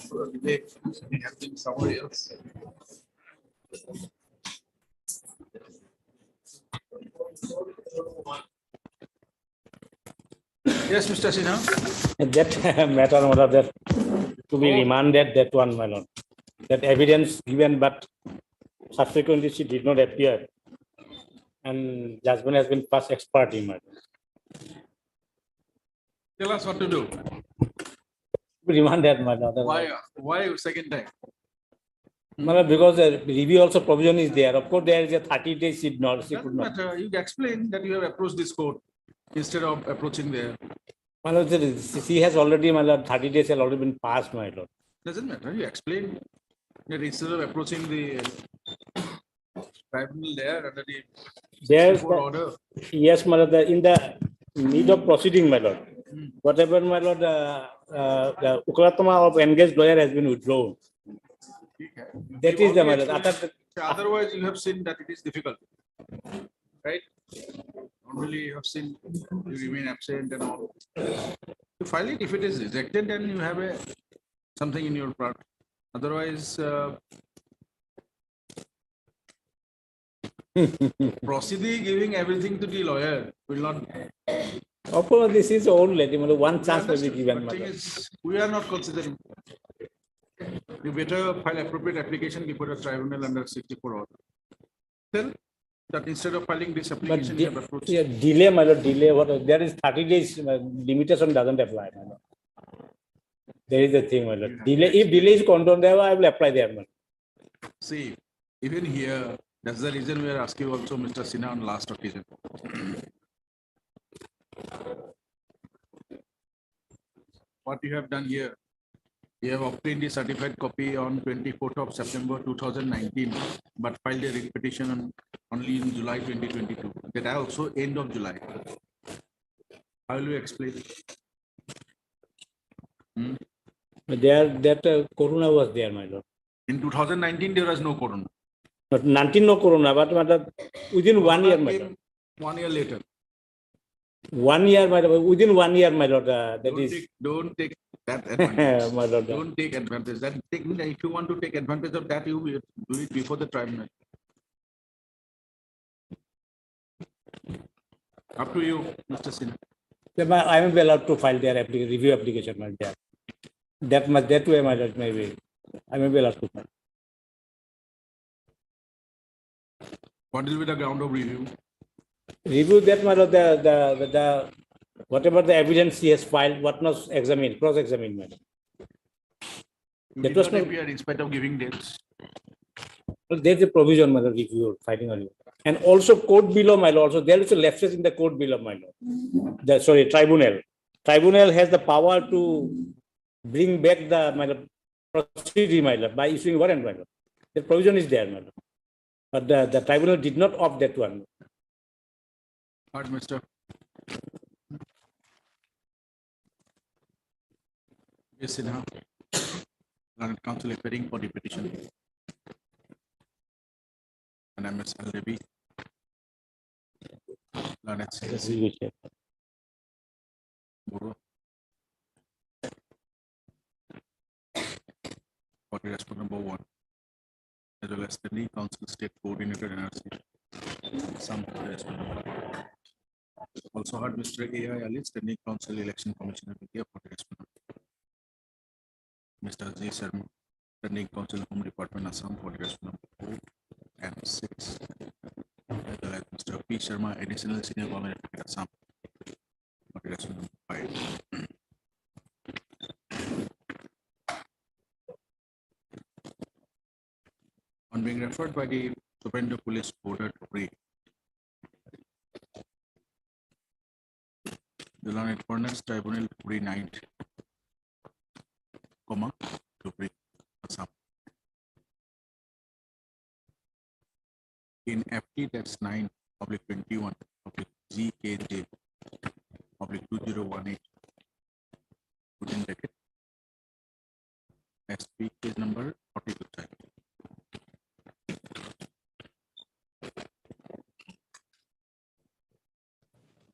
delay helping somebody else. Yes, Mr. Sinha. That matter of that to be remanded, that one, my lord. That evidence given, but subsequently she did not appear, and judgment has been passed ex parte, my lord. Tell us what to do. Remanded, my lord. Why second time? My lord, because the review also provision is there. Of course, there is a 30 days. She Doesn't could not. matter. You explain that you have approached this court instead of approaching there. My lord, she has already, my lord, 30 days has already been passed, my lord. Doesn't matter. You explain that instead of approaching the tribunal there under the There's 64 order. yes, my lord, in the need of proceeding, my lord. Whatever, my lord, the Ukratama of engaged lawyer has been withdrawn. That is the my lord. Otherwise, you have seen that it is difficult, right? Normally, you have seen you remain absent and all. You file it. If it is rejected, then you have something in your part. Otherwise, proceeding giving everything to the lawyer will not. Of course, this is only one chance will be given. But thing is, we are not considering. You better file appropriate application before the tribunal under 64 order. Tell that instead of filing this application, you have approached. Yeah, delay, my lord, delay. What there is 30 days limitation doesn't apply, my lord. There is a thing, my lord. Delay, if delay is condoned there, I will apply there, my lord. See, even here, that's the reason we are asking also Mr. Sinha on last occasion. What you have done here, you have obtained the certified copy on 24th of September 2019, but filed a writ petition only in July 2022. That also end of July. How will you explain? There, that corona was there, my lord. In 2019, there was no corona. But 19 no corona, but my lord, within 1 year, my lord. 1 year later. 1 year, my lord. Within 1 year, my lord. Don't take that advantage. My lord. Don't take advantage. If you want to take advantage of that, you will do it before the tribunal. Up to you, Mr. Sinha. I will be allowed to file their review application, my dear. That way, my lord, maybe I may be allowed to file. What will be the ground of review? Review that, my lord, the whatever the evidence he has filed, what not examined, cross-examined, my lord. You That did was not not appear in spite of giving dates. Well, there's a provision, my lord, review filing on you. And also court below, my lord. So there is a lapses in the court below, my lord. Sorry, tribunal. Tribunal has the power to bring back the my lord, proceeding, my lord, by issuing warrant, my lord. The provision is there, my lord. But the tribunal did not opt that one. What, Mr. Yes, Sinha. Learned counsel appearing for the petition. And M.S. Al-Rabi. Learned CSC. For the respondent number 1, as well as the council state coordinator NRC. Some for the respondent number 2. Also heard Mr. A.I. Ali, standing council election commissioner here for the respondent. Mr. J. Sharma, standing council home department Assam for the respondent number 4 and 6. As well as Mr. P. Sharma, additional senior government advocate Assam for the respondent number 5. On being referred by the Superintendent Police Border Tupri, the Learned Furnace Tribunal Tupri 9th, Tupri, Assam. In FT-9/21 GKJ /2018 within bracket SP case number 42.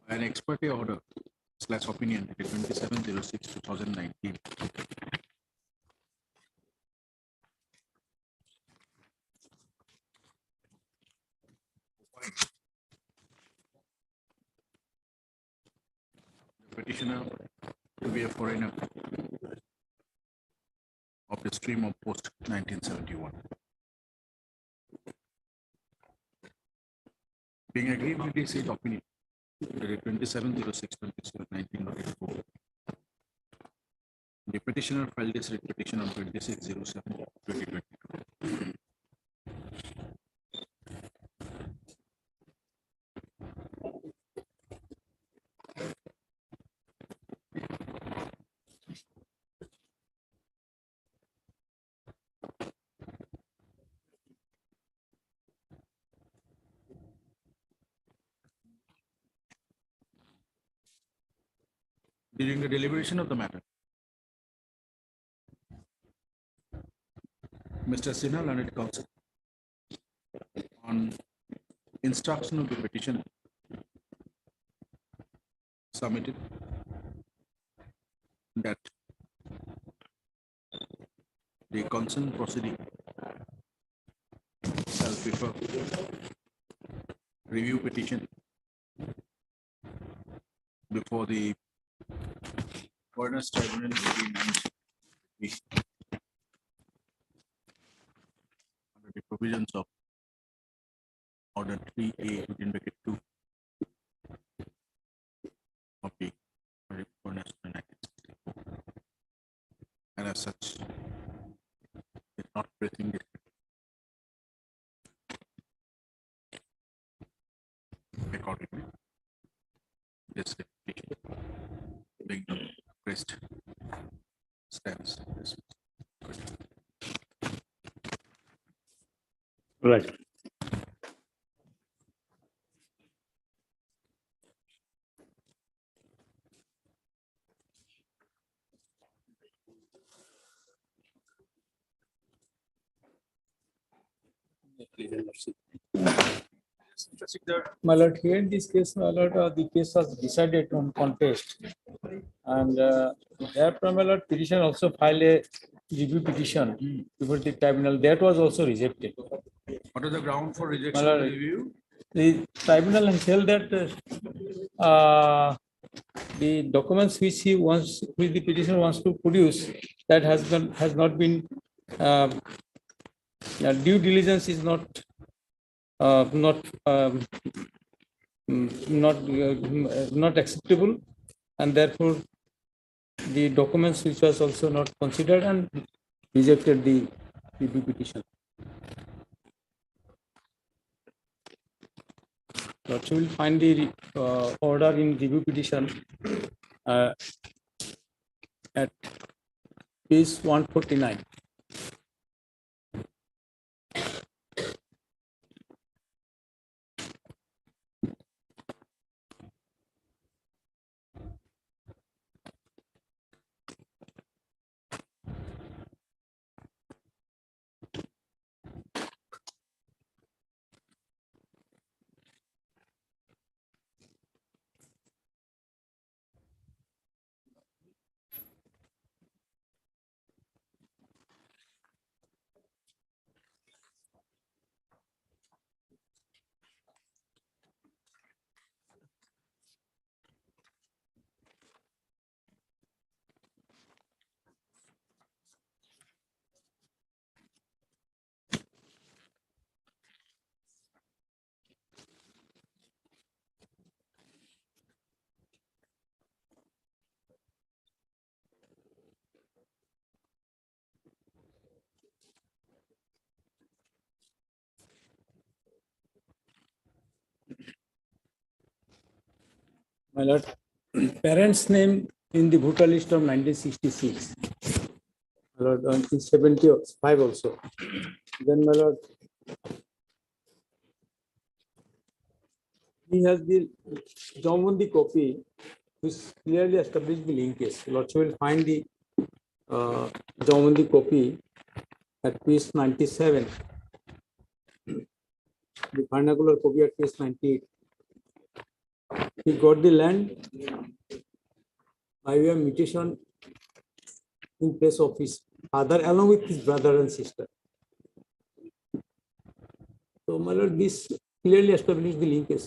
An expert order / opinion dated 27/06/2019 petitioner to be a foreigner of the stream of post 1971. Being agreed with the said opinion, dated 27/06/1984, the petitioner filed this writ petition on 26/07/2022. During the deliberation of the matter, Mr. Sinha learned counsel, on instruction of the petitioner, submitted that the consent proceeding shall prefer review petition before the Foreigners Tribunal within 90 days under the provisions of Order 3A within bracket 2 of the Foreigners Tribunal 1964. And as such, is not pressing this. Accordingly, this petition being the pressed stands. Right. My lord, here in this case, my lord, the case was decided on contest. And therefore, my lord, petition also filed a review petition before the tribunal. That was also rejected. What is the ground for rejection My of the lord, review? The tribunal has held that the documents which the petitioner wants to produce, that has not been, due diligence is not not acceptable, and therefore the documents which was also not considered and rejected the review petition. But you will find the order in review petition at page 149. My lord, parents' name in the voter list of 1966. My lord, 1975 also. Then, my lord, he has the Jambundi copy, which clearly established the linkage. Lord, you will find the Jambundi copy at page 97. The vernacular copy at page 98. He got the land by way of mutation in place of his father along with his brother and sister. So, my lord, this clearly established the linkage.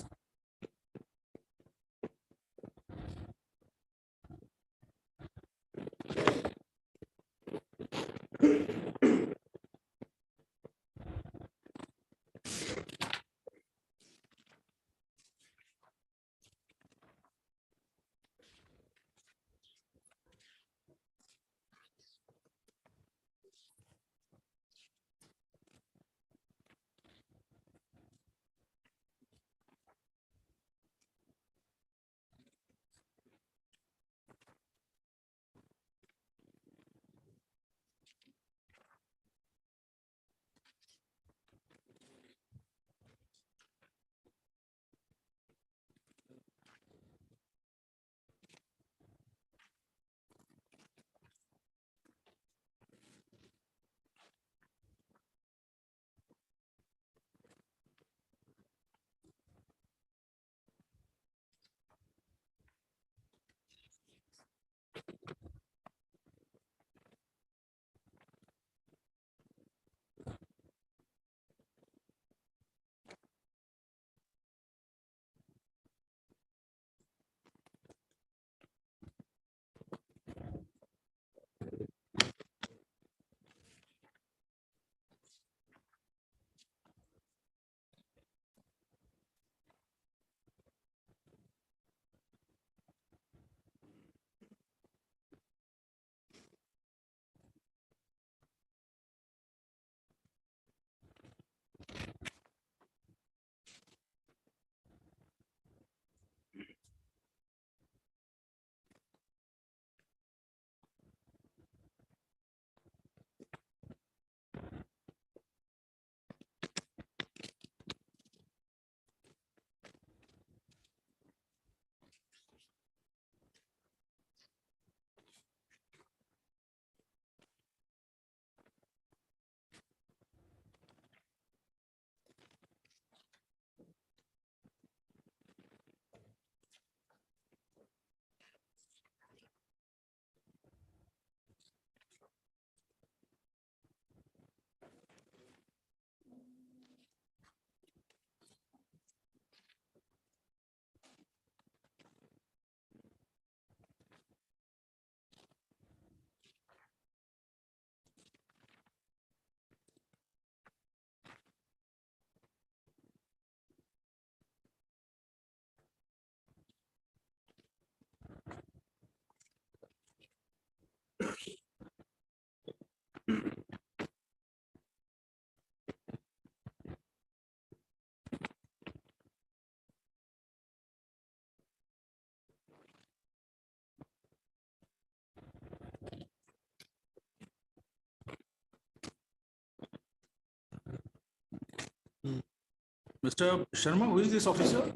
Mr. Sharma, who is this officer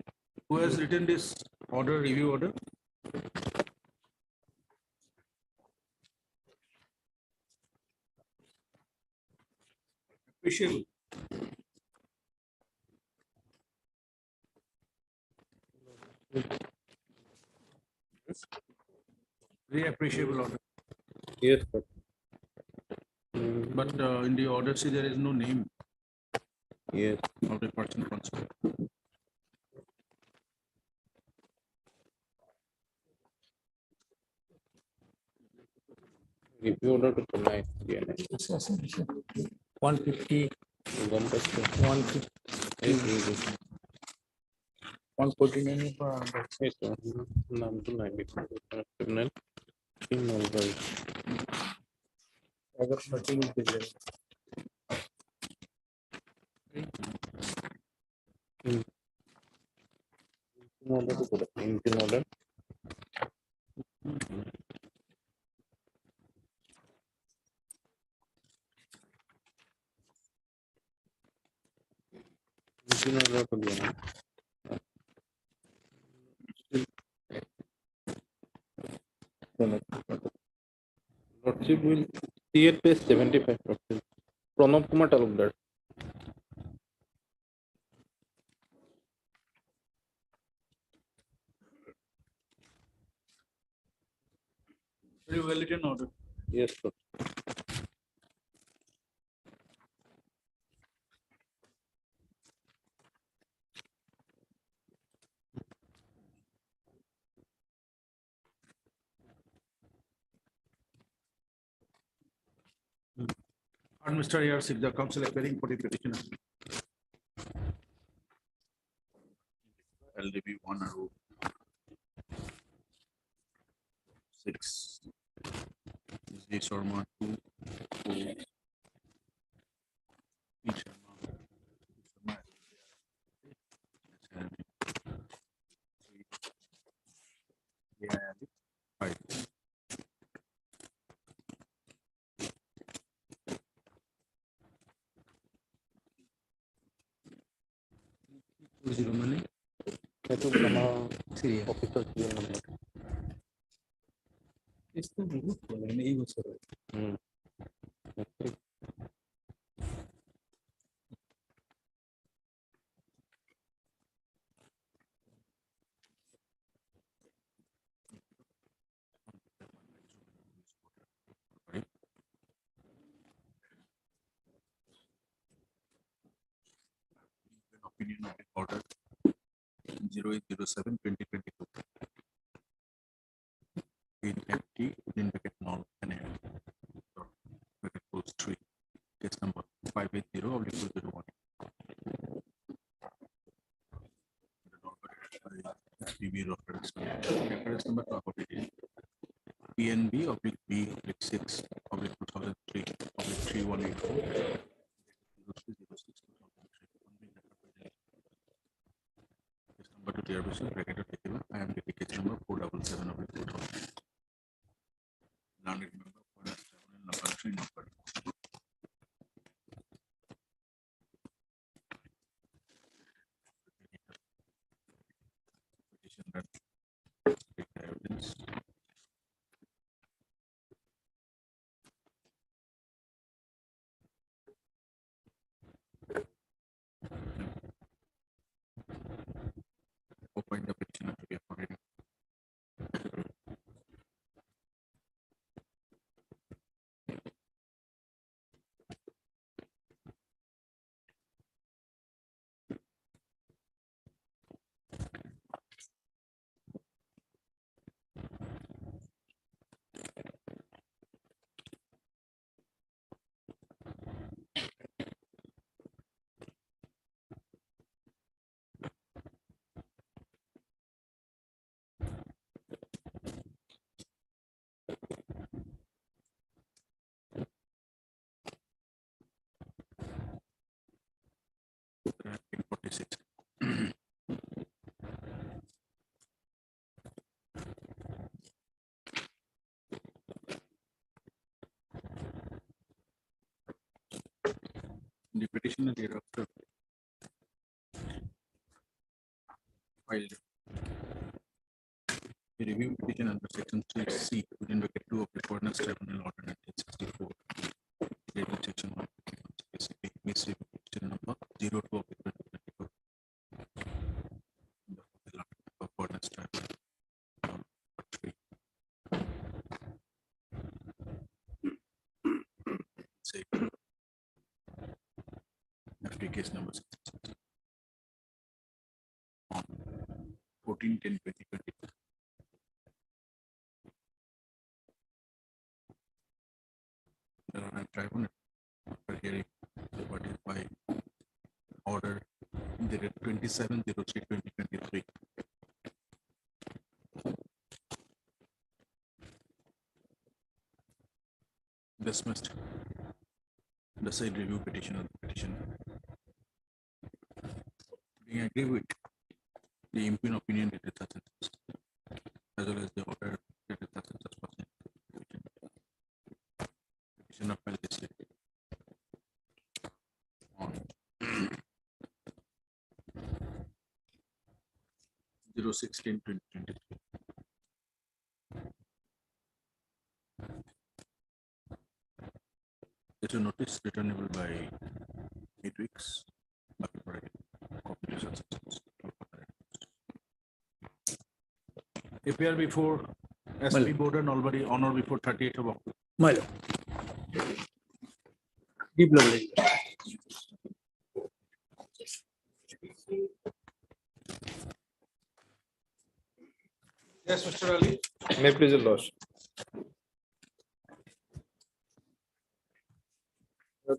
who has written this order, review order? Appreciable. Very appreciable order. Yes, sir. But in the order, see, there is no name Yes. of the person concerned. Review order to Chennai. Yeah. 150, 150. 150, 149 per under. Yes, sir. Naam to 90. Criminal. Criminal, right. I got 13 pages. In order to put it. In order. In order to be. Lordship will see at page 75. Pranab Kumar Talukdar. Very well written order. Yes, sir. And Mr. Yarsik, the council appearing for the petitioner. LDB 106. G Sharma 2. P. Sharma. Yeah, right. Zero money. That will come out. Official serial number. It's the group, and he was. Okay. Opinion of the order 0807/2022. In empty, in bracket null and air. Bracket close 3. Case number 580/2001. SPB reference number to update. PNB oblique B oblique 6 oblique 2003 oblique 3184. 0306 Case number to TRBC bracketed table. I am getting case number 477 oblique 2000. Landed member for number 3 number. Petition that take the evidence. Open the petitioner to be afforded. In 46. The petitioner thereafter filed a review petition under section 3C within bracket 2 of the Foreigners Tribunal Order 1964. Dated section 1, specific case review petition number 02 of the 2024. Of Foreigners Tribunal. Say, FT case number 66. On 14/10/2020. The Honorable Tribunal for hearing the body by order dated 27/03/2023. Dismissed the said review petition of the petitioner. We agree with the impugn opinion dated such and such, as well as the order dated such and such person. Petitioner filed this year on 06/10/2023. It's a notice returnable by 8 weeks. Appear before SP board and already honor before 38th of October. My lord. Deep level. Yes, Mr. Ali. May please your lordship.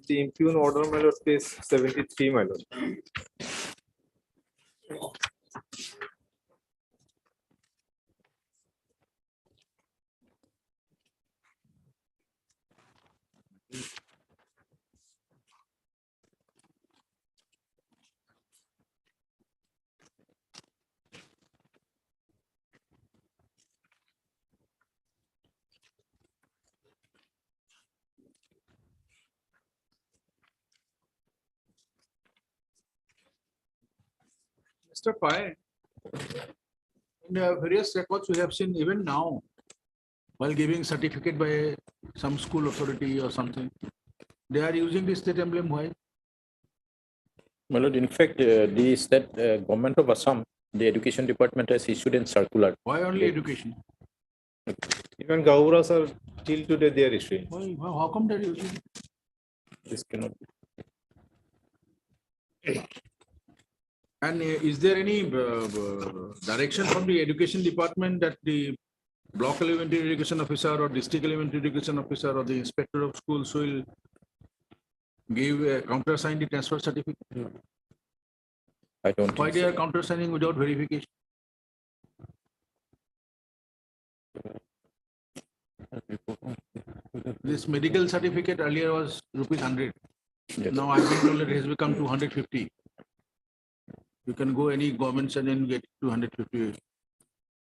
The impugn order, my lord, page 73, my lord. Mr. Pai, in various records we have seen even now, while giving certificate by some school authority or something, they are using the state emblem. Why? My lord, in fact, the state government of Assam, the education department has issued a circular. Why only education? Even Gauras are till today they are issuing. Why? How come they are using? This cannot be. And is there any direction from the education department that the block elementary education officer or district elementary education officer or the inspector of schools will give a countersign the transfer certificate? I don't Why think they so. are countersigning without verification? This medical certificate earlier was ₹100. Yes. Now I've been told that it has become 250. You can go any government center and get 250.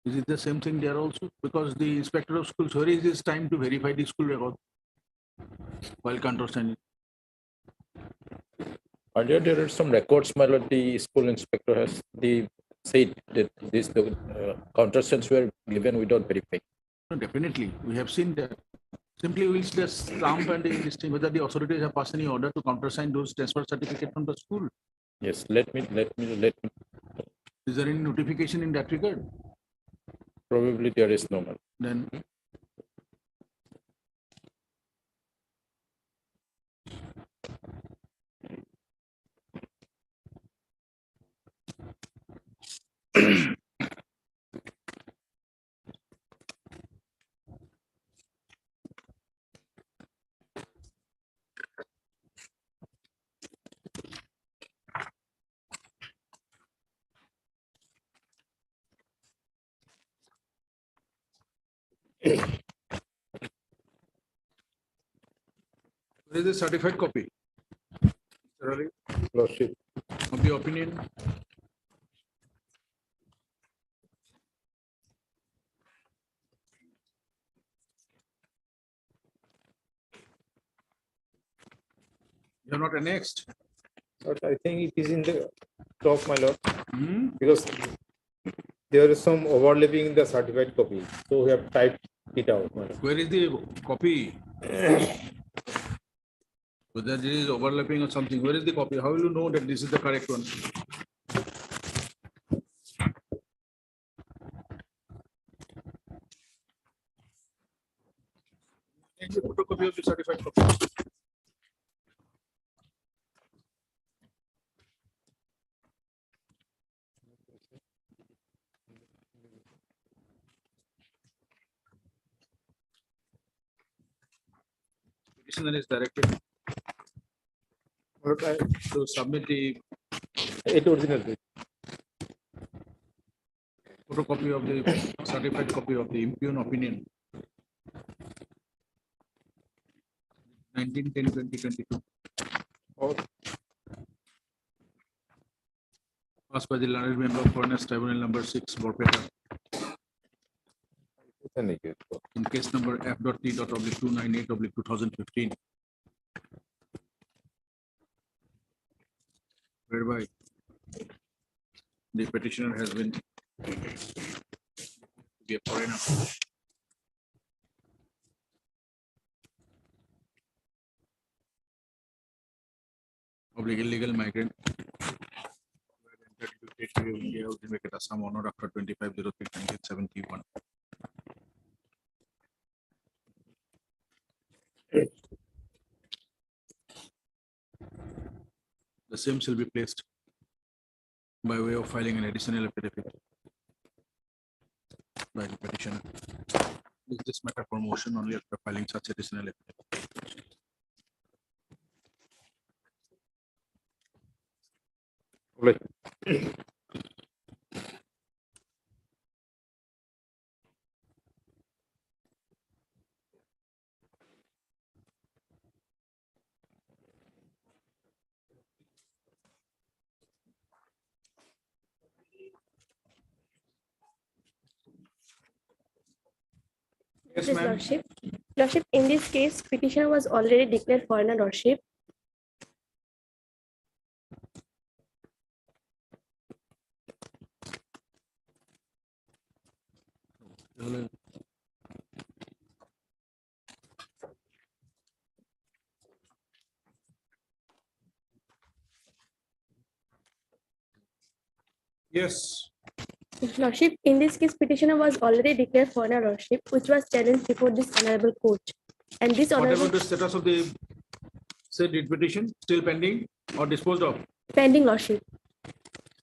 Is it the same thing there also? Because the inspector of schools, where is his time to verify the school record while countersigning? Earlier, there are some records, my lord, the school inspector has said that this countersigns were given without verifying. No, definitely, we have seen that. Simply we'll just stamp and this thing, whether the authorities have passed any order to countersign those transfer certificate from the school. Yes, let me. Is there any notification in that regard? Probably there is no. Then there is a certified copy Lordship. of the opinion. You are not annexed. But I think it is in the top, my lord, Hmm? because there is some overlapping in the certified copy, so we have typed it out. my lord. Where is the copy? Whether there is overlapping or something, where is the copy? How will you know that this is the correct one? Take the photocopy of the certified copy. Petitioner is directed to submit the It original. photocopy of the certified copy of the impugn opinion. 19/10/2022. Oh. Passed by the learned member of Foreigners Tribunal number 6, Borpeta, in case number F.T.298/2015. Whereby the petitioner has been to be a foreigner. Oblique illegal migrant. who had entered into territory of India within Vacate Assam on or after 25/03/1971. The same shall be placed by way of filing an additional affidavit by the petitioner. Is this matter for motion only after filing such additional affidavit? Right. Yes, Yes, ma'am. Lordship. Lordship, in this case, petitioner was already declared foreigner, Lordship. Yes, Lordship, in this case, petitioner was already declared foreigner, Lordship, which was challenged before this honorable court. And this what honorable about the status of the said writ petition, still pending or disposed of? pending, Lordship.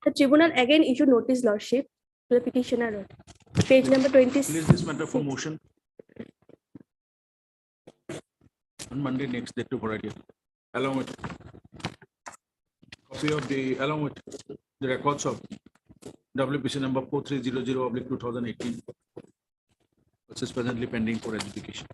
The tribunal again issued notice, Lordship, to the petitioner. Page number 20. Place this matter for motion on Monday next day to Friday, along with copy of the, along with the records of WPC number 4300/2018, which is presently pending for adjudication.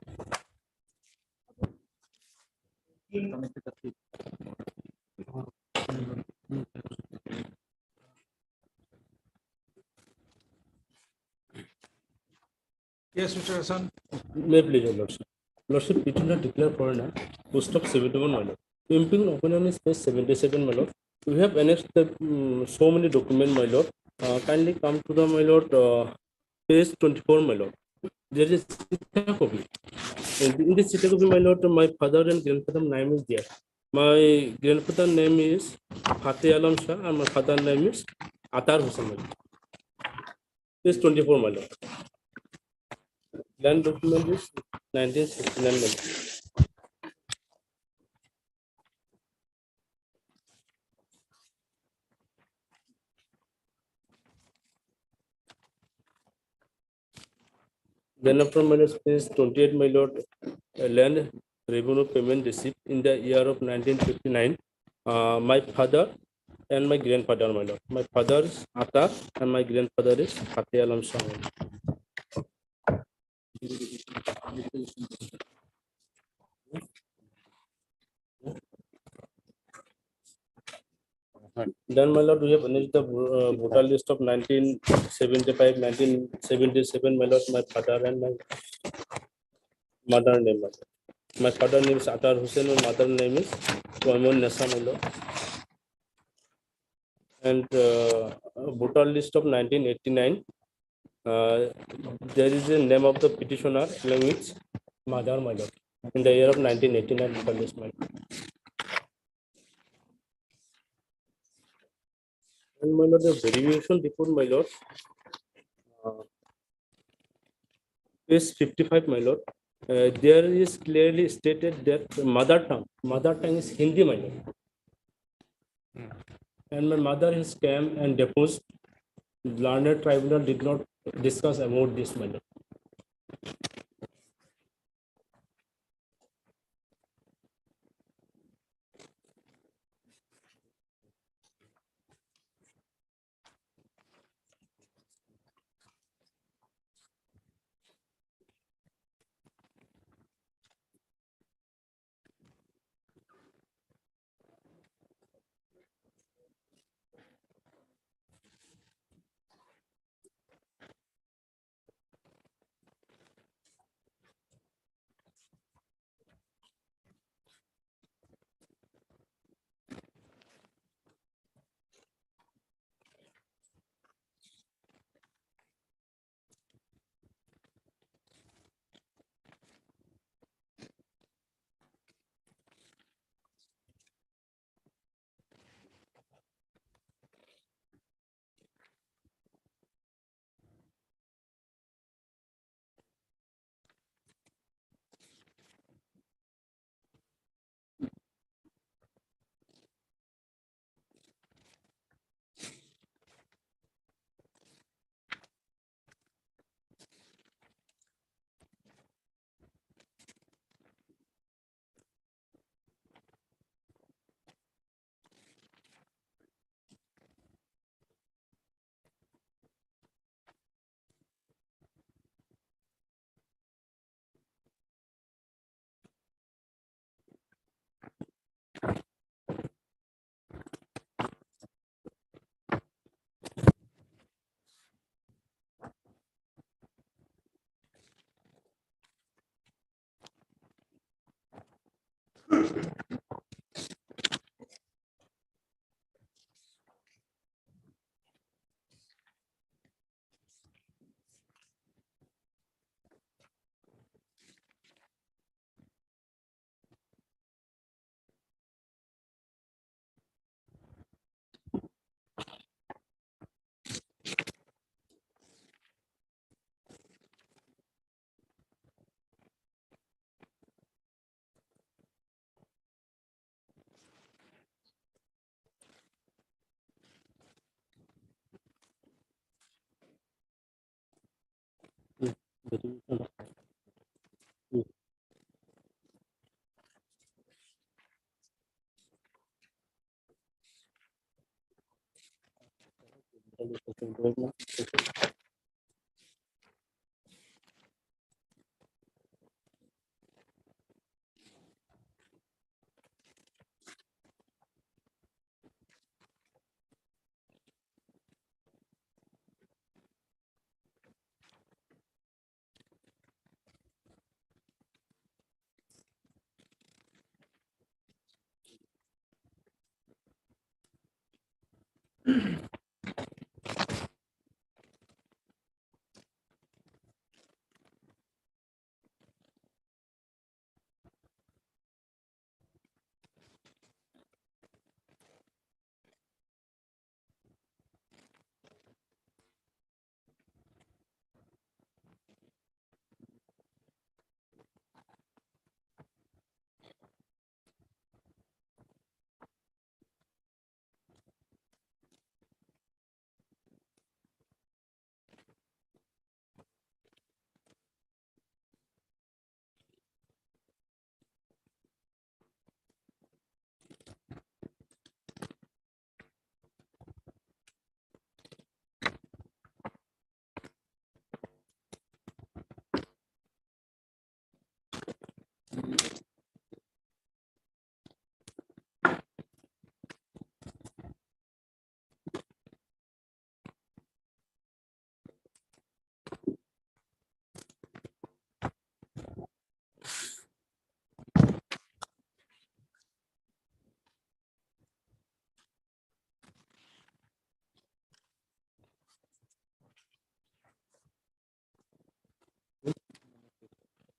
Yes, Mr. Hassan. May please, your Lordship. Lordship, petitioner declared foreigner, post of 71, my lord. Impugn opinion is page 77, my lord. We have annexed the so many documents, my lord. Kindly come to the, my lord, page 24, my lord. There is a copy. In this copy, my lord, my father and grandfather name is there. My grandfather name is Fateh Alam Shah and my father name is Atar Hussain, my lord. Page 24, my lord. Land document is 1969, my lord. Then after my lord, page 28, my lord, land revenue payment receipt in the year of 1959. My father and my grandfather, my lord. My father is Atar and my grandfather is Fateh Alam Shah. my lord. Then, my lord, we have annexed the voter list of 1975, 1977, my lord, my father and my mother name. My lord. My father name is Atar Hussain, my mother name is Waimon Nessa, my lord. And voter list of 1989, There is a name of the petitioner along with mother, my lord, in the year of 1989 for this, my lord. And my lord, the variation report, my lord, page 55, my lord. There is clearly stated that mother tongue is Hindi, my lord. And my mother has came and deposed. Learned tribunal did not discuss about this, my lord.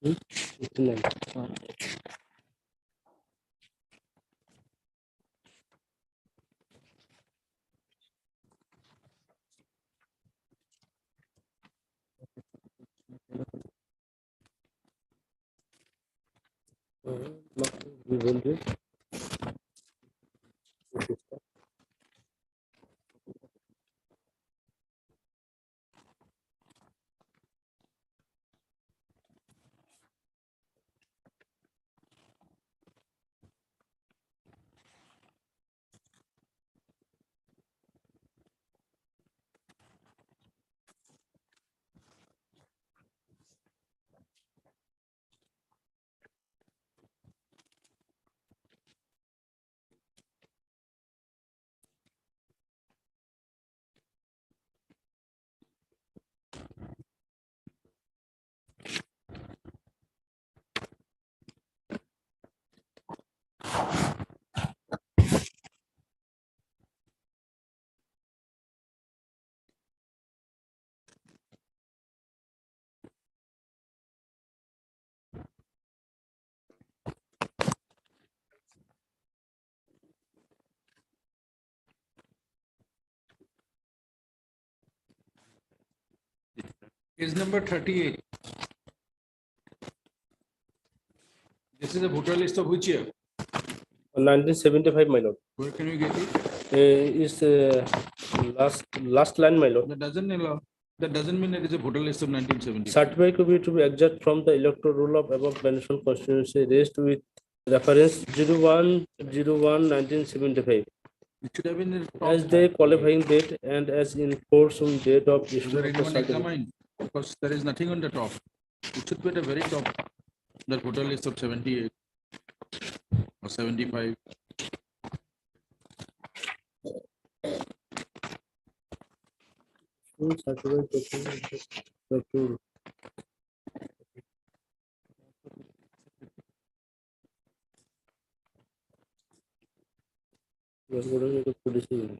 59. We will do. Is number 38. This is a voter list of which year? 1975, my lord. Where can we get it? Is last line, my lord. That doesn't mean it is a voter list of 1970. Certified copy to be exact from the electoral roll of above mentioned constituency raised with reference 01/01/1975 It should have been the top. as the qualifying date and as in force on date of Is issue there of the anyone certificate. examined? Because there is nothing on the top. It should be at the very top. That voter list of 78 or 75. Certified copy. Yes, what are the policy?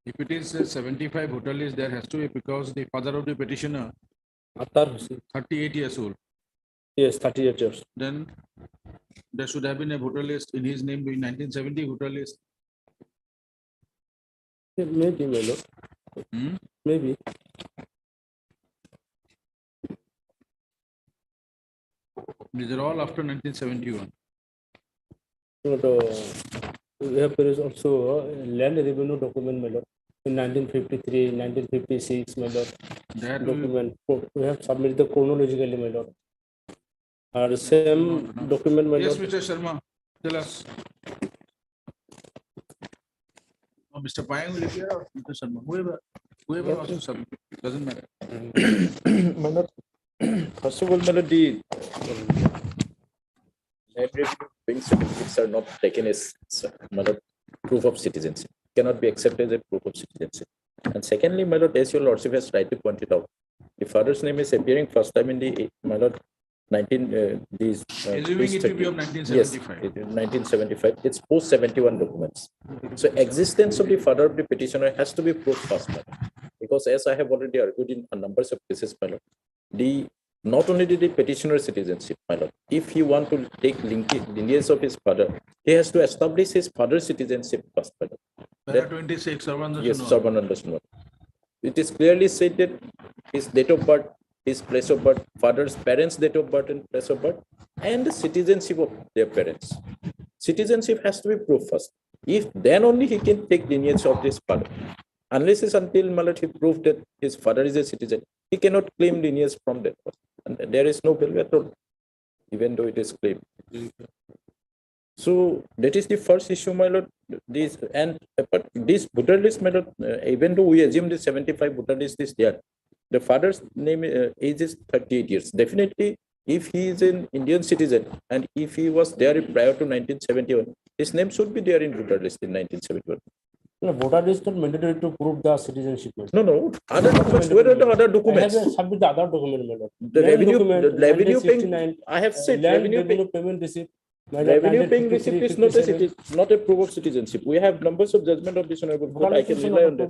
If it is a 75 voter list, there has to be because the father of the petitioner, Attar Hussain. 38 years old, Yes, 38 years. then there should have been a voter list in his name in 1970 voter list. Maybe, my lord. Hmm? Maybe. These are all after 1971. But, there is also land revenue document, my lord. In 1953, 1956, my lord. That will, Document. We have submitted the chronologically, my lord. The same No. document, my yes, lord. Mr. Sharma, tell us. Or Mr. Payam will appear or Mr. Sharma, whoever wants to submit, doesn't matter. My lord, first of all, my lord, the land revenue paying certificates are not taken as my lord, proof of citizenship. Cannot be accepted as a proof of citizenship. And secondly, my lord, as your lordship has rightly pointed out, the father's name is appearing first time in the my lord 19 these. Assuming it will be of Yes, 1975. 1975. It's post 71 documents. So existence of the father of the petitioner has to be proved first, my lord. Because as I have already argued in a numbers of cases, my lord, the not only the petitioner citizenship, my lord, if he want to take lineage of his father, he has to establish his father's citizenship first, my lord. Para 26, Sarvanda Yes, Suno. Sarvananda. It is clearly said that his date of birth, his place of birth, father's parents' date of birth and place of birth, and the citizenship of their parents. Citizenship has to be proved first. If then only he can take lineage of his father. Unless it's until Malat he proved that his father is a citizen, he cannot claim lineage from that person. And there is no value at all, even though it is claimed. So that is the first issue, my lord. This and but this voter list, my lord, even though we assume the 75 voter list is there, the father's name age is 38 years. Definitely, if he is an Indian citizen and if he was there prior to 1971, his name should be there in voter list in 1971. No, voter is not mandatory to prove the citizenship. my lord. No, other documents. Where are the other I documents? have submitted the other document, my lord. The Land revenue, document, the revenue 1969, paying. I have said land revenue paying. revenue payment receipt, My lord, Revenue paying 153, receipt is not a 57. not a proof of citizenship. We have numbers of judgment of this honorable court. I can rely on that.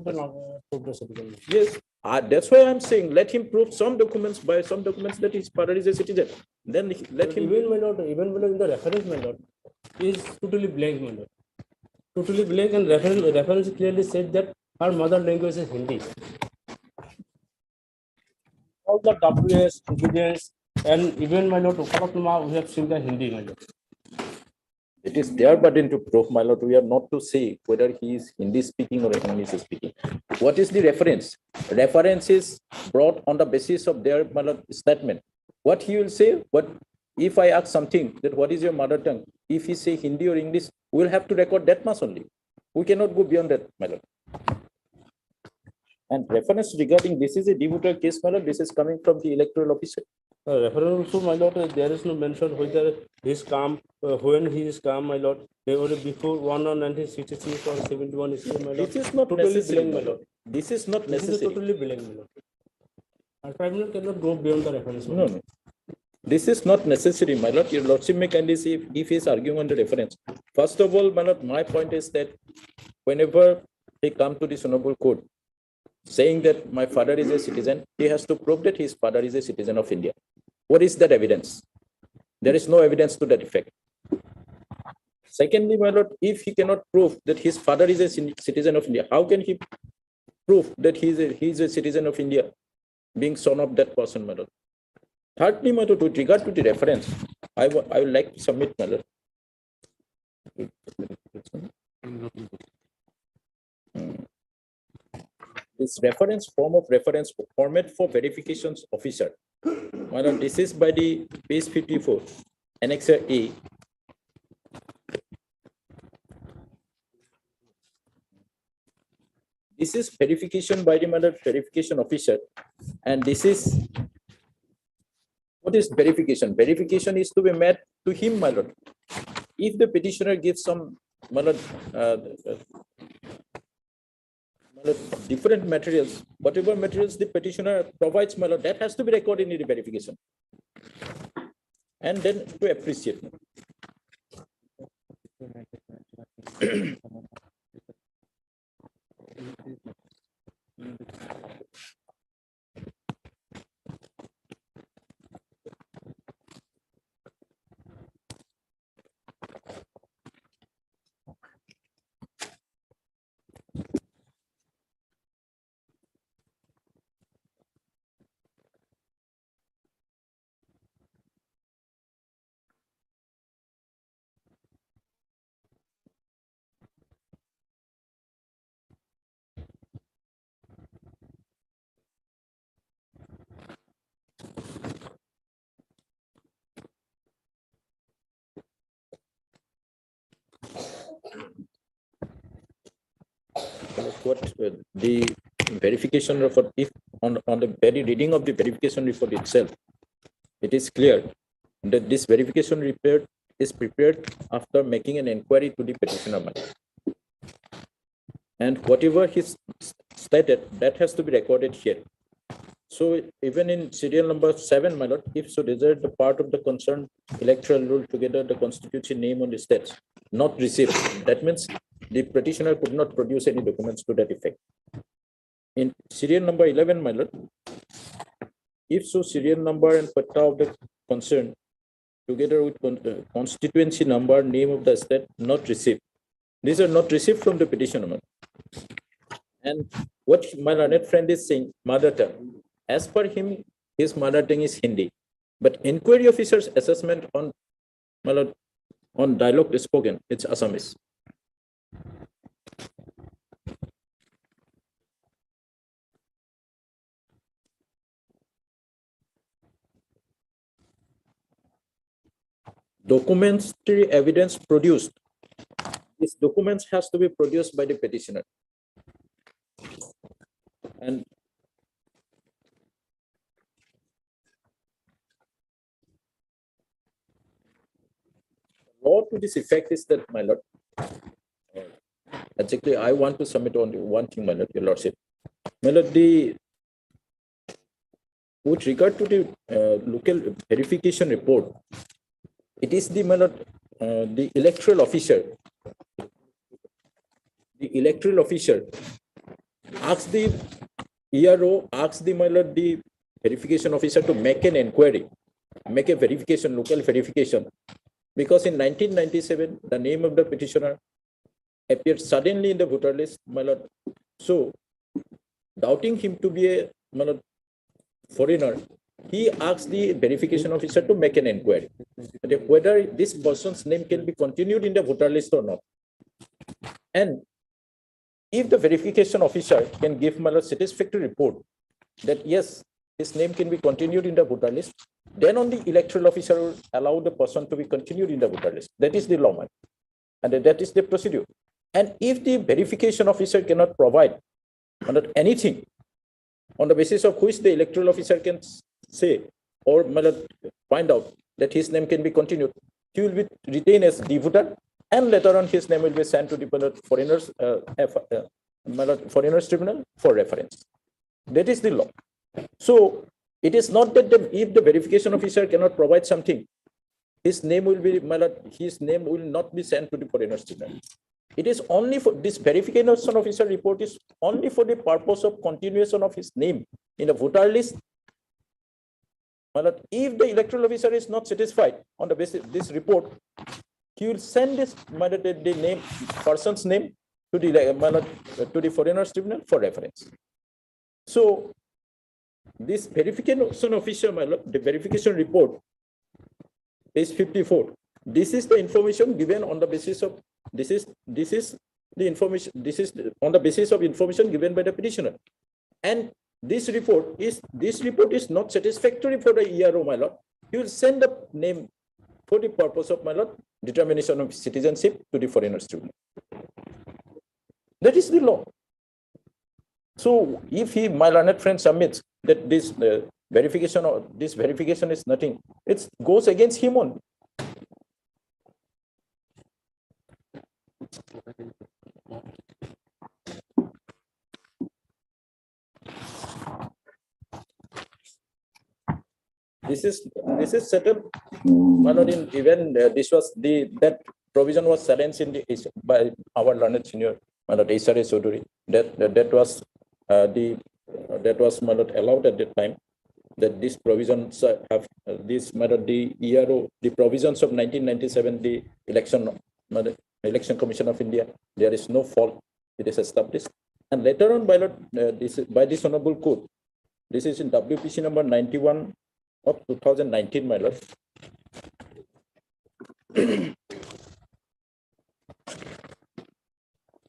Yes, that's why I'm saying let him prove some documents by some documents that his father is a citizen. Then let him. Even my lord, even my lord, in the reference, my lord, is totally blank, my lord. Totally blank, and reference clearly said that her mother language is Hindi. All the WS, evidence, and even my lord, Ukalatuma, we have seen the Hindi, my lord. It is their burden to prove, my lord. We are not to say whether he is Hindi speaking or English speaking. What is the reference? Reference is brought on the basis of their, my lord, statement. What he will say, what if I ask something that what is your mother tongue? If he say Hindi or English, we will have to record that much only. We cannot go beyond that, my lord. And reference regarding this is a debuter case, my lord. This is coming from the electoral officer. Reference also, my lord, there is no mention whether he is calm, when he is calm, my lord, or before 1966 or 71 is my lord. This is not Totally necessary, blank, my my lord. This is not This is necessary. totally blank, my lord. Our tribunal cannot go beyond the reference. my No, lord. no. This is not necessary, my lord. Your lordship may kindly see if he is arguing on the reference. First of all, my lord, my point is that whenever he come to this honorable court, saying that my father is a citizen, he has to prove that his father is a citizen of India. What is that evidence? There is no evidence to that effect. Secondly, my lord, if he cannot prove that his father is a citizen of India, how can he prove that he is a citizen of India, being son of that person, my lord? Thirdly, my lord, with regard to the reference, I would like to submit, my lord. This reference format for verifications officer. My lord, this is by the page 54, annexure A. This is verification by the verification officer, and this is what is verification? Verification is to be made to him, my lord. If the petitioner gives some, my lord, different materials, whatever materials the petitioner provides, my lord, that has to be recorded in the verification, and then to appreciate. What the verification report, if on the very reading of the verification report itself, it is clear that this verification report is prepared after making an inquiry to the petitioner, and whatever he's stated, that has to be recorded here. So even in serial number 7, my lord, if so desired, the part of the concerned electoral roll together the constituency name on the states not received. That means the petitioner could not produce any documents to that effect. In serial number 11, my lord, if so serial number and patta of the concern together with constituency number, name of the state not received. These are not received from the petitioner. And what my learned friend is saying, mother tongue. As per him, his mother tongue is Hindi. But inquiry officer's assessment on, my lord, on dialogue spoken, it's Assamese. Documentary evidence produced. These documents has to be produced by the petitioner. And law to this effect is that, my lord, exactly, I want to submit only one thing, my lord, your lordship. My lord, with regard to the local verification report, it is the, my lord, the electoral officer asks the ERO, asks the, my lord, the verification officer to make an inquiry, make a verification, local verification. Because in 1997, the name of the petitioner appeared suddenly in the voter list, my lord. So, doubting him to be a, my lord, foreigner, he asked the verification officer to make an inquiry whether this person's name can be continued in the voter list or not. And if the verification officer can give, my lord, satisfactory report that yes, his name can be continued in the voter list, then only electoral officer will allow the person to be continued in the voter list. That is the law, man. And that is the procedure. And if the verification officer cannot provide anything on the basis of which the electoral officer can say or find out that his name can be continued, he will be retained as the voter, and later on his name will be sent to the foreigners tribunal for reference. That is the law. So it is not that if the verification officer cannot provide something, his name will be, his name will not be sent to the foreigners tribunal. It is only for this verification officer report is only for the purpose of continuation of his name in the voter list. If the electoral officer is not satisfied on the basis of this report, he will send this the name, person's name to the foreigners tribunal for reference. So this verification officer, the verification report, page 54. This is the information given on the basis of this is the information. This is on the basis of information given by the petitioner, and this report is not satisfactory for the ERO, my lord. He will send the name for the purpose of, my lord, determination of citizenship to the foreigners tribunal. That is the law. So if he, my learned friend, submits that this verification is nothing, it goes against him only. This is set up, my lord, in even this was that provision was challenged in by our learned senior, my lord, SRA Chaudhary. That was my lord, allowed at that time, that these provisions have this, my lord, the ERO, the provisions of 1997, the Election Commission of India, there is no fault. It is established, and later on, by lord, by this honorable court, this is in WPC number 91 of 2019, my lord.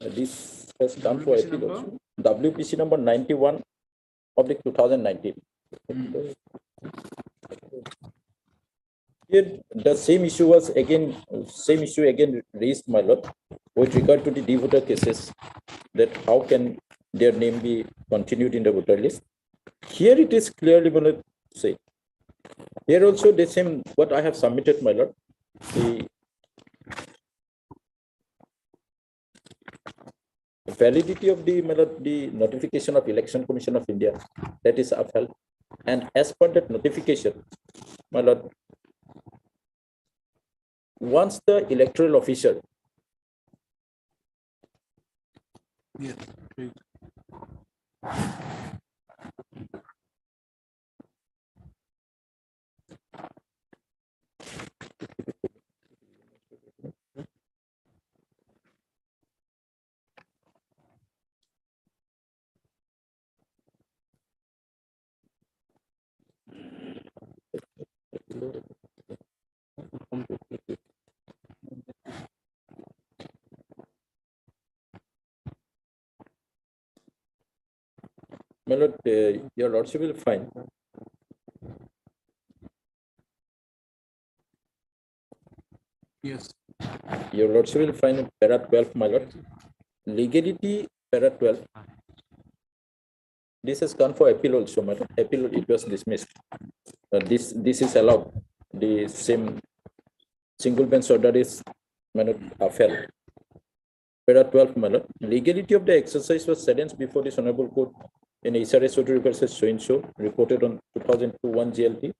This has come for appeal also. WPC number 91 of 2019. Here, the same issue again raised, my lord, with regard to the voter cases, that how can their name be continued in the voter list. Here it is clearly going to say. Here also the same what I have submitted, my lord. The validity of the notification of Election Commission of India, that is upheld, and as per that notification, my lord, once the electoral officer my lord, your lordship will find Yes. your lordship will find in para 12, my lord, legality para 12. This has gone for appeal also, my lord. Appeal, it was dismissed. This is allowed. The same single bench order is, my lord, upheld. Para 12, my lord, legality of the exercise was sentenced before this honorable court in SRA Chaudhary versus so-and-so, reported on 2002 1 GLT.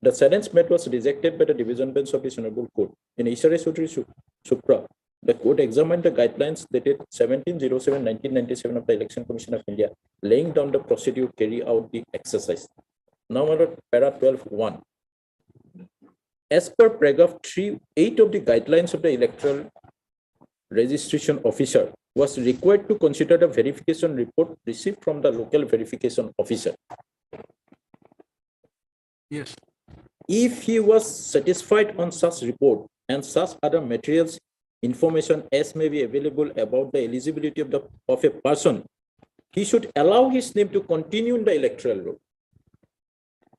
The sentence made was rejected by the division bench of the Honorable Court. In Ishare Sutri Supra, the court examined the guidelines dated 17/07/1997 of the Election Commission of India, laying down the procedure to carry out the exercise. Now, para 12(1). As per paragraph 3(8) of the guidelines of the electoral registration officer was required to consider the verification report received from the local verification officer. Yes. If he was satisfied on such report and such other materials, information as may be available about the eligibility of a person, he should allow his name to continue in the electoral roll.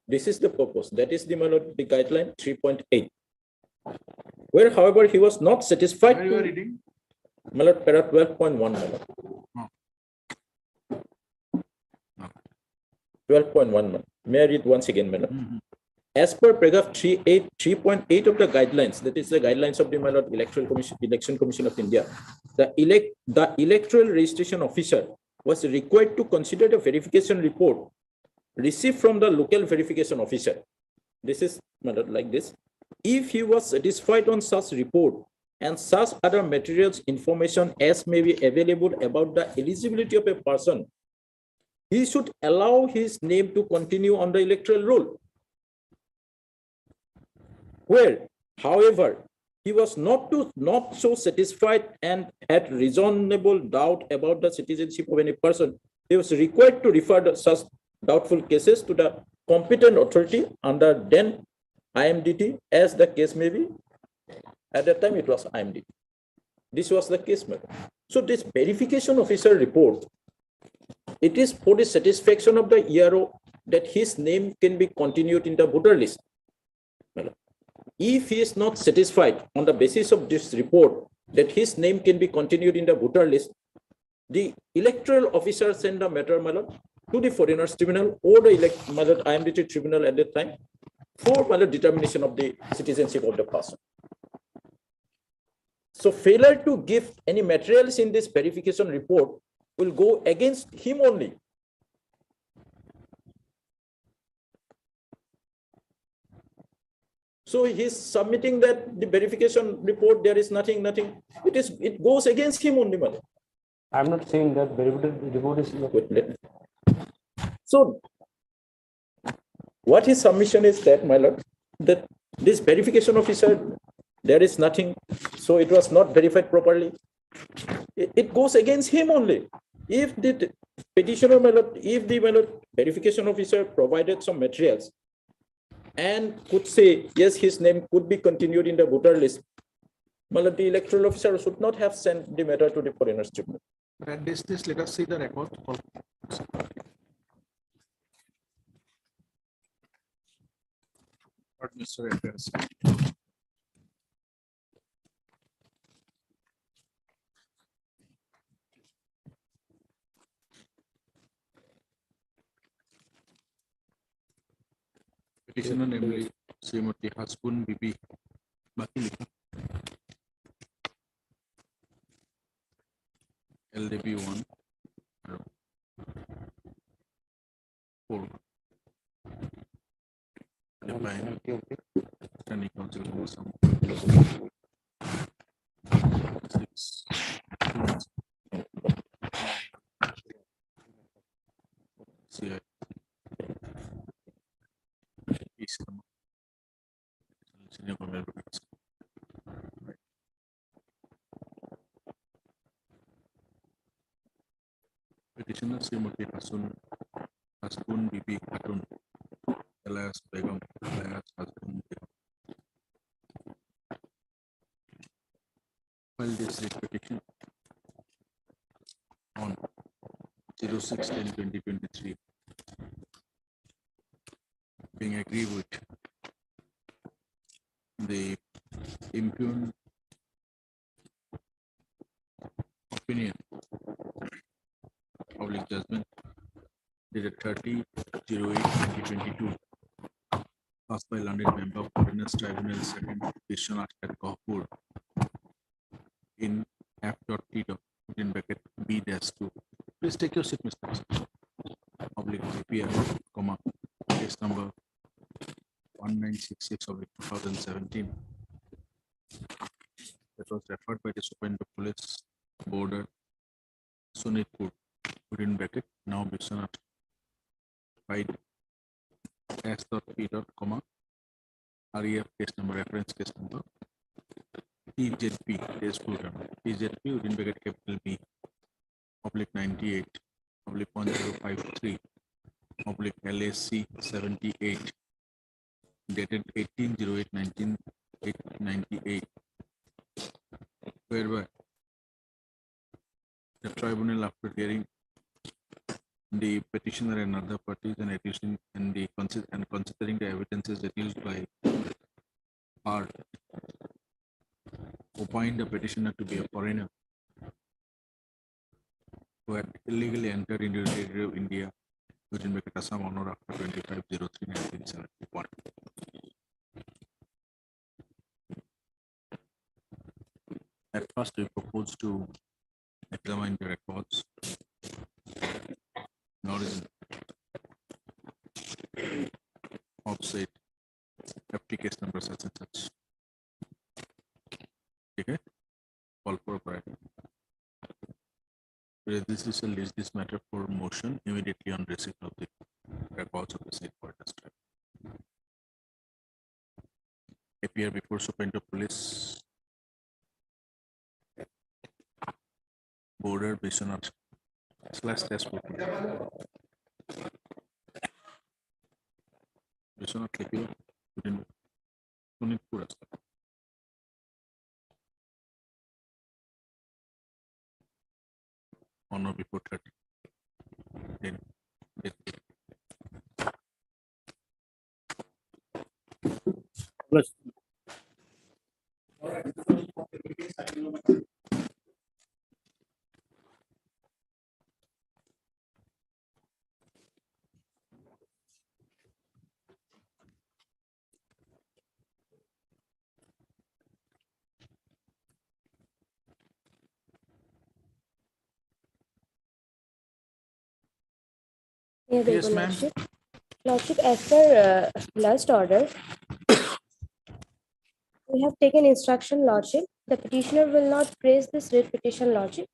This is the purpose. That is the guideline 3.8. Where, however, he was not satisfied. Where you are reading? Para 12.1. 12.1. May I read once again, madam? As per paragraph 3.8 of the guidelines, that is the guidelines of the Election Commission of India, the electoral registration officer was required to consider the verification report received from the local verification officer. This is like this. If he was satisfied on such report and such other materials, information as may be available about the eligibility of a person, he should allow his name to continue on the electoral roll. Where, however, he was not so satisfied and had reasonable doubt about the citizenship of any person, he was required to refer such doubtful cases to the competent authority under then IMDT, as the case may be. At that time, it was IMDT. This was the case, madam. So this verification officer report, it is for the satisfaction of the ERO that his name can be continued in the voter list. If he is not satisfied on the basis of this report that his name can be continued in the voter list, the electoral officer send the matter, to the Foreigners Tribunal or the IMDT Tribunal at that time for determination of the citizenship of the person. So failure to give any materials in this verification report will go against him only. So he's submitting that the verification report, there is nothing. It goes against him only, madam. I'm not saying that verified report is. So what his submission is that, my lord, that this verification officer, there is nothing, so it was not verified properly. It goes against him only. If the petitioner, my lord, if the verification officer provided some materials and could say, yes, his name could be continued in the voter list, my lord, the electoral officer should not have sent the matter to the Foreigners Tribunal. At this, let us see the record. What Mr. Affairs. Petitioner namely Srimati Hasbun Bibi. Baki likha. LDB 1 4 Define Standing Council number 6 CI Senior Commander. Petitioner Srimati Hasbun Bibi Khatun, alias Begum, alias Hasbun Begum. Filed this petition on 06/10/2023, being agreed with the impugned opinion public judgment dated 30/08/2022, passed by London Member of Foreigners Tribunal Second Vishwanath at Kohpur in F.T. in bracket B-2. Please take your seat, Mr. Public JPF, case number 19 26/2017. That was referred by the Superintendent of Police Border Sunitpur, within bracket, now Biswanath. File S.P. comma REF case number, reference case number TZP case program TZP within bracket capital B oblique 98 oblique 1053 oblique LAC 78 dated 18/08/1998, whereby the tribunal, after hearing the petitioner and other parties and addition and considering the evidences adduced by R, opined the petitioner to be a foreigner who had illegally entered into the territory of India within bracket Assam honor after 25/03/1971. At first, we propose to examine the records in origin of said FT case number such and such. Okay, call for a priority. This is a list this matter for motion immediately on receipt of the records of the said partner's tribe. Appear before Superintendent of Police Border Biswanath / test Biswanath লিখিব within Sunitpur আছে। On or before 30. Then Plus, Yeah, there you Yes, go, ma'am. Lordship. Lordship, as per last order, we have taken instruction, Lordship. The petitioner will not praise this writ petition, Lordship.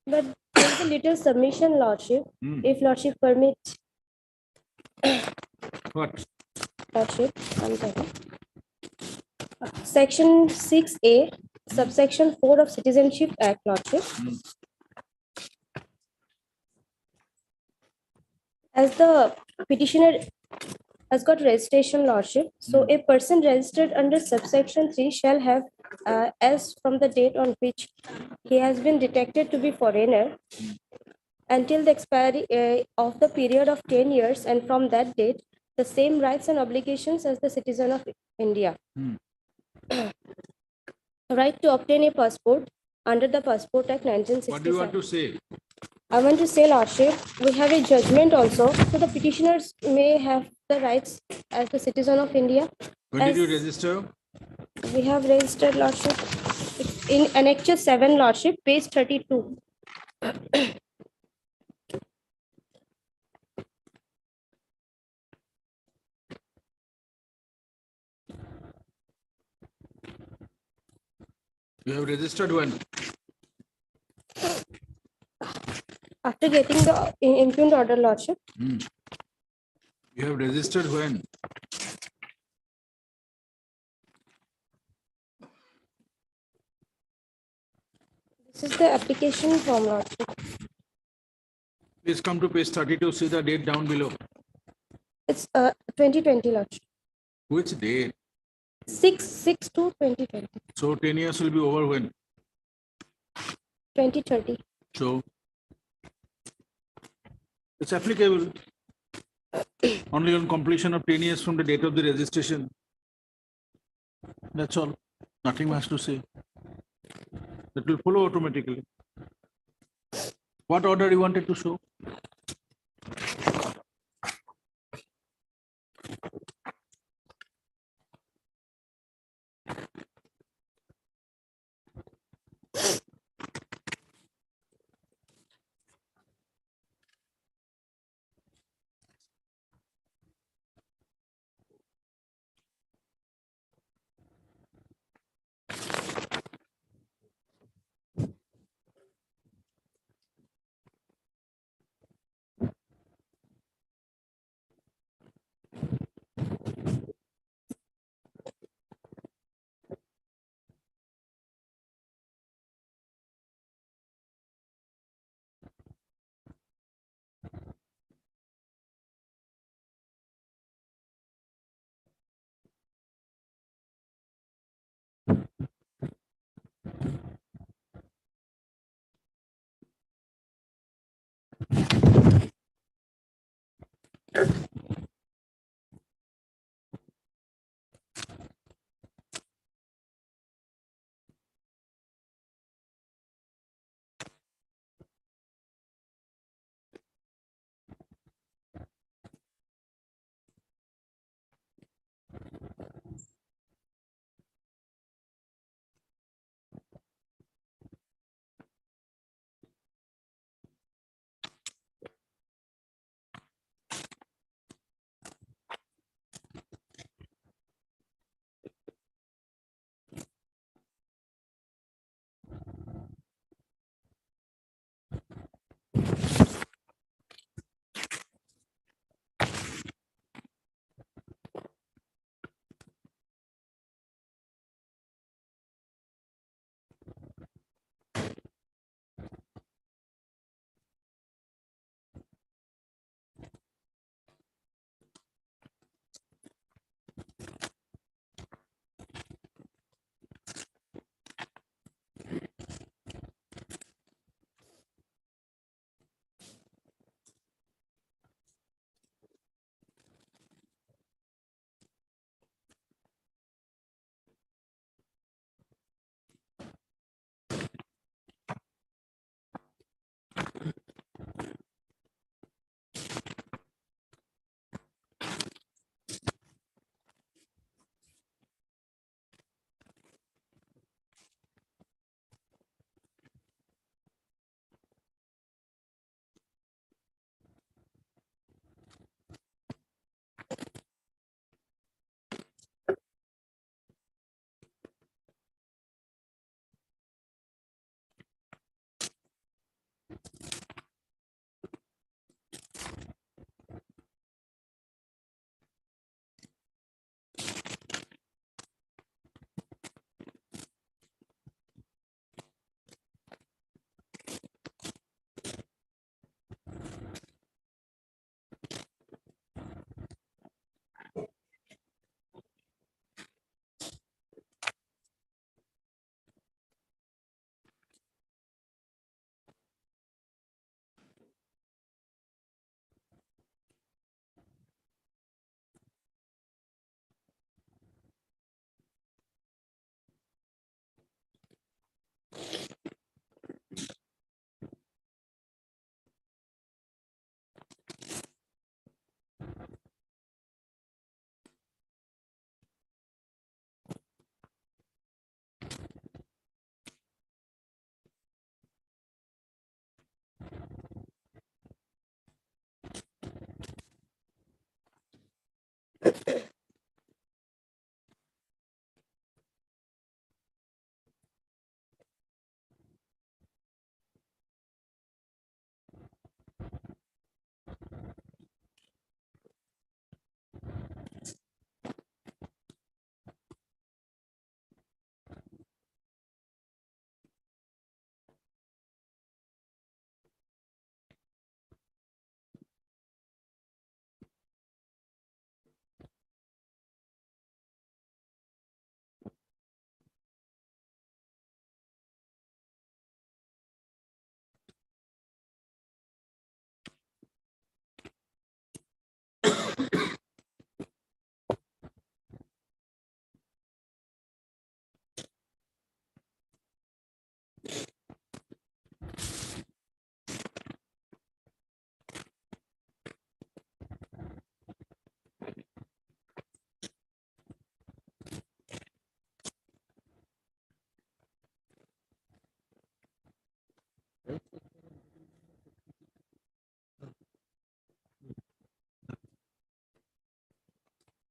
But there is a little submission, Lordship, if Lordship permits, what? Lordship. I'm sorry. Section 6A, subsection 4 of Citizenship Act, Lordship. As the petitioner has got registration, Lordship, so a person registered under subsection 3 shall have, as from the date on which he has been detected to be foreigner, until the expiry of the period of 10 years, and from that date, the same rights and obligations as the citizen of India. Right to obtain a passport under the Passport Act What do you 1967. want to say? I want to say, Lordship, we have a judgment also, so the petitioners may have the rights as the citizen of India. When did you As- register? We have registered, Lordship, in Annexure 7, Lordship, page 32. You have registered when? After getting the impugned order, Lordship, You have registered when? this is the application form, Lordship. Please come to page 32, see the date down below. It's 2020, Lordship. Which date? 6/6/2020, So 10 years will be over when? 2030. So it's applicable only on completion of 10 years from the date of the registration. That's all. Nothing much to say. That will follow automatically. What order you wanted to show?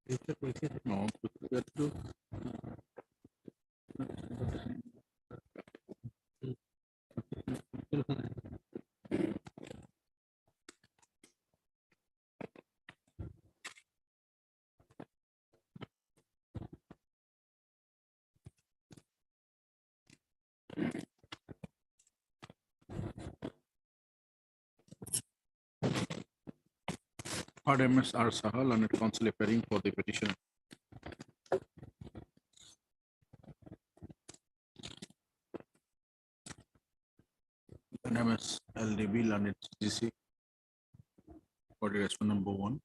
No, that too. Third MS R Sahal, learned counsel appearing for the petition. NMS LDB, learned GC for the response number 1,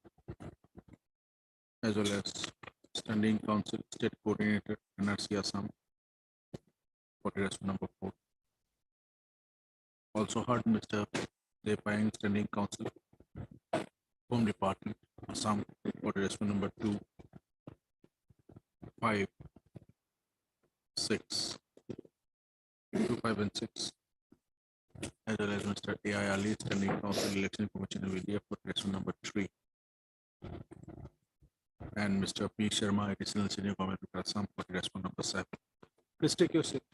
as well as standing counsel state coordinator NRC Assam for the response number 4. Also heard Mr. Depayang, standing counsel Home Department Assam for the response number 2, 5, 6, 2, 5 and 6, as well as Mr. A.I. Ali, standing counsel election information of India for response number 3, and Mr. P. Sharma, additional senior commentator Assam for response number 7. Please take your seat.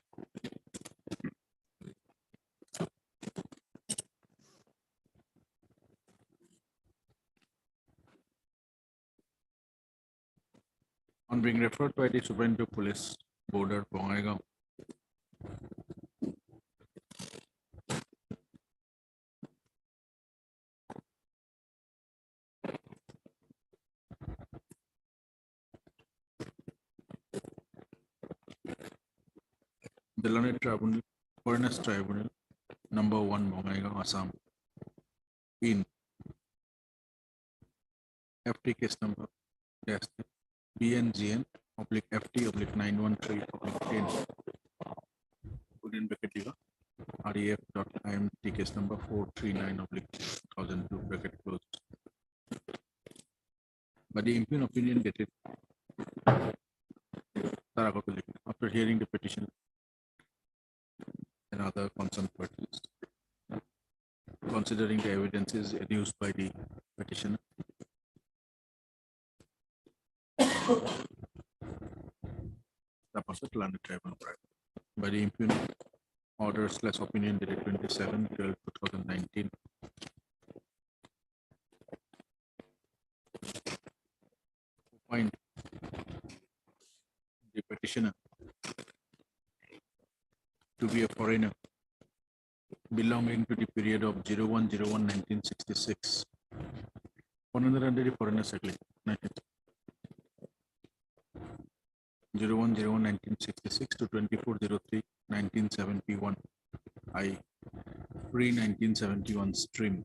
On being referred by the Superintendent of Police, Border, Bongaigaon, the Learned Tribunal, Foreigners Tribunal, number 1, Bongaigaon, Assam, in FT case number BNGN /FT /913/10 within bracket diga REF.IMT case number 439/2002 bracket closed. By the impugn opinion dated after hearing the petition and other concerned parties, considering the evidences adduced by the petitioner, Learned Tribunal by the impugn order / opinion dated 27/12/2019, find the petitioner to be a foreigner belonging to the period of 01/01/1966. Foreigner under the Foreigners Act 01/01/1966 to 24/03/1971, I pre-1971 stream.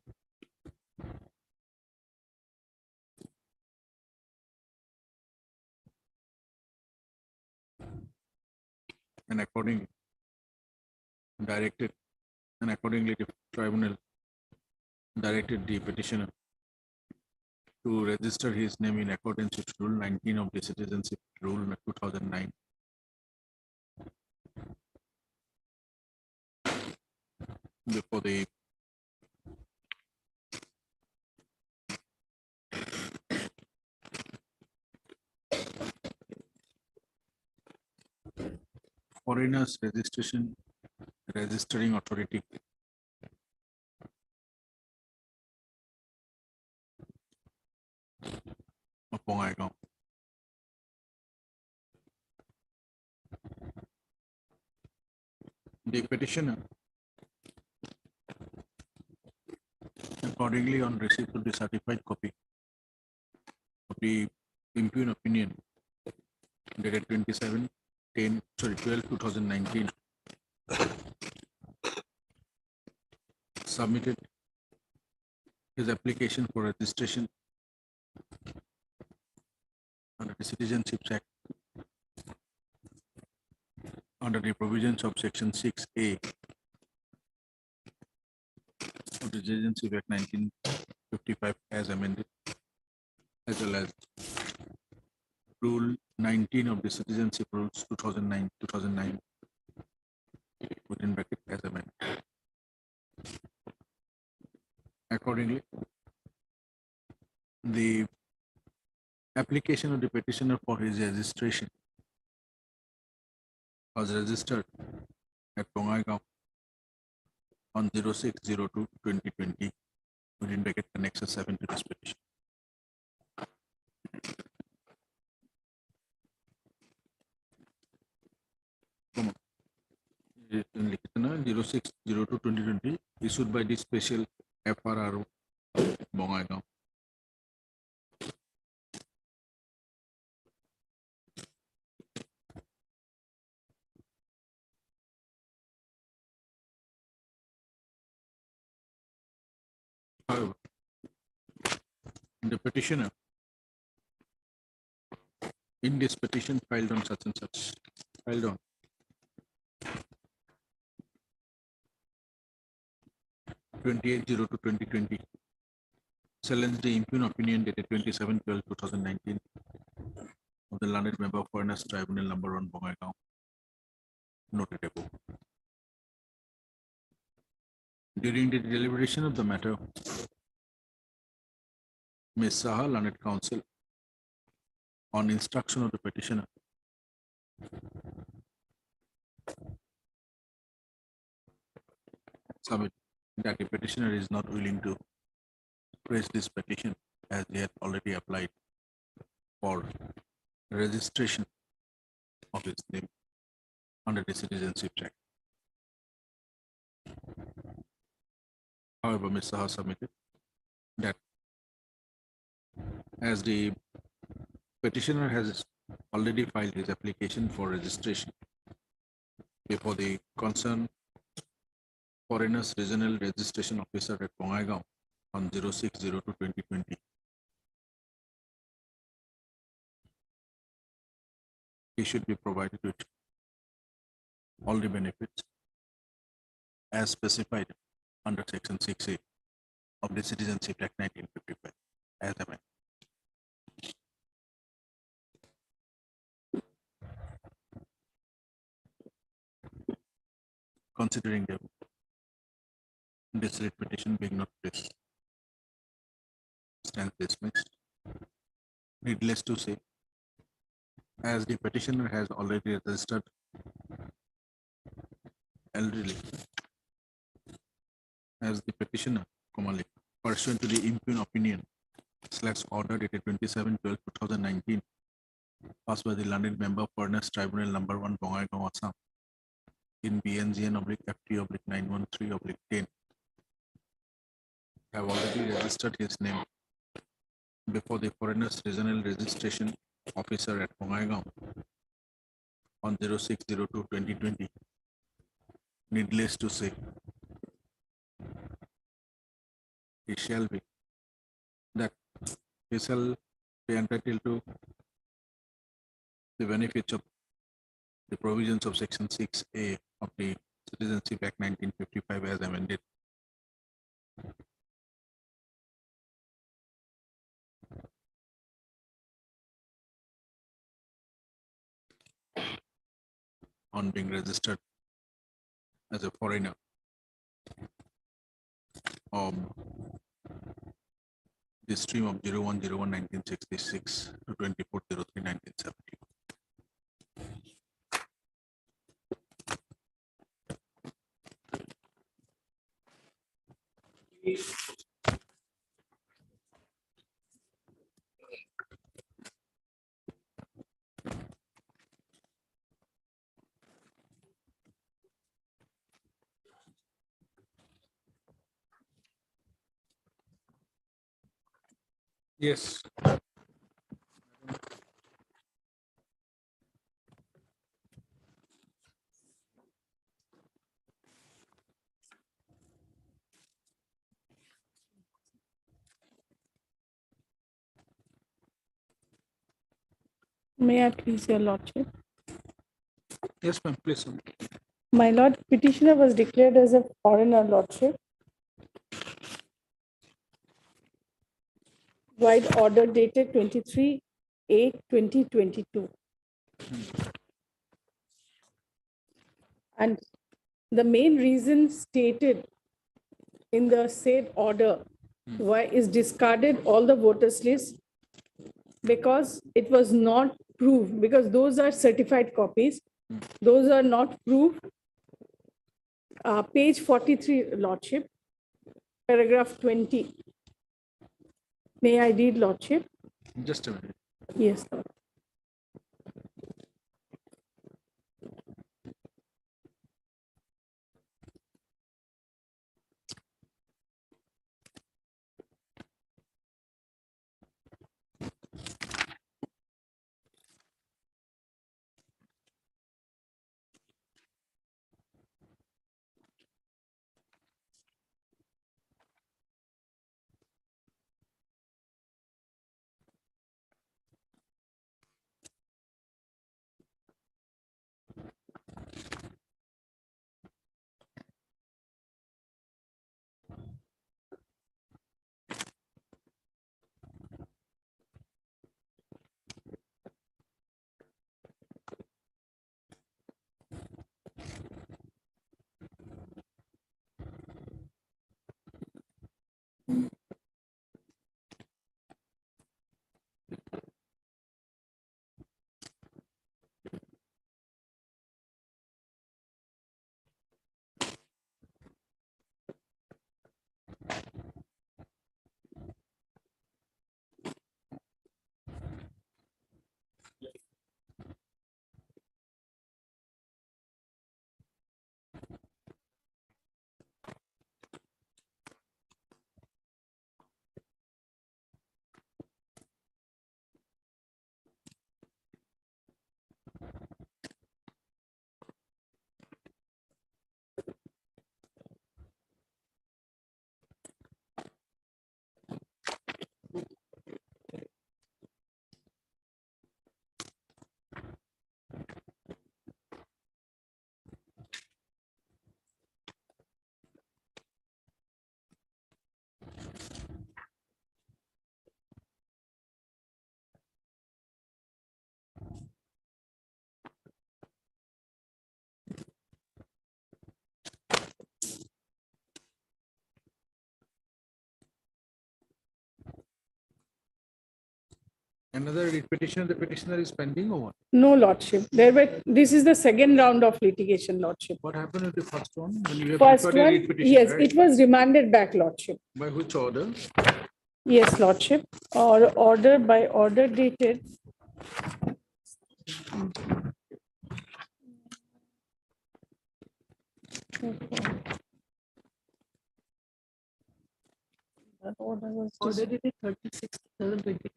And accordingly the tribunal directed the petitioner to register his name in accordance with Rule 19 of the Citizenship Rule 2009. Before the Foreigners Registering Authority of Bongaigaon. The petitioner accordingly, on receipt of the certified copy of the impugn opinion dated 12/2019, submitted his application for registration under the Citizenship Act under the provisions of Section 6A of the Citizenship Act 1955 as amended, as well as Rule 19 of the Citizenship Rules 2009 within bracket as amended. Accordingly, the application of the petitioner for his registration was registered at Bongaigaon on 06/02/2020 within bracket annexus 7 to this petition. लिखते ना 06/02/2020 issued by the special FRRO Bongaigaon. However, the petitioner in this petition filed on such and such, filed on 28/02/2020, challenged the impugn opinion dated 27/12/2019 of the learned member of Fairness Tribunal number 1 Bongaigaon, noted above. During the deliberation of the matter, Ms. Saha, learned counsel, on instruction of the petitioner, submit that the petitioner is not willing to press this petition as he had already applied for registration of his name under the Citizenship Act. However, Ms. Saha submitted that as the petitioner has already filed his application for registration before the concerned Foreigners Regional Registration Officer at Bongaigaon on 06/02/2020, he should be provided with all the benefits as specified under Section 6A of the Citizenship Act 1955 as amended. Considering this writ petition being not placed, stands dismissed. Needless to say, as the petitioner has already registered elderly as the petitioner, pursuant to the impugn opinion / order dated 27/12/2019, passed by the learned member Fairness Tribunal number 1 Bongaigaon, Assam, in BNGN/FT/913/10, have already registered his name before the Foreigners Regional Registration Officer at Bongaigaon on 06/02/2020. Needless to say, he shall be entitled to the benefits of the provisions of Section 6A of the Citizenship Act 1955 as amended. On being registered as a foreigner of the stream of 01/01/1966 to 24/03/1970. Yes. May I please, your lordship? Yes, ma'am, please. My lord, petitioner was declared as a foreigner, lordship. By order dated 23/8/2022. And the main reason stated in the said order why is discarded all the voters list because it was not proved, because those are certified copies. Those are not proved. Page 43, Lordship, paragraph 20. May I read, Lordship? Just a minute. Yes, Lord. Another repetition, the petitioner is pending or what? No, Lordship. This is the second round of litigation, Lordship. What happened with the first one? When you have First preferred a one, writ petition, yes, right? it was remanded back, Lordship. By which order? Yes, Lordship, or order by order dated. That order was order dated 36/2022.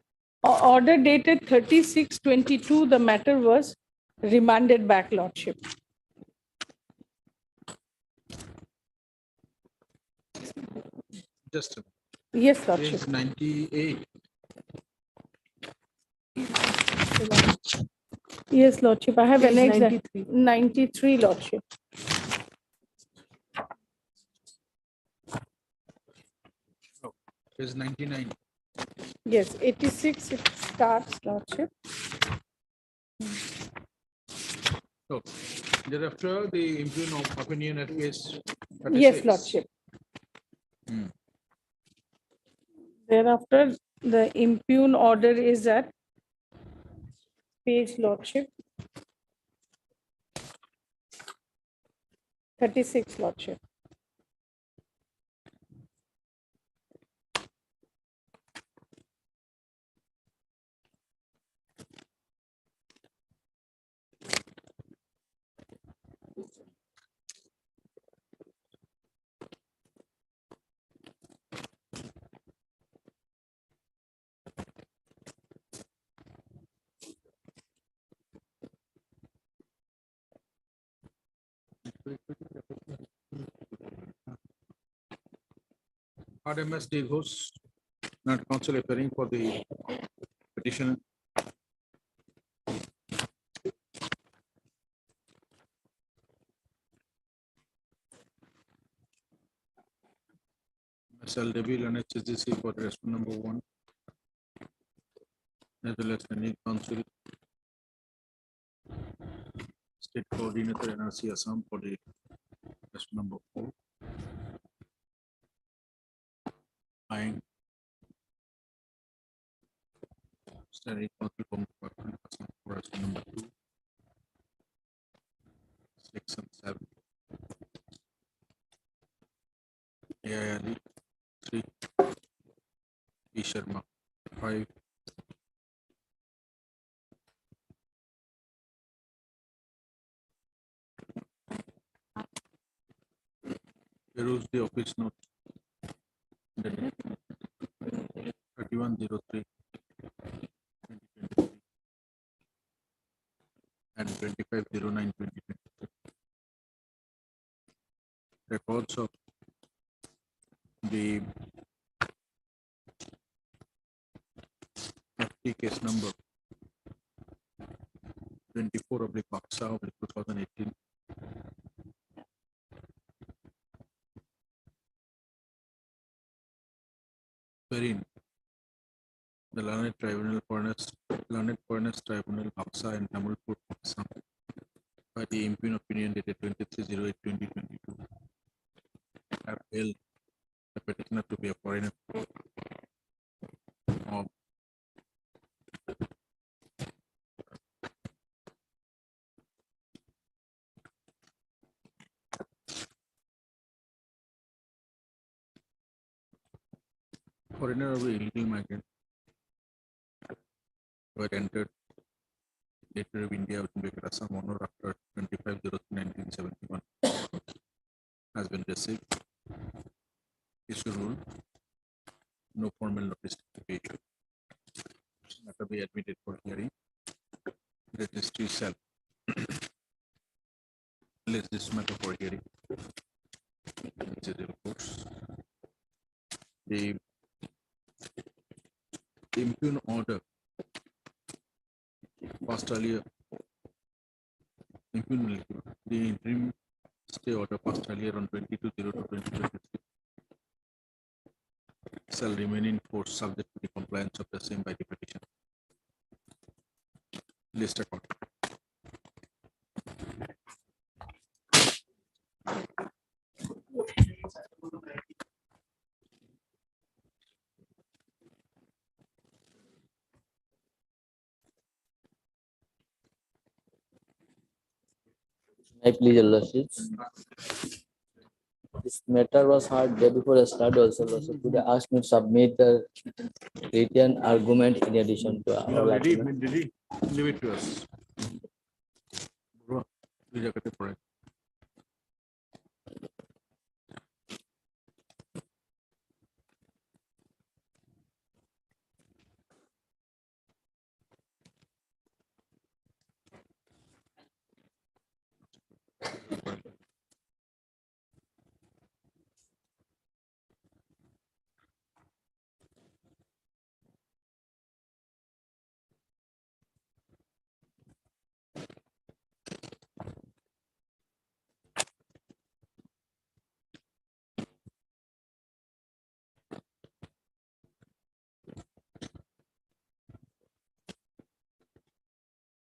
Order dated 36/22, the matter was remanded back, Lordship. Just a Yes, Lordship. page 98. Yes, Lordship, I have Page annexed 93. 93, Lordship. Page 99. Yes, 86 it starts, Lordship. So thereafter, the impugned opinion at page 36. Yes, Lordship. Hmm. Thereafter, the impugn order is at page, Lordship. 36, Lordship. RMS D. Ghosh, not counsel appearing for the petitioner. SL Devil and HSDC for response number 1. As well as any counsel. State coordinator NRC Assam for the response number 4. Standing Council Home Department, Assam Forest number 2, section 7. AIRE 3, E. Sharma 5, peruse the office note dated 3103 2023 and 2509 2023. Records of the FT case number 24/Baksa/2018, wherein the Learned Furnace Tribunal Baksa and Tamalpur Assam by the impugn opinion dated 23/08/2022 have held the petitioner to be a foreigner of foreigner of the illegal migrant who had entered territory of India within Bekar Assam on or after 25/03/1971 has been received. Issue rule. No formal notice to be issued. Matter be admitted for hearing. Registry cell. List this matter for hearing. Which is reports. The impugn order passed earlier. The interim stay order passed earlier on 22/02/2023 shall remain in force subject to the compliance of the same by the petition. List record. I please, Your Lordships. This matter was heard day before the start also. Lordship, could I ask me to submit the written argument in addition to our argument? Leave it to us. Bro, you just get it for it.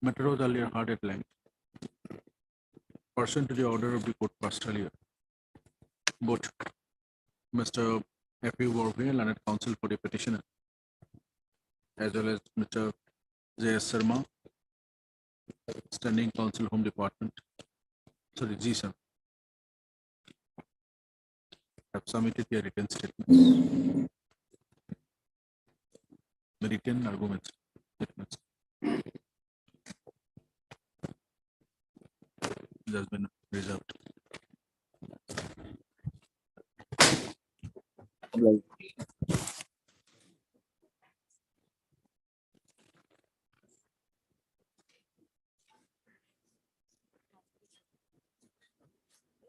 Matter was earlier heard at length. Pursuant to the order of the court passed earlier, both Mr. F.U. Borve, Learned Counsel for the petitioner, as well as Mr. J.S. Sharma, Standing Counsel, Home Department, sorry, G. Sir, have submitted their written statements, the written arguments, statements. It has been reserved.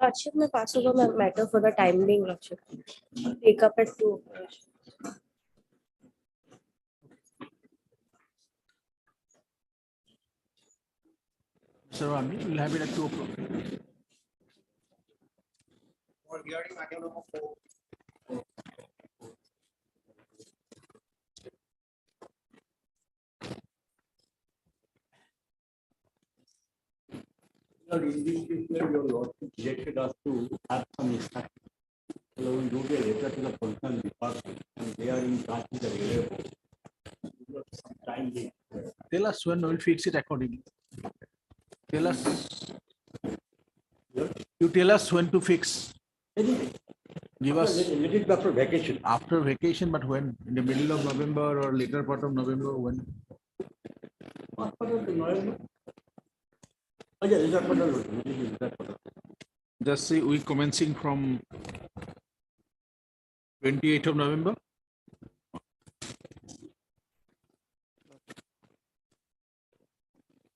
Lordship, मैं pass over my matter for the time being, Lordship. Take up at 2. Sir, we'll have it at 2 o'clock. In this case, your lordship directed us to have some instruction. So we wrote a letter to the concerned department, and they are in touch with the railway board. Some time they Tell us when we'll fix it accordingly. Tell us. You tell us when to fix. Give us. After vacation. After vacation, but when? In the middle of November or later part of November, when? Just say we commencing from 28th of November.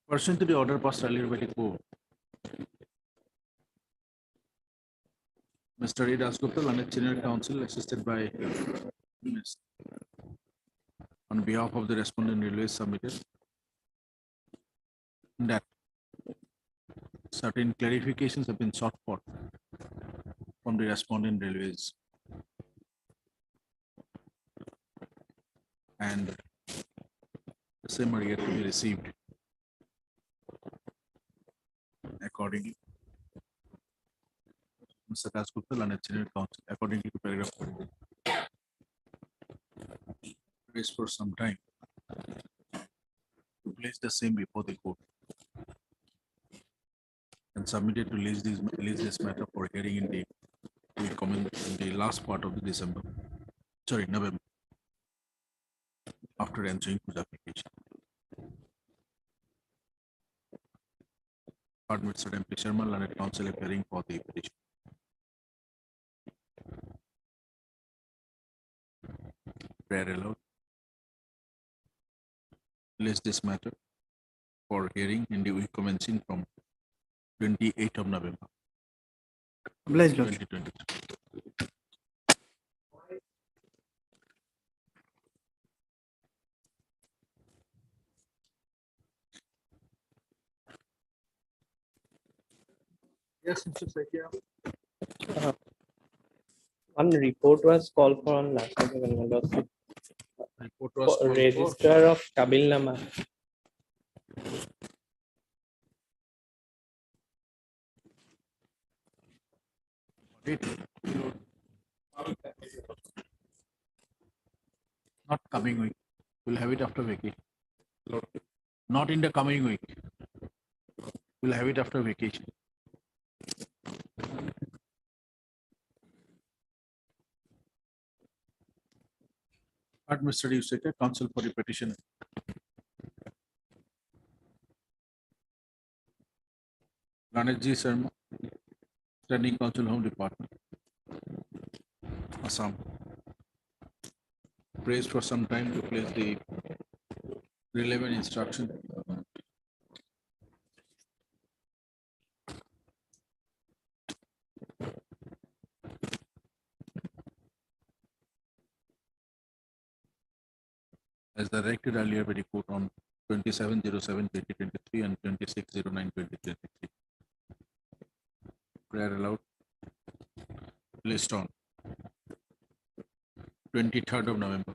Pursuant to the order passed earlier by the court, Mr. A. Dasgupta, London Senior Counsel, assisted by Ms. On behalf of the respondent railways submitted that certain clarifications have been sought for from the respondent railways. And the same are yet to be received accordingly. Mr. Dasgupta, London Senior Counsel, accordingly to paragraph 40. Raised for some time to place the same before the court and submitted to release this matter for hearing in the last part of the November, after answering whose application. Pardon, Mr. M. P. Sharma, Learned Counsel, appearing for the petition. Prayer allowed. Place this matter for hearing in the week commencing from 28th of November. 2023. Yes, Mr. Sekia. One report was called for on last night Report was called for. register of Kabilnama. Not coming week. We'll have it after vacation. Not in the coming week. We'll have it after vacation. But Mr. Yuseka, counsel for the petition. Ranajji Sharma, Standing Counsel, Home Department, Assam. Praised for some time to place the relevant instruction. As directed earlier by the court on 27/07/2023 and 26/09/2023. Prayer allowed. Placed on 23rd of November.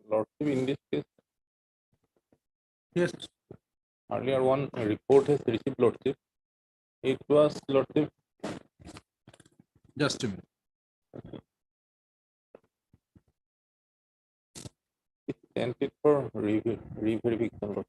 Lordship, in this case, Yes, earlier one report has received Lordship. It was Lordship. just a minute. It sent it for re-verification.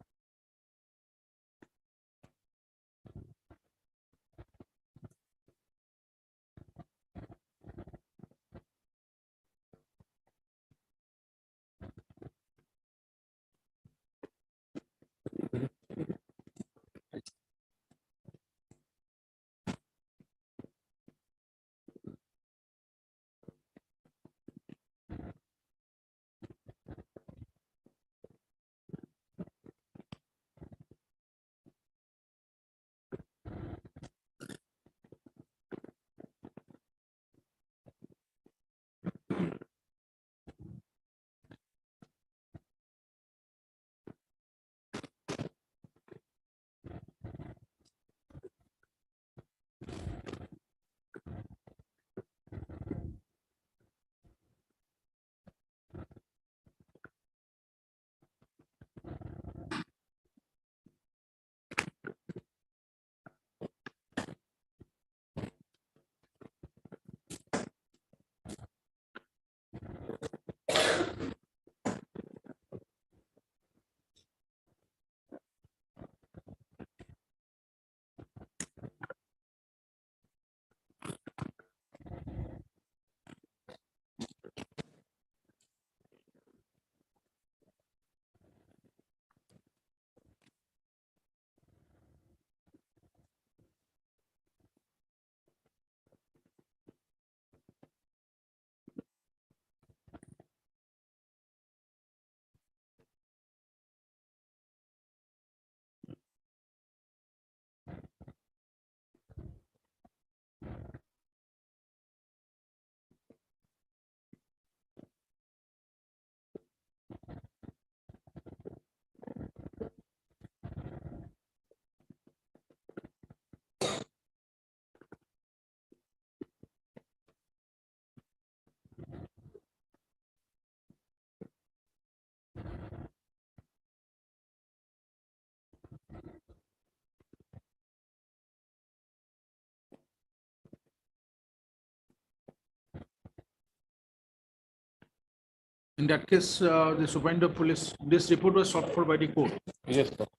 In that case, the Superintendent of Police, this report was sought for by the court. Yes, Lord.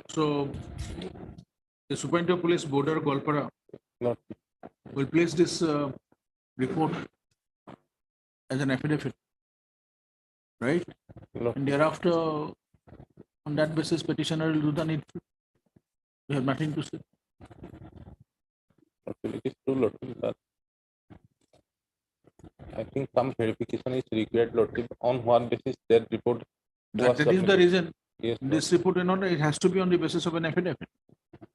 So the Superintendent of Police Border Golpara Lord. will place this report as an affidavit, right? Lord. And thereafter, on that basis, petitioner will do the needful. We have nothing to say. It is true, Lord, but I think some verification is required, Lord, on what basis that report was That is the submitted. reason. Yes, Lord. This report, it has to be on the basis of an affidavit.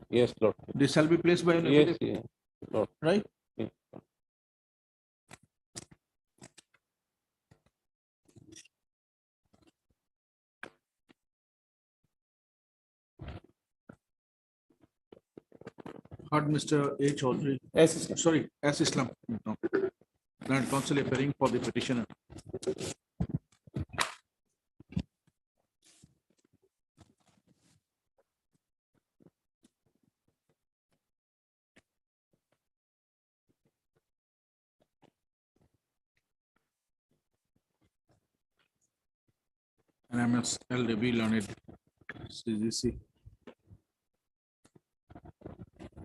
Yes, Lord. This shall be placed by an Yes, affidavit, yes, Lord. right? Yes. Heard Mr. A. Chaudhary, Yes, sorry, S. Islam. No. Land Council appearing for the petitioner. And MSL Rabi Learned, CGC.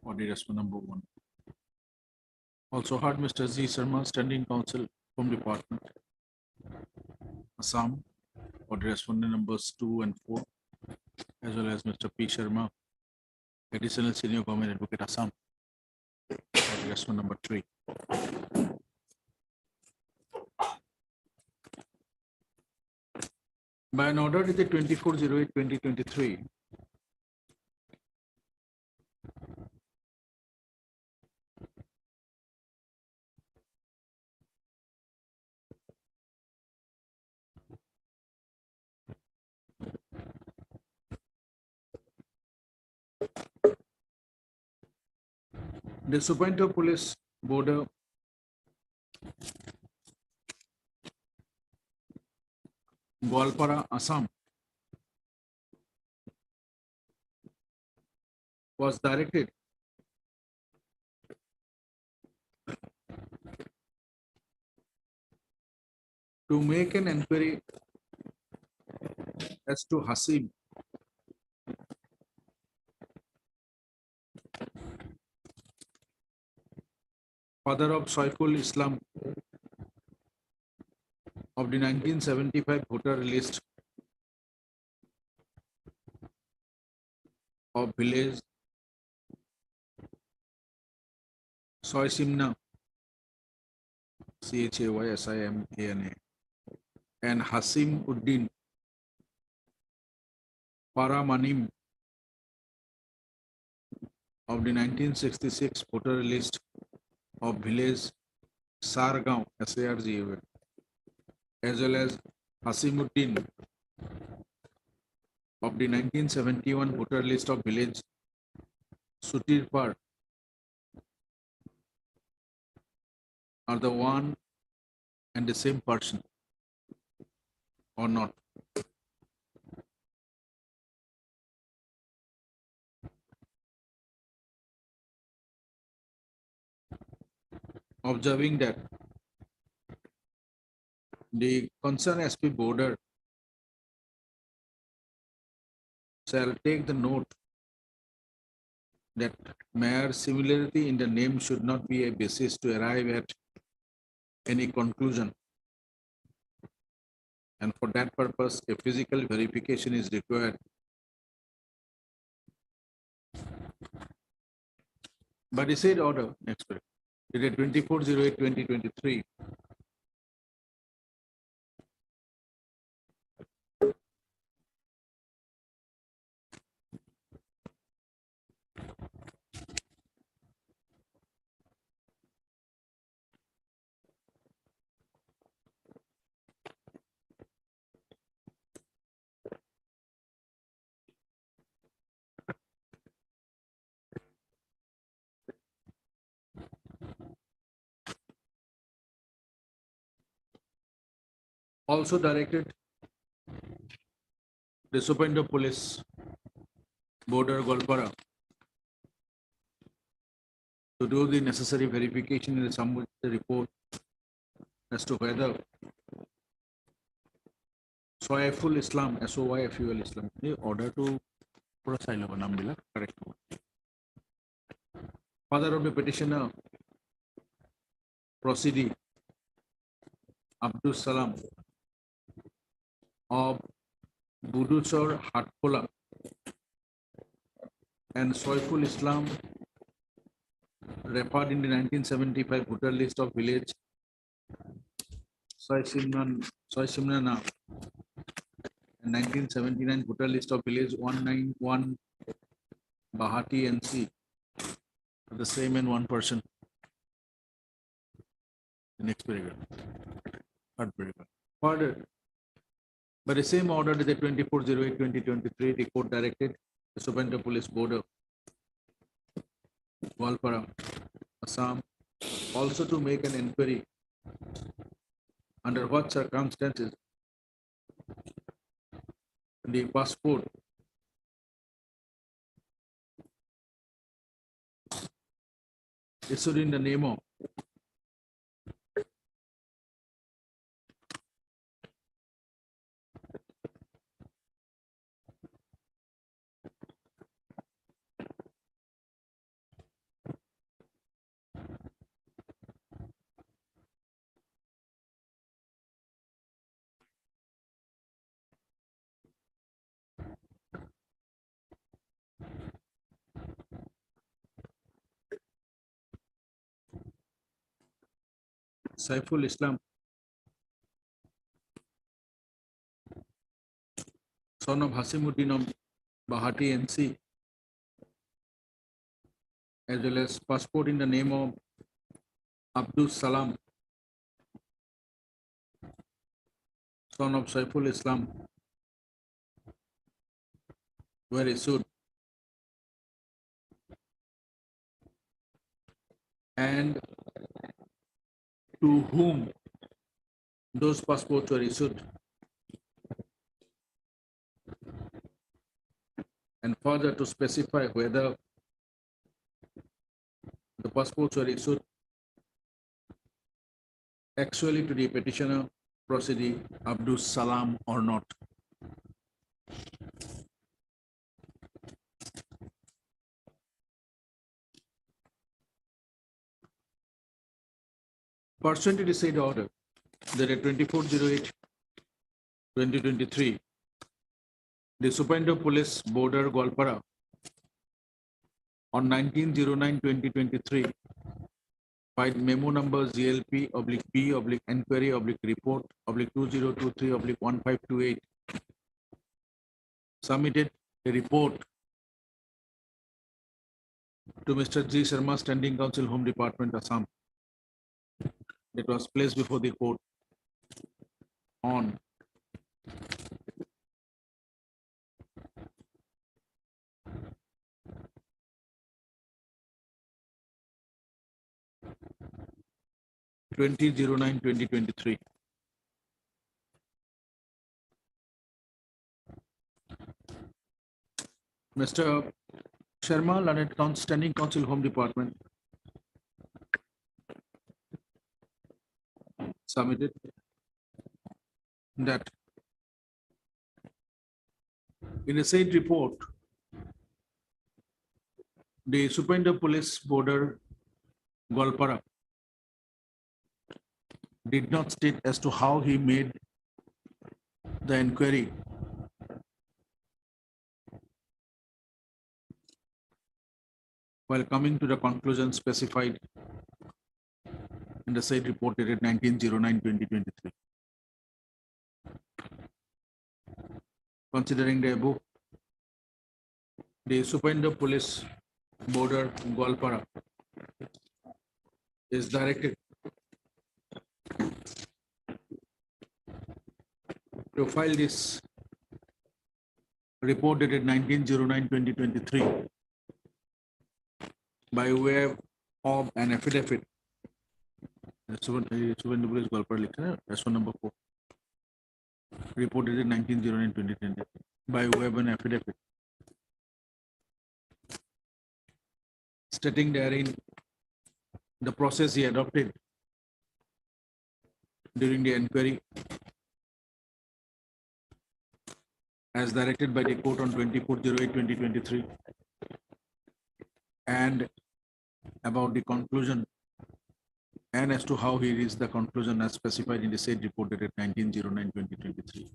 Body response number 1. Also heard Mr. Z. Sharma, Standing Counsel from Department, Assam, body respondent numbers 2 and 4, as well as Mr. P. Sharma, Additional Senior Government Advocate, Assam, body respondent number 3. By an order dated 24/08/2023, the Superintendent of Police Border Gwalpara, Assam, was directed to make an inquiry as to Hasim, father of Saiful Islam, of the 1975 voter list of village Soisimna, Chaysimana, and Hasim Uddin Paramanim of the 1966 voter list of village Sargaon, Sargaon, as well as Hasimuddin of the 1971 voter list of village Sutirpar are the one and the same person or not. Observing that the concerned SP border shall take the note that mere similarity in the name should not be a basis to arrive at any conclusion. And for that purpose, a physical verification is required. By the said order, next page, dated 24/08/2023, also directed the Superintendent of Police Border Golpara to do the necessary verification in the report as to whether Soyful Islam, SOYFUL Islam. The order to Prosilo Namdila, correct. Father of the petitioner, Prosidi Abdus Salam of Budusor Hatpola and Soyful Islam referred in the 1975 voter list of village Soysimnana and 1979 voter list of village 191 Bahati NC are the same in one person. The next paragraph. Third paragraph. Further, by the same order dated 24/08/2023, the court directed the Superintendent Police Board of Gwalpara, Assam, also to make an inquiry under what circumstances the passport issued in the name of Saiful Islam, son of Hasimuddin of Bahati NC, as well as passport in the name of Abdus Salam, son of Saiful Islam, were issued, and to whom those passports were issued, and further to specify whether the passports were issued actually to the petitioner Prosidi Abdus Salam or not. Pursuant to the said order, dated 24/08/2023, the Superintendent Police Border Gwalpara on 19/09/2023 filed memo number ZLP/B/Enquiry/Report/2023/1528, submitted a report to Mr. G. Sharma, Standing Counsel, Home Department, Assam. It was placed before the court on (20/09/2023). Mr. Sharma, Learned Standing Counsel, Home Department, submitted that in a said report, the Superintendent Police Border Gwalpara did not state as to how he made the inquiry while coming to the conclusion specified in the said report dated 19/09/2023. Considering the above, the Superintendent Police Border Gwalpara is directed to file this report dated 19/09/2023 by way of an affidavit. Superintendent Police Gwalpara लिखा है, S1 number 4. Report dated 19/09/2023 by way of an affidavit stating therein the process he adopted during the inquiry as directed by the court on 24/08/2023, and about the conclusion and as to how he reached the conclusion as specified in the said report dated 19/09/2023.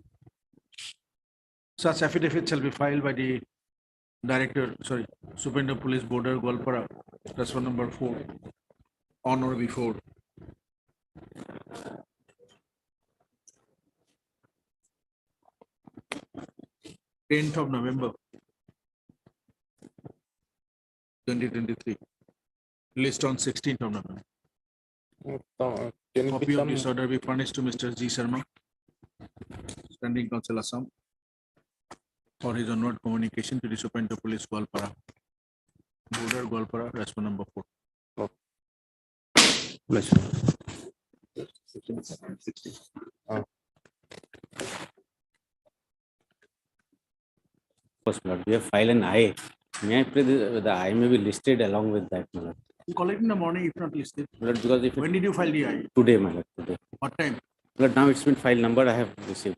Such affidavit shall be filed by the Superintendent of Police Border Golpara, response number 4, on or before 10th of November 2023, released on 16th of November. Can it Copy be of some, this order be furnished to Mr. G. Sharma, Standing Counsel Assam, for his onward communication to the Superintendent of Police Golpara, Border Golpara, response number 4. bless you. First, my lord, we have filed an I. May I pray the I may be listed along with that, my lord? You collect in the morning, if not listed. My lord, because if When did you file the I? today, my lord, today. What time? My lord, now it's been file number I have received.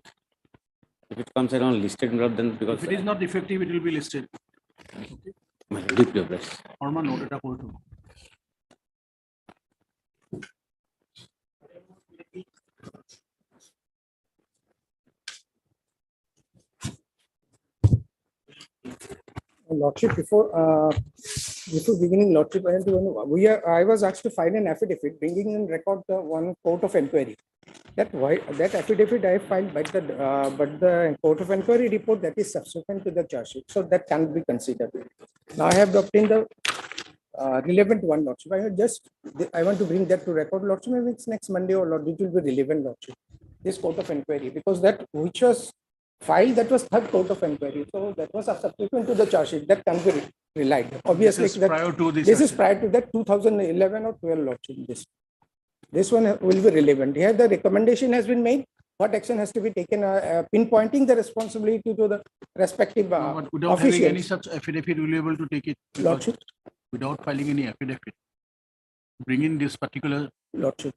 If it comes around listed, my lord, then because If it is not effective, it will be listed. my lord, deeply obliged. Formal note এটা করে দেবো। Lordship, before beginning, Lordship, I was asked to file an affidavit bringing in record the one court of inquiry. That affidavit I filed, but the court of inquiry report that is subsequent to the charge sheet, so that can't be considered. Now I have obtained the relevant one, Lordship. I want to bring that to record, Lordship. Maybe it's next Monday or Lord, it will be relevant, Lordship. This court of inquiry, because that which was filed, that was third court of inquiry, so that was subsequent to the charge sheet, that can be relied. Obviously, This is prior to this. this is prior to that 2011 or 12, Lordship. This one will be relevant. Here, the recommendation has been made. What action has to be taken? Pinpointing the responsibility to the respective But without having any officials. such affidavit, will be able to take it. because Lordship, Without filing any affidavit, bring in this particular Lordship,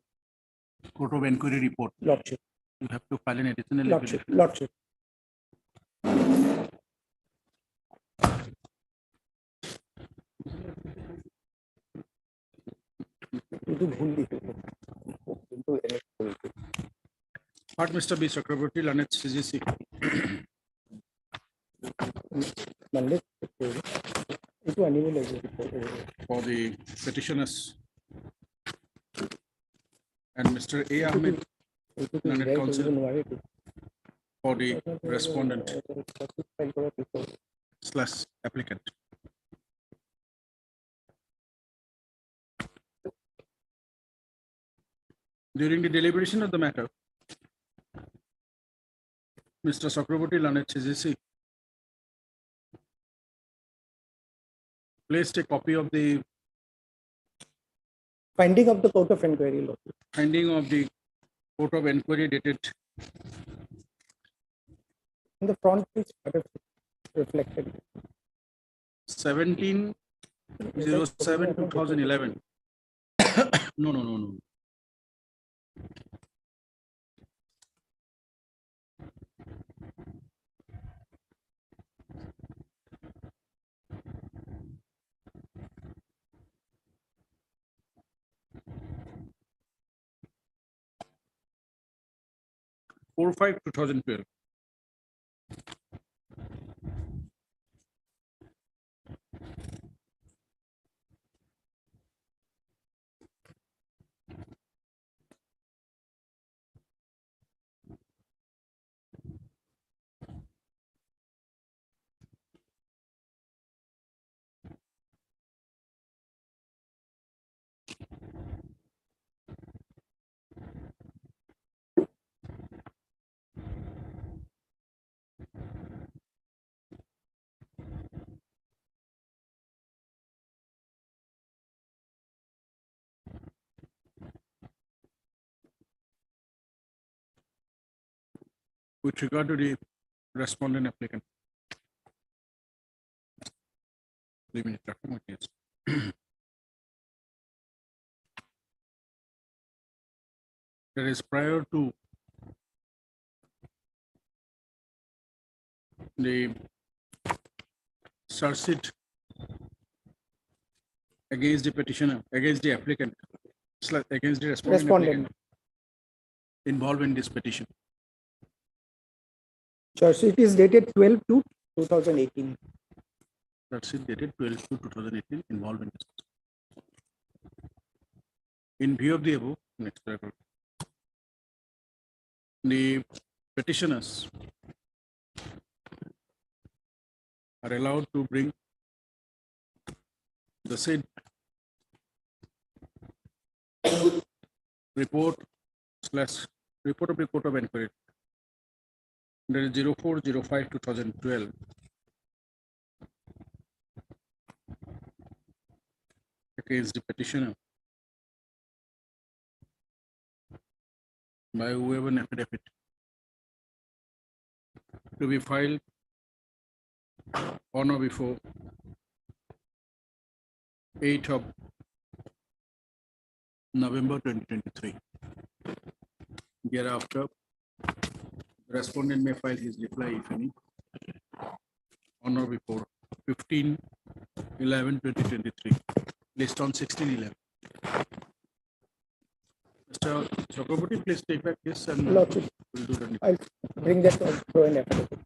court of inquiry report. Lordship, You have to file an additional Lordship, affidavit. Lordship. কিন্তু ভুল লিখে কিন্তু Part Mr. B. Chakraborty, Lanet CGC. মানে একটু আনিব লাগিব For the petitioners and Mr. A. Ahmed Learned Counsel for the respondent / applicant. During the deliberation of the matter, Mr. Chakraborty Lanet CGC placed a copy of the finding of the court of inquiry, Lordship. finding of the court of inquiry dated In the front page, reflected. 17/07/2011. No. Four 5/2012. With regard to the respondent applicant. 3 minutes. That is prior to the search sheet against the petitioner, against the applicant, against the respondent Respondent. applicant involved in this petition. Charge sheet is dated 12/2/2018. Search sheet dated 12/2/2018 involved in this. In view of the above, next paragraph. The petitioners are allowed to bring the said report of the Court of Inquiry. There is 04/05/2012. Against the petitioner by whoever an affidavit to be filed on or before 8th of November 2023. Thereafter, the respondent may file his reply, if any, on or before 15/11/2023, list on 16/11. Mr. Chakraborty, please take back this and Lordship, we'll do the. I'll bring that through an affidavit.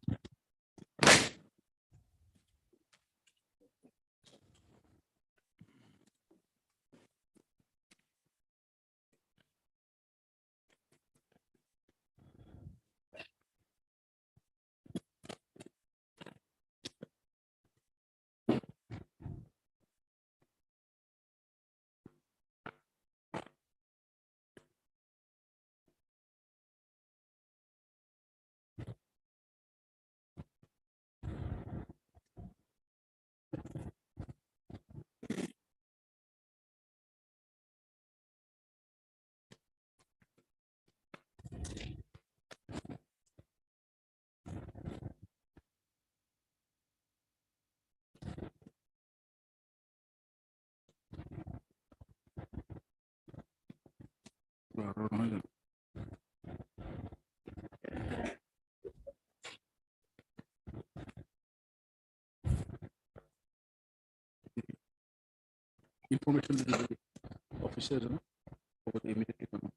Information to the officers, no? Over the immediately come.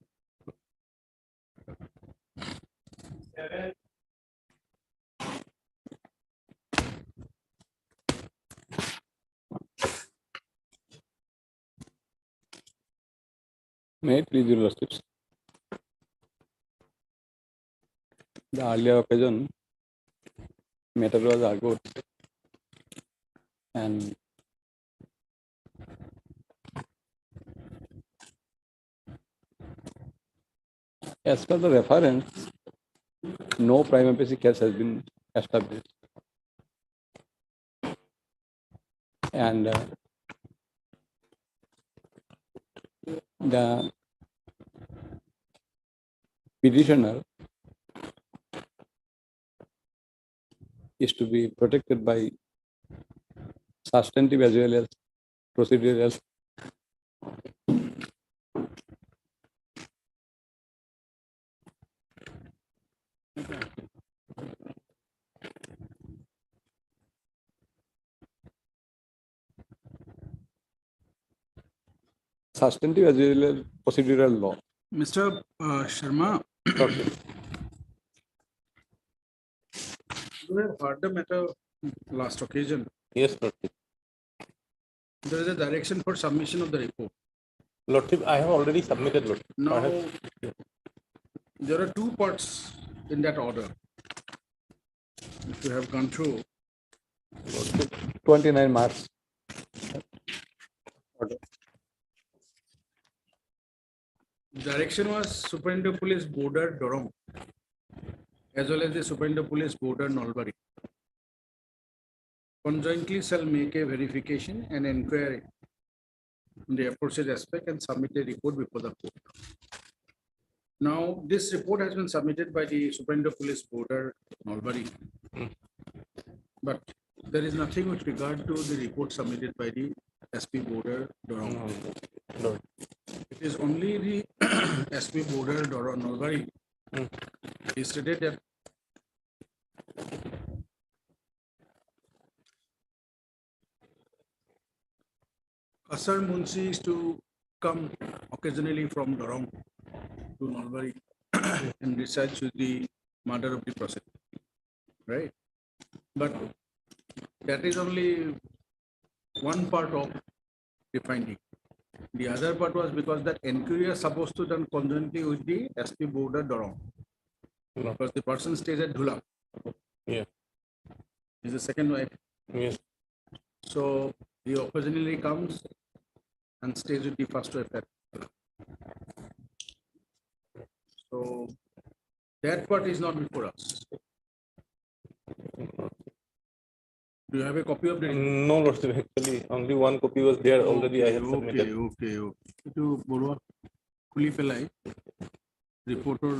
May it please your lordships. The earlier occasion, matter was argued and as per the reference, no prima facie case has been established. And the petitioner is to be protected by substantive as well as procedural. Substantive as well as procedural law. Mr. Sharma, Okay. you have heard the matter last occasion. Yes, Lordship. There is a direction for submission of the report. Lordship, I have already submitted, Lordship. I Now, have- there are two parts in that order. If you have gone through, 29 March. direction was Superintendent of Police Border Durham, as well as the Superintendent of Police Border Nalbari. Conjointly shall make a verification and inquiry on the aforesaid aspect and submit a report before the court. Now, this report has been submitted by the Superintendent of Police Border Nalbari. But there is nothing with regard to the report submitted by the SP Border Durham. Lord. It is only the SP Border Nalbari. He stated that Asar Munshi is to come occasionally from Dorong to Nalbari and research with the murder of the prosecutor, right? But that is only one part of the finding. The other part was because that inquiry is supposed to done conjointly with the SP border Dorong. Because the person stays at Dhula. Yeah. Is the second wife. Yes. So he occasionally comes and stays with the first wife. So that part is not before us. Do you have a copy of the? No, Lordship, actually, only one copy was there already. I have Okay, submitted. okay. এইটো বৰুৱা খুলি পেলাই ৰিপৰ্টৰ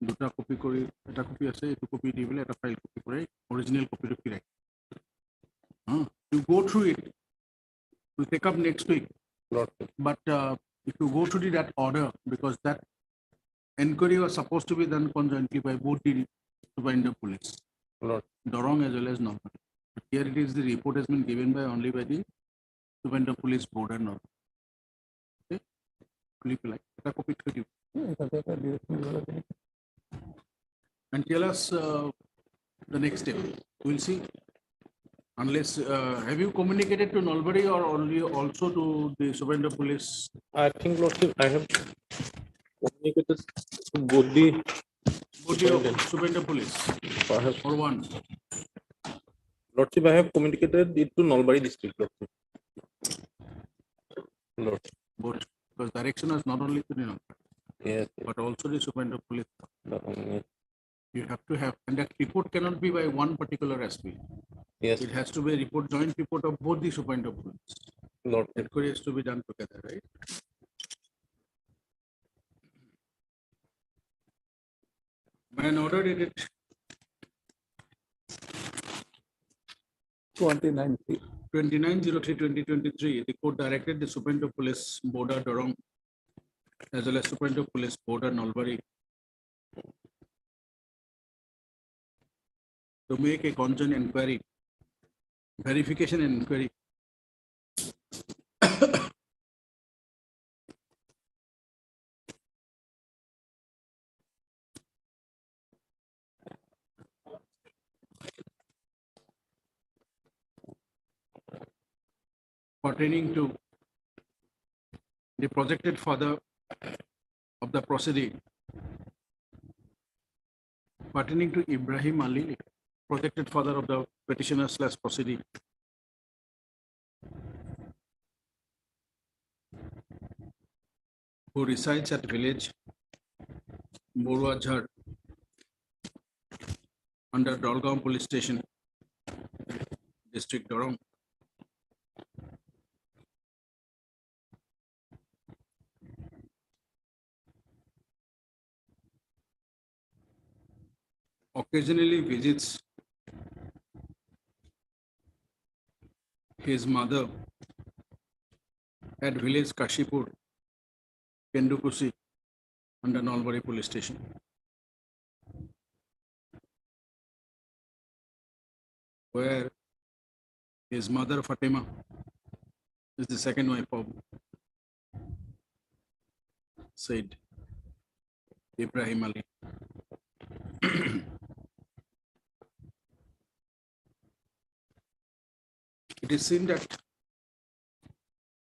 দুটা copy কৰি এটা copy আছে এইটো copy দি পেলাই এটা ফাইল কপি কৰি original কপিটো ফিৰাই you go through it we'll take up next week Lordship. but if you go through that order because that inquiry was supposed to be done conjointly by both the superintendent of police Lord. Dorong as well as Nalbari. Here it is the report has been given by only by the superintendent of police board and all. Okay, click like that copy to you and tell us the next step. We'll see. Unless have you communicated to Nalbari or only also to the superintendent of police? I think, Lordship, I have communicated to both the Superintendent of police perhaps. or one. Lordship, I have communicated it to Nalbari district, Lordship. Lord. Both because direction is not only to the Nalbari Yes. but also the superintendent of police. Yes. You have to have, and that report cannot be by one particular SP. Yes. It has to be a report, joint report of both the superintendent of police. Lord. Inquiry has to be done together, right? By an order dated 29/03/2023, the court directed the superintendent of police Boda Dorong as well as superintendent of police Boda Nalbari to make a conjoint inquiry, verification and inquiry pertaining to the projected father of the proceeding, pertaining to Ibrahim Ali, projected father of the petitioner slash proceeding, who resides at village Boruajhar under Dolgaon Police Station, District Dorong. Occasionally visits his mother at village Kashipur, Kendukusi, under Nalbari Police Station. Where his mother Fatima is the second wife of Said Ibrahim Ali. It is seen that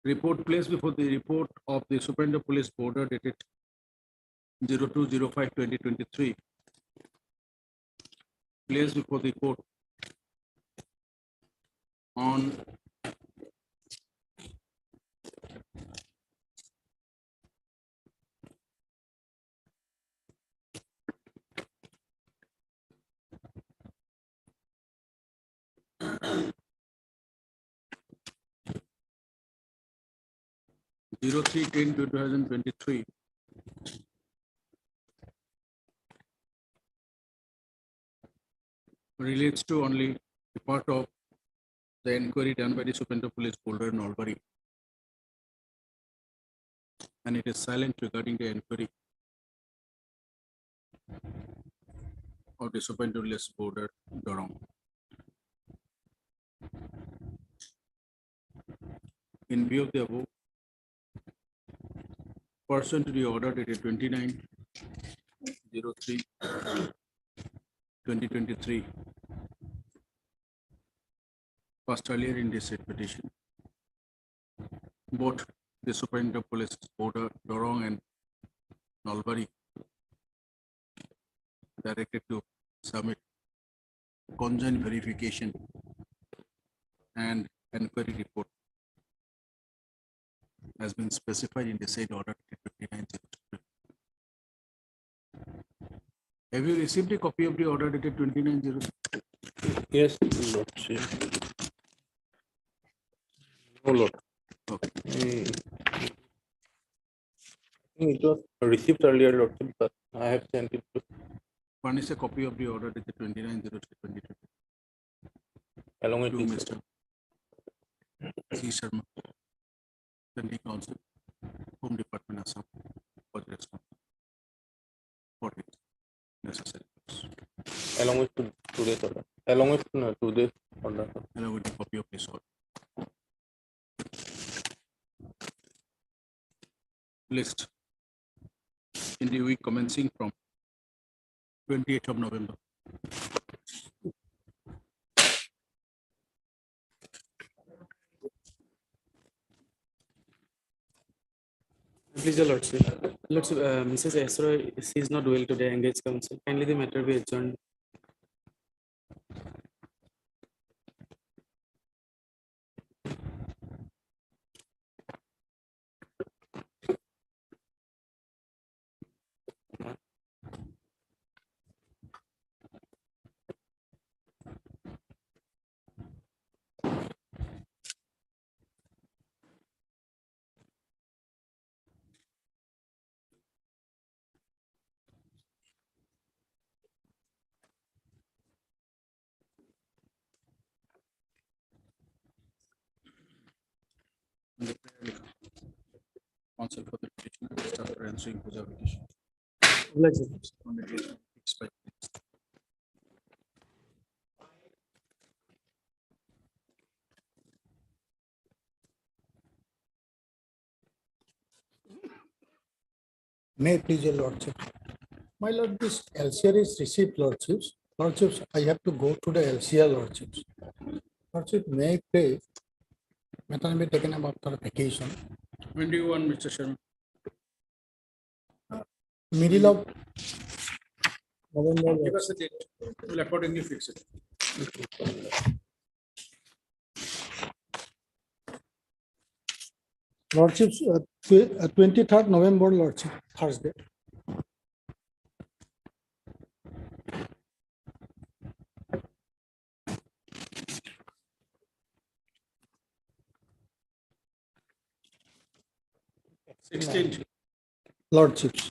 report placed before the report of the Superintendent of Police Board dated 02/05/2023 placed before the court on Zero 03/10/2023 relates to only a part of the inquiry done by the Superintendent of Police Boulder Nalbari. And it is silent regarding the inquiry of the Superintendent of Police Boulder Dorong. in view of the above, pursuant to the order dated 29/03/2023, passed earlier in this said petition, both the Superintendent of Police Order Dorong and Nalbari directed to submit conjoint verification and inquiry report has been specified in the said order. 29/02. Have you received a copy of the order dated 29/02? Yes, Lordship. No, Lord. Okay. I think it was received earlier, Lordship, but I have sent it to Furnish a copy of the order dated 29/03/2022 along with to this. Mr. C. Sharma, Standing Council, Home Department, Assam, for the response for it necessary, Along with today's order. Along with today's order. along with the copy of this order. List in the week commencing from 28th of November. Please, your lordship. Lordship, Mrs. Esra, she is not well today, engaged counsel. Kindly the matter be adjourned. Counsel for the petitioner, after answering puja petition. Lordship. On the date fixed by May it please your lordship. My lord, this LCR is received, lordships. Lordships, I have to go to the LCR, lordships. Lordship, may I pray? Matter be taken up after vacation. When do you want, Mr. Sharma? Middle of November. Give us a date. We'll accordingly fix it. Lordships, 23rd November, lordship, Thursday. Sixteenth, Lordships.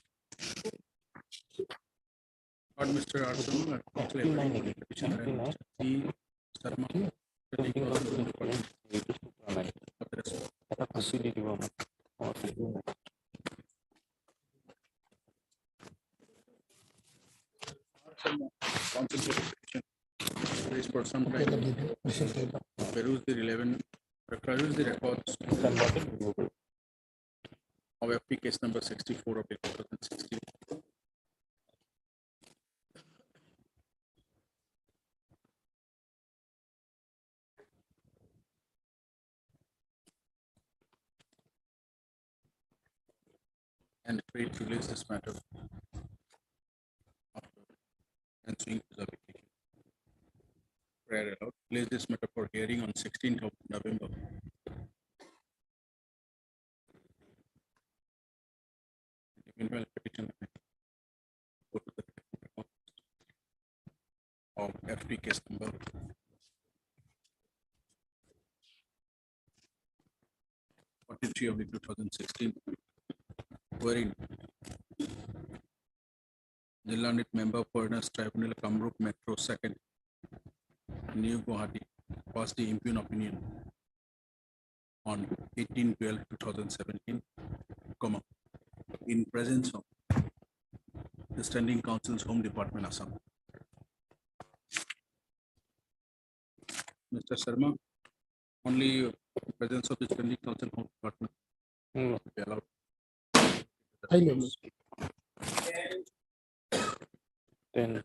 or Mr. Arthur, petitioner, and Mr. C. Sharma, Standing Council, Home Department, for the response. Council for the petition. Please for some time. Peruse the records of FP case number 64 of 2016. And pray to release this matter after answering the application. Prayer aloud. Place this matter for hearing on 16th of November. Meanwhile, petition go to the of FP case number 43 of 2016, wherein Jillandit member Fairness Tribunal Kamrup Metro 2nd, New Guwahati, passed the impugn opinion on 18/12/2017, in presence of the Standing Council's Home Department, Assam. Mr. Sharma, only Presence of the General Counsel from department. No. Be allowed. Hello. 10.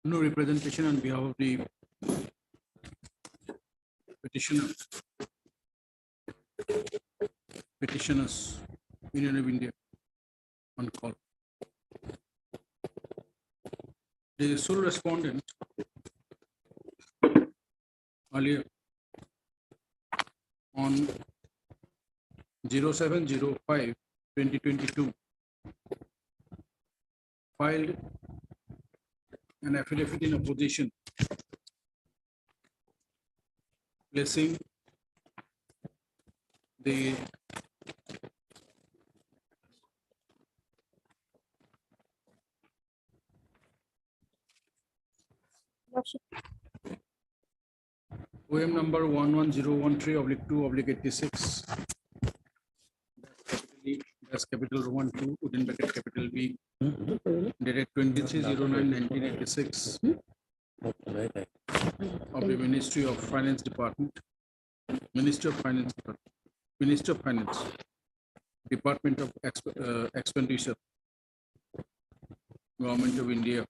No representation on behalf of the petitioner. Petitioners, Union of India, on call. The sole respondent earlier on 07/05/2022 filed an affidavit in opposition placing the Lordship, OM number 11013/2/86. That's capital Roman 2, within bracket capital B, dated 23/09/1986 of the Ministry of Finance Department, Minister of Finance, Minister of Finance, Department of Expenditure, Government of India,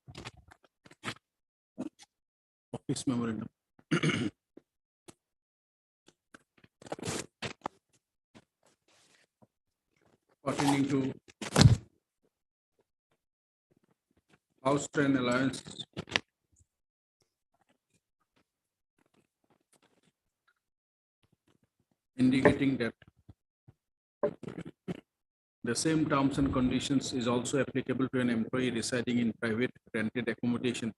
Office Memorandum. Pertaining to House Train Alliance indicating that the same terms and conditions is also applicable to an employee residing in private rented accommodation.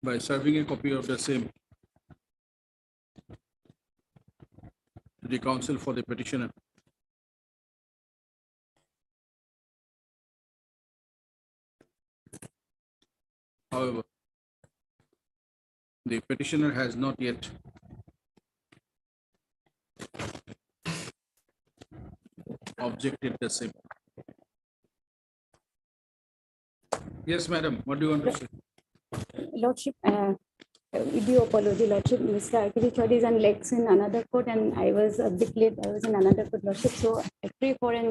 By serving a copy of the same to the counsel for the petitioner. However, the petitioner has not yet objected the same. Yes, madam, what do you want to say? Lordship, with due apology, Lordship, Mr. Akiri is on legs in another court and I was a bit late. I was in another court, Lordship. So I pray for the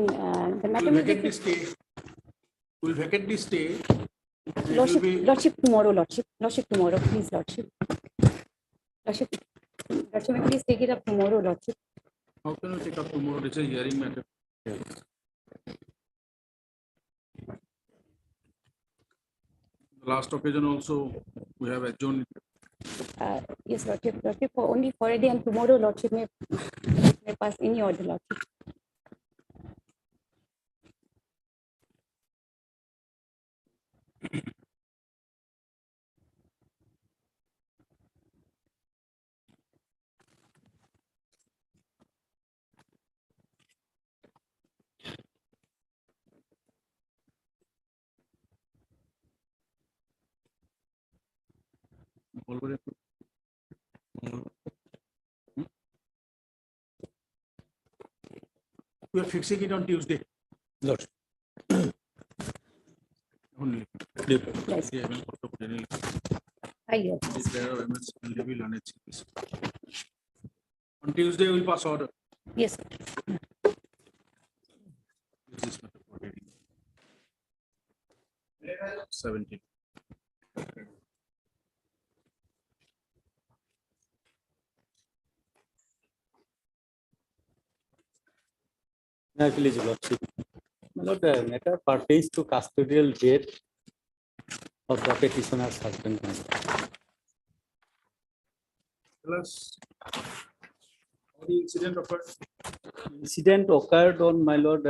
matter We'll will vacate be. the stay. We'll vacate the stay. It will Lordship, be- Lordship tomorrow, Lordship. Lordship tomorrow, please, Lordship. Lordship, Lordship, please take it up tomorrow, Lordship. How can we take up tomorrow? This is a hearing matter. Last occasion also, we have adjourned. Yes, Lordship. Lordship, for only for a day and tomorrow, Lordship may pass any order, Lordship. We are fixing it on Tuesday Lordship. only. Yes. Yeah, I'm going to put any- Aye, declare of MS and level on HCPC. On Tuesday, we'll pass order. yes. This is matter for hearing. 17. Please, Lordship. My Lord, the matter pertains to custodial death of the petitioner's husband. my lord. Tell us how the incident occurred. Incident occurred on, my lord,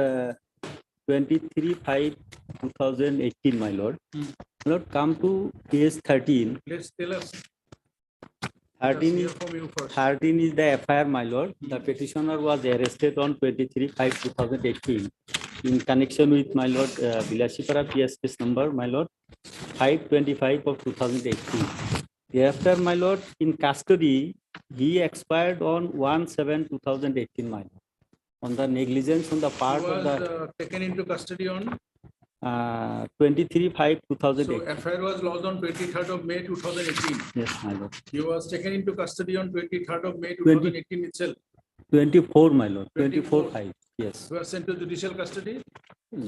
23/5/2018, my lord. My lord, come to page 13. Let's tell us. 13 Let's is, hear from you first. 13 is the FIR, my lord. The petitioner was arrested on 23/5/2018 in connection with, my lord, Bilashipara PS case number, my lord, 525 of 2018. Thereafter, my lord, in custody, he expired on 1/7/2018, my lord. On the negligence on the He part of was the taken into custody on, 23/5/2018. so FIR was lodged on 23rd of May 2018. Yes, my lord. He was taken into custody on 23rd of May 2018 itself. 24, my lord. 24. 24/5. Yes. He was sent to judicial custody.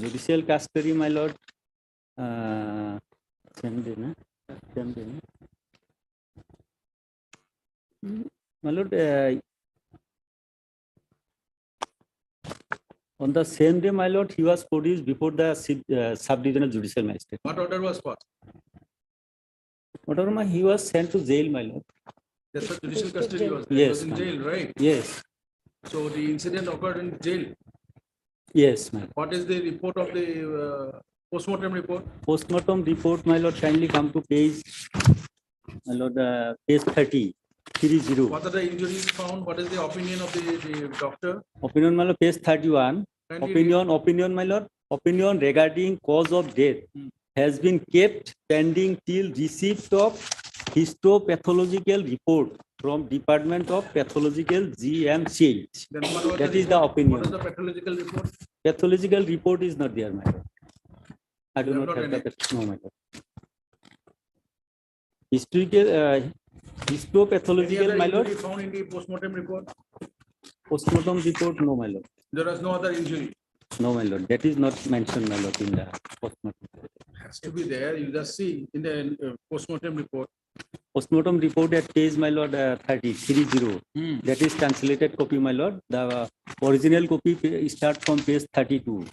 Judicial custody, my lord. Same day, na? Same day, na? My lord, on the same day, my lord, he was produced before the sub-divisional judicial magistrate. What order was passed? Whatever, he was sent to jail, my lord. That's what judicial custody was. He Yes, was in ma'am. jail, right? Yes, So the incident occurred in jail. yes, ma'am. What is the report of the postmortem report? Postmortem report, my lord, kindly come to page, my lord, page 30. 30. What are the injuries found? What is the opinion of the doctor? Opinion, my lord, page 31. Kindly Opinion, my lord. Opinion regarding cause of death has been kept pending till receipt of histopathological report from Department of Pathological GMCH. Then what was That the is the report? opinion. What is the pathological report? Pathological report is not there, my lord. I do You have not not have done the, no, my lord. Historical, Any histopathological, other my lord. injury found in the postmortem report? Postmortem report, no, my lord. There was no other injury. No, my lord. That is not mentioned, my lord, in the postmortem. Has to be there. You just see in the postmortem report. Postmortem report at page, my lord, 30. That is translated copy, my lord. The original copy start from page 32.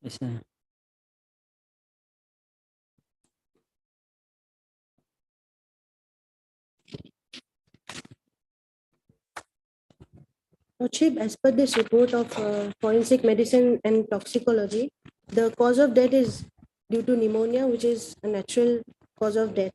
Yes, sir. Lordship, as per this report of forensic medicine and toxicology, the cause of death is due to pneumonia, which is a natural cause of death.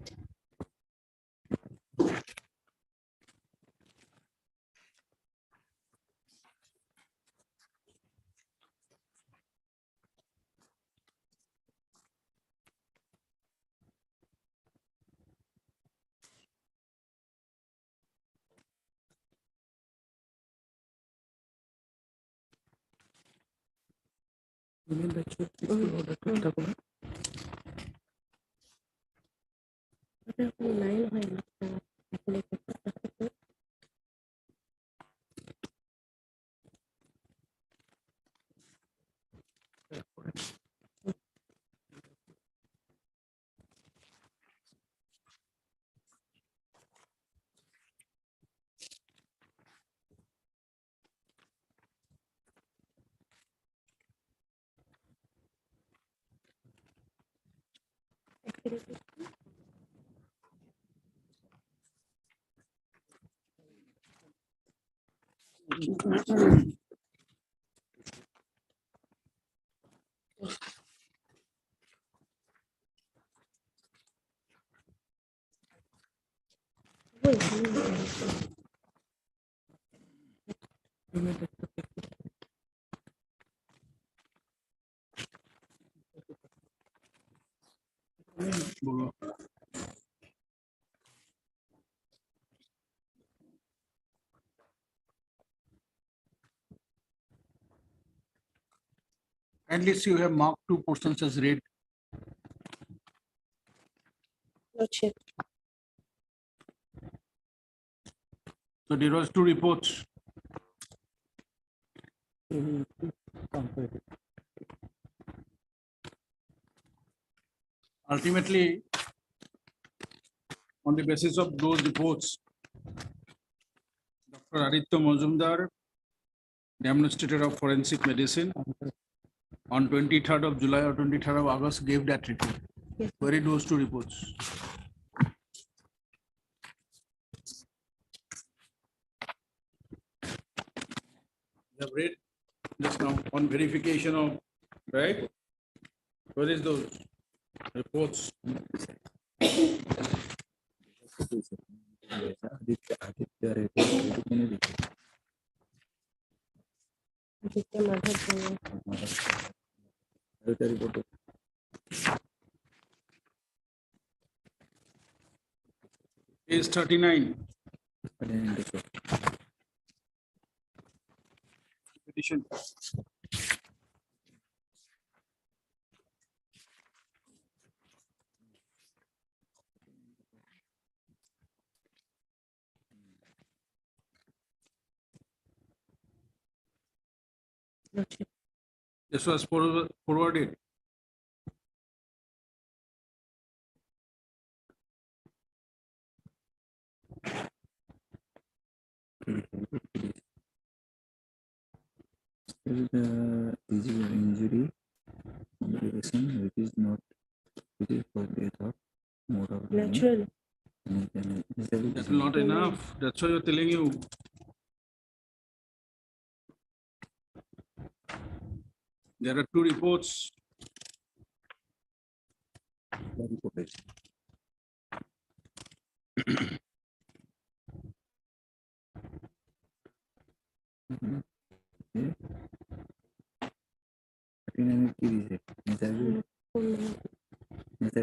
At least you have marked two portions as read. Lordship. So there was two reports. Ultimately, on the basis of those reports, Dr. Aditya Majumdar, demonstrator of forensic medicine, on 23rd of July or 23rd of August gave that report. Yes. Where are those two reports? You have read just now on verification of, right? Where is those reports? Aditya Madhav. Page 39. Petition. Lordship. This was forwarded. Injury complication which is not which is for death of mode of Natural. That's not enough. That's why you're telling you. There are two reports. The report is. কি দিছে interview দিছে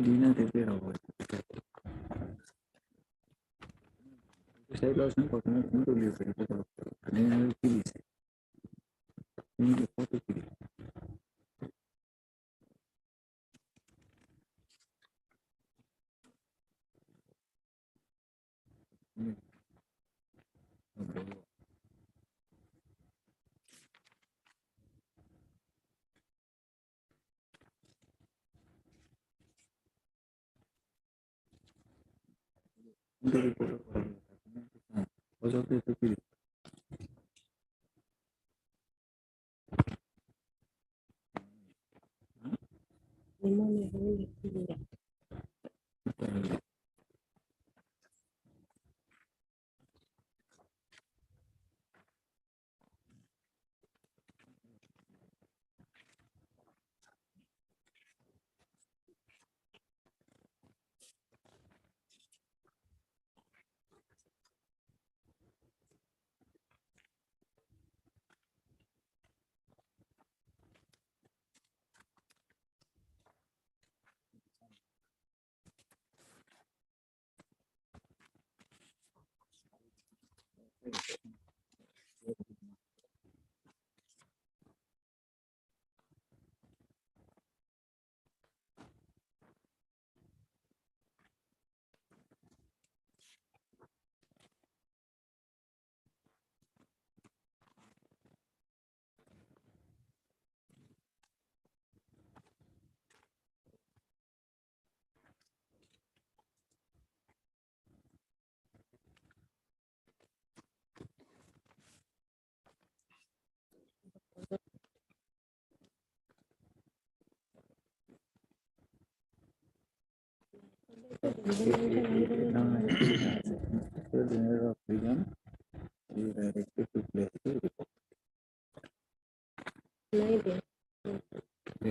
দিনা থেকে হবে সেই দর্শন প্রথমে কিন্তু লিখে কি দিছে কত কি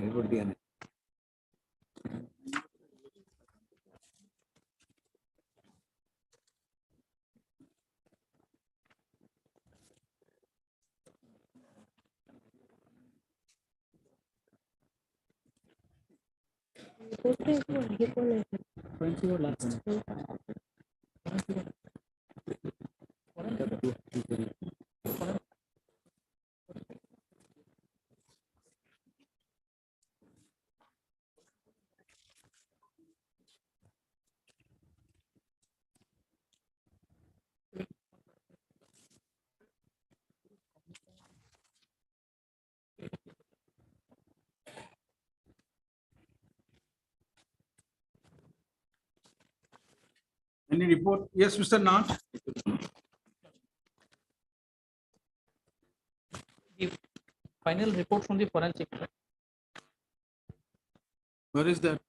report दिया नहीं Any report? Yes, Mr. Nath. Final report from the forensic. Where is that?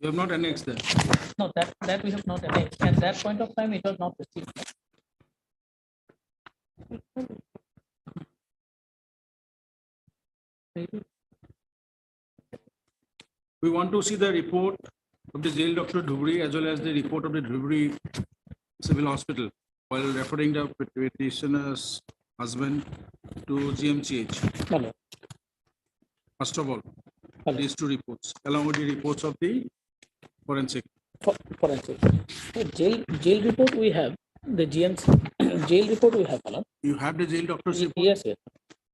You have not annexed that. No, that we have not annexed. At that point of time, it was not received. We want to see the report of the jail Dr. Dhubri as well as the report of the Dhubri Civil Hospital while referring the petitioner's husband to GMCH. Hello. First of all, Hello. these two reports, along with the reports of the forensic. Forensic. Jail report we have. The GMC jail report we have. Hello. You have the jail doctor's report? Yes, yes.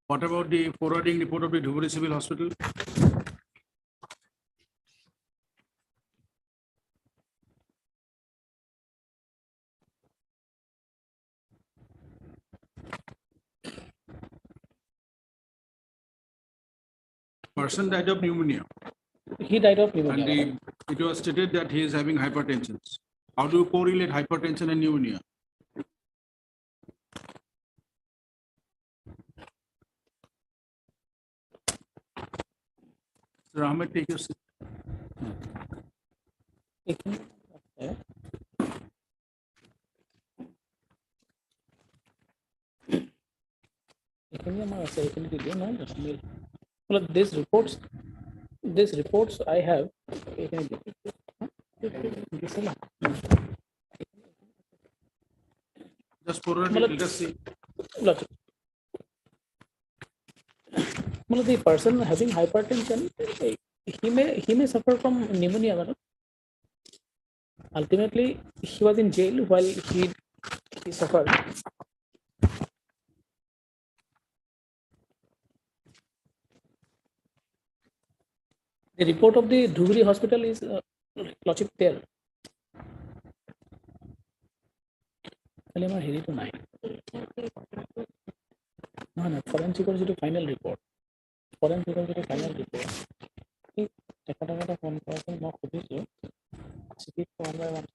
What about the forwarding report of the Dhubri Civil Hospital? Person died of pneumonia. He died of pneumonia. And it was stated that he is having hypertension. How do you correlate hypertension and pneumonia? Mr. Ahmed, take your seat. Well, these reports I have. Just forward it, let us see. Well, the person having hypertension, he may suffer from pneumonia. Madam. Ultimately, he was in jail while he suffered. The report of the Dhubri hospital is Lordship there. Kalima Hiri to 9. No, forensic is the final report. Forensic is the final report. Takata phone person not to this. Speak to one by one.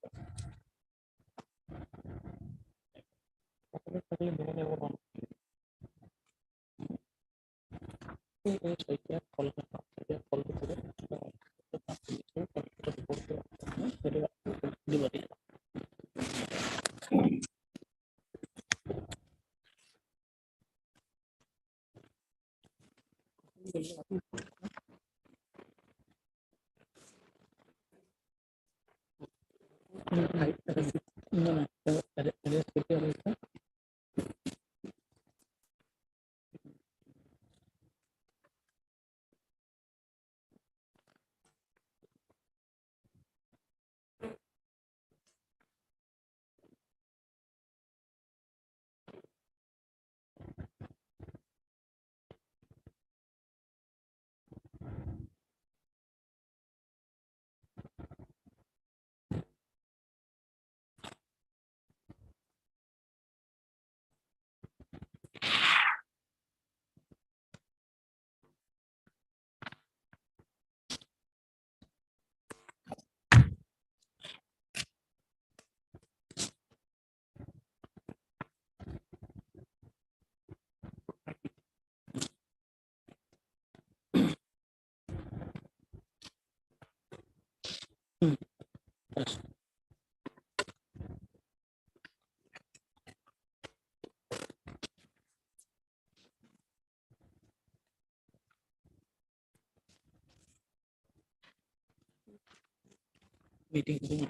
Meeting.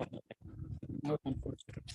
Not unfortunate.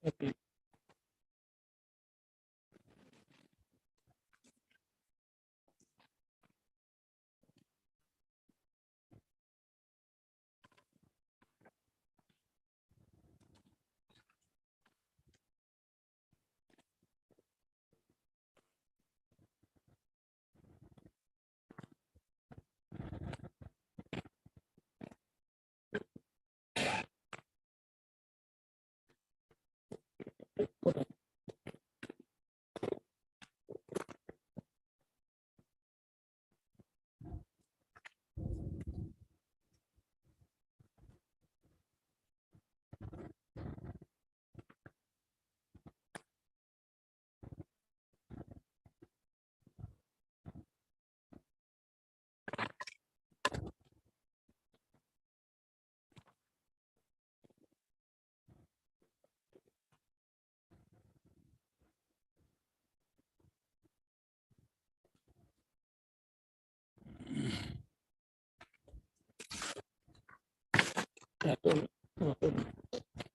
Okay.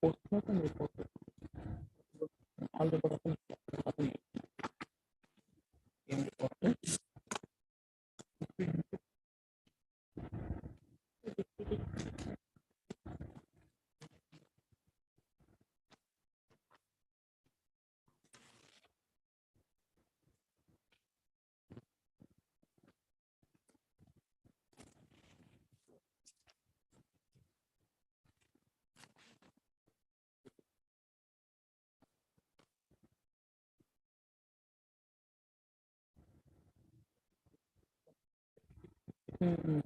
postmortem report. All report happen. In report. Hmm.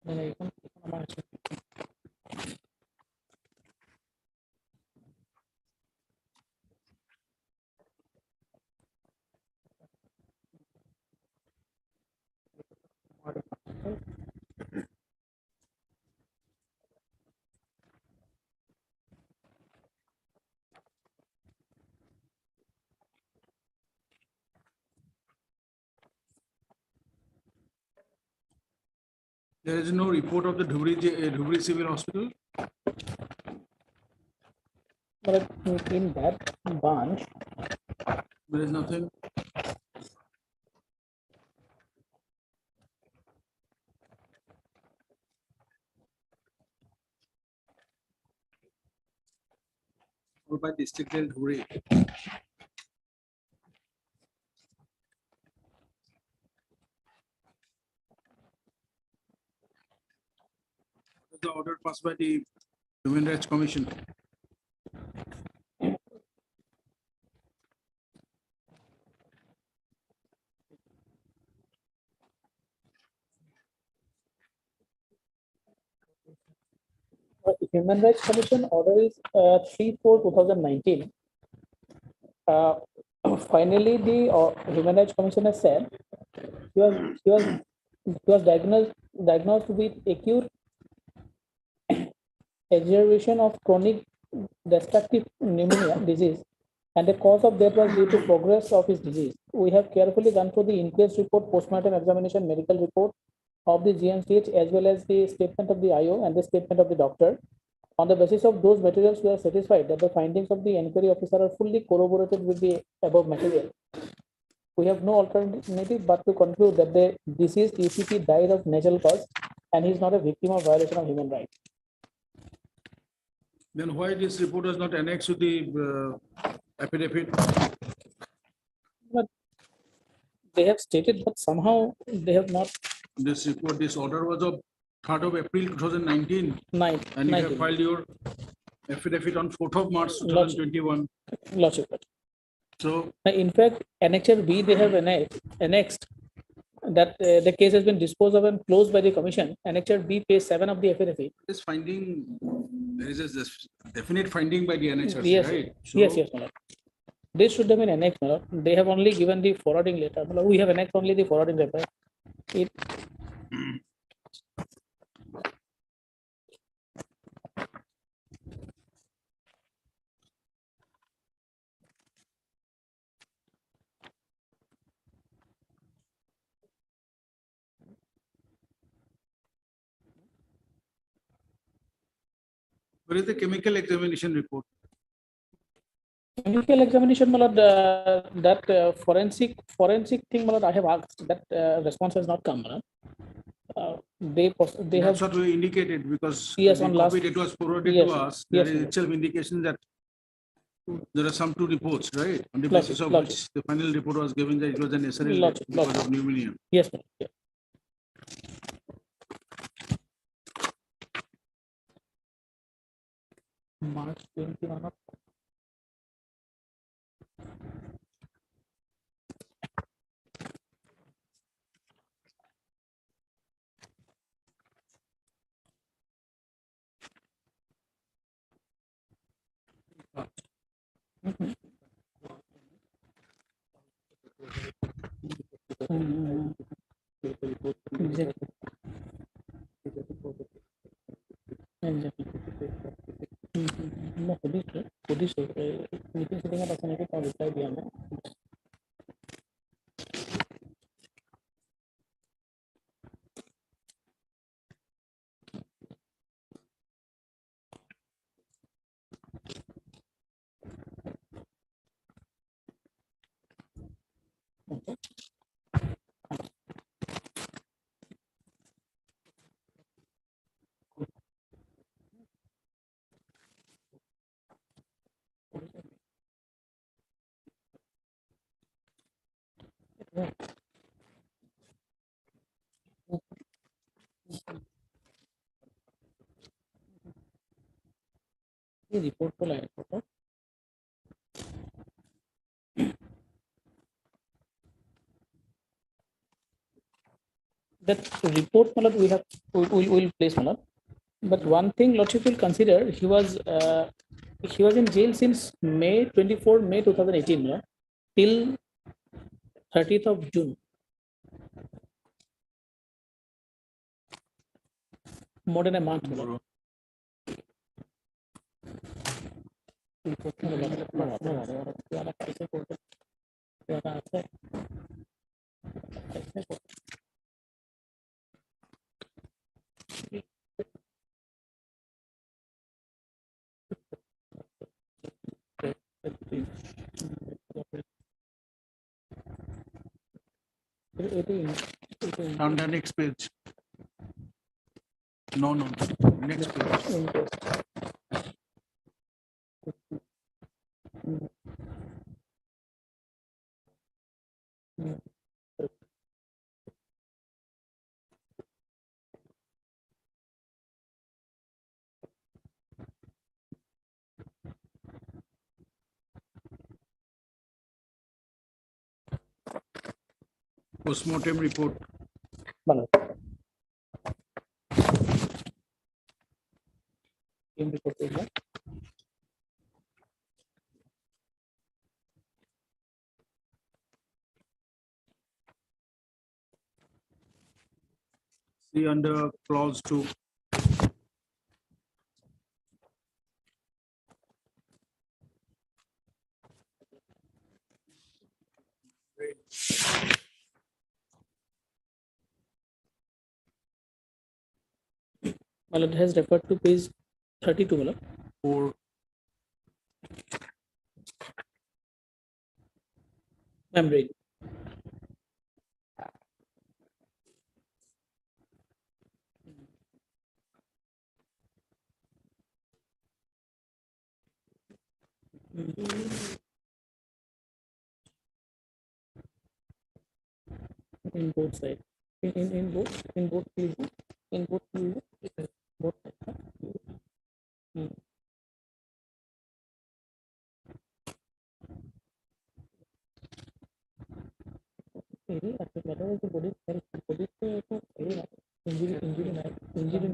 মানে এখন আমার আছে। There is no report of the Dhubri Civil Hospital. But in that branch, There is nothing. Or by district jail Dhubri. The order passed by the Human Rights Commission. Human Rights Commission order is 3/4/2019. Finally, the Human Rights Commission has said he was diagnosed with acute exacerbation of chronic destructive pneumonia disease, and the cause of death was due to progress of his disease. We have carefully gone through the inquest report, postmortem examination, medical report of the GMCH, as well as the statement of the IO and the statement of the doctor. On the basis of those materials, we are satisfied that the findings of the inquiry officer are fully corroborated with the above material. We have no alternative but to conclude that the deceased UCP died of natural cause and he is not a victim of violation of human rights. Then why this report was not annexed to the affidavit? But they have stated, but somehow they have not. This report, this order was of 3rd of April 2019. And you have 19. filed your affidavit on 4th of March 2021. Lordship. So In fact, Annexure B, they have annexed that the case has been disposed of and closed by the commission. Annexure B, page 7 of the affidavit. this finding, there is a definite finding by the NHS, Yes, right? yes, my lord. This should have been annexed, my lord. They have only given the forwarding letter. My lord, we have annexed only the forwarding letter. It Where is the chemical examination report? chemical examination, my lord, that forensic thing, my lord, I have asked that response has not come, my lord. They That's have what we indicated because Yes, the on copy last- that was forwarded Yes, to us, there yes, is yes. itself indication that there are some two reports, right? On the Logic, basis of logic. which the final report was given that it was an SRL Logic, because logic. of pneumonia. Yes, my lord. Yeah. March 21 of Exactly. Exactly. মই সুধিছো meeting চিটিঙত আছে নেকি তেওঁ reply দিয়া নাই এই ৰিপৰ্টটো লাগে photo that report Malad, we have will place Malad. But one thing Lordship will consider, he was in jail since May 2018 no? Till 30th of June. More than a month. Malad. On the next page. No, next page. Postmortem report. Malad. Report is that. See under clause 2. Malad has referred to page 32 Malad. 4. I'm reading. In both sides. In both fields. In both fields. Both sides. Injury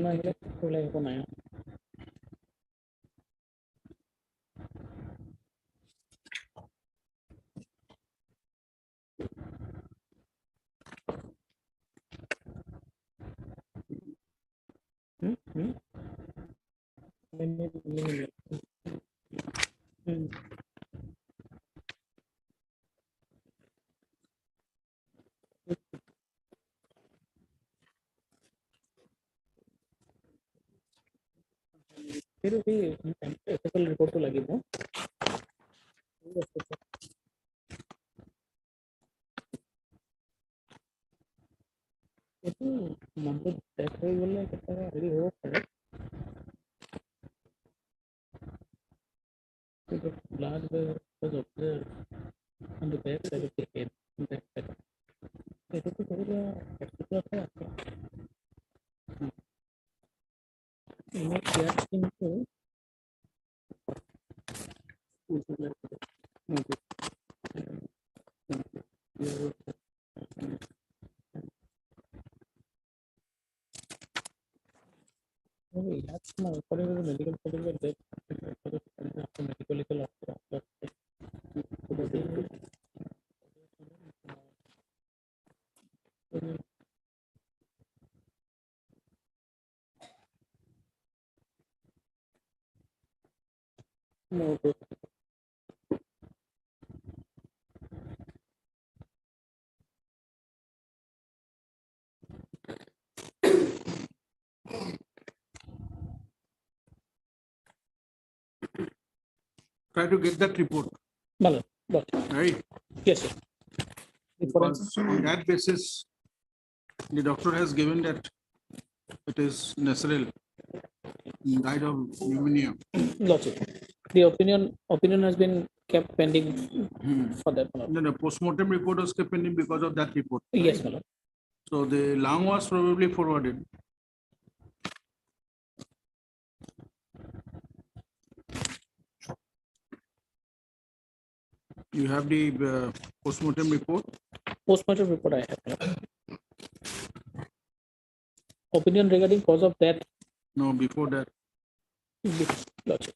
নাই একো নাই फिर भी FSL report तो लगी ना itu mampu dekat boleh kita ready हो पड़े तो large was observed on the back side of the head back side itu तो थोड़ा एक्सप्लोर है मैं क्या इनको No, according to the medical certificate, that after medical legal after. No, okay. Try to get that report, Malan, got it. right? Yes, sir. The forensic- Because on that basis, the doctor has given that it is natural, died of pneumonia. Logic. The opinion has been kept pending for that. my lord. No, the postmortem report was kept pending because of that report. Yes, my lord. So the lung was probably forwarded. You have the postmortem report. Postmortem report I have. my lord. Opinion regarding cause of death. No, before that. Logic.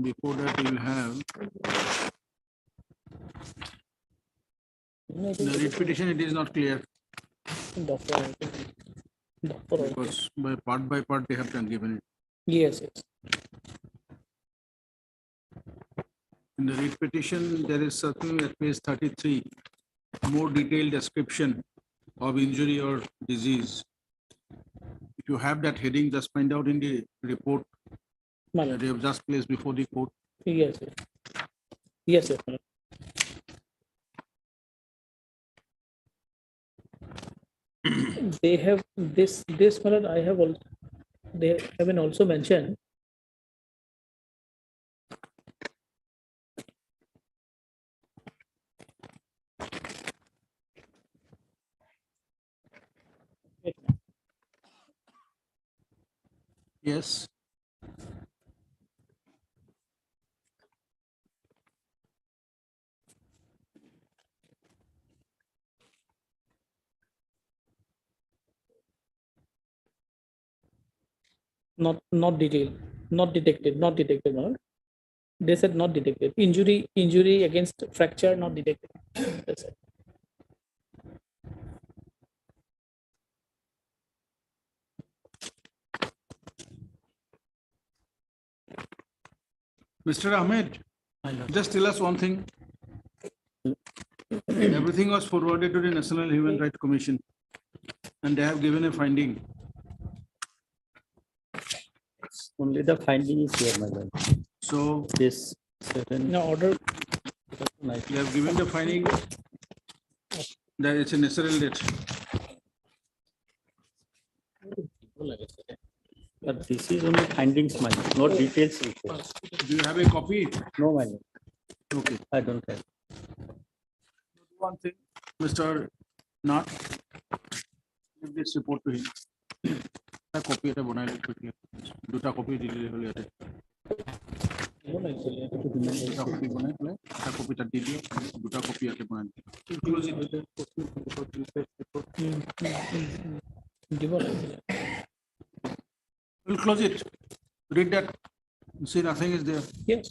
Before that, you will have the writ petition. It is not clear Doctor. because by part they have done given it. Yes, yes. In the writ petition, there is something at page 33, more detailed description of injury or disease. If you have that heading, just find out in the report that they have just placed before the court. Yes, yes. Yes, yes. my lord. They have this my lord, I have also they have been also mentioned. Yes. Not detailed, not detected, my lord. They said not detected. Injury against fracture not detected. That's it. Mr. Ahmed, just tell us one thing. Everything was forwarded to the National Human Rights Commission and they have given a finding. Only the finding is here, my lord. So This certain. No order. they have given the finding that it's a natural death. But this is only findings, my lord, not details report. Do you have a copy? No, my lord. Okay. I don't have. One thing, Mr. Nath, give this report to him. A copy এটা বনাই লৈ quickly. দুটা copy দিলে হলে ইয়াতে। দুটা copy বনাই পেলাই এটা copy তাত দি দিয়ক, দুটা copy ইয়াতে বনাই দিয়ক। Close it. দিব লাগিছিলে। We'll close it. Read that. See, nothing is there. Yes.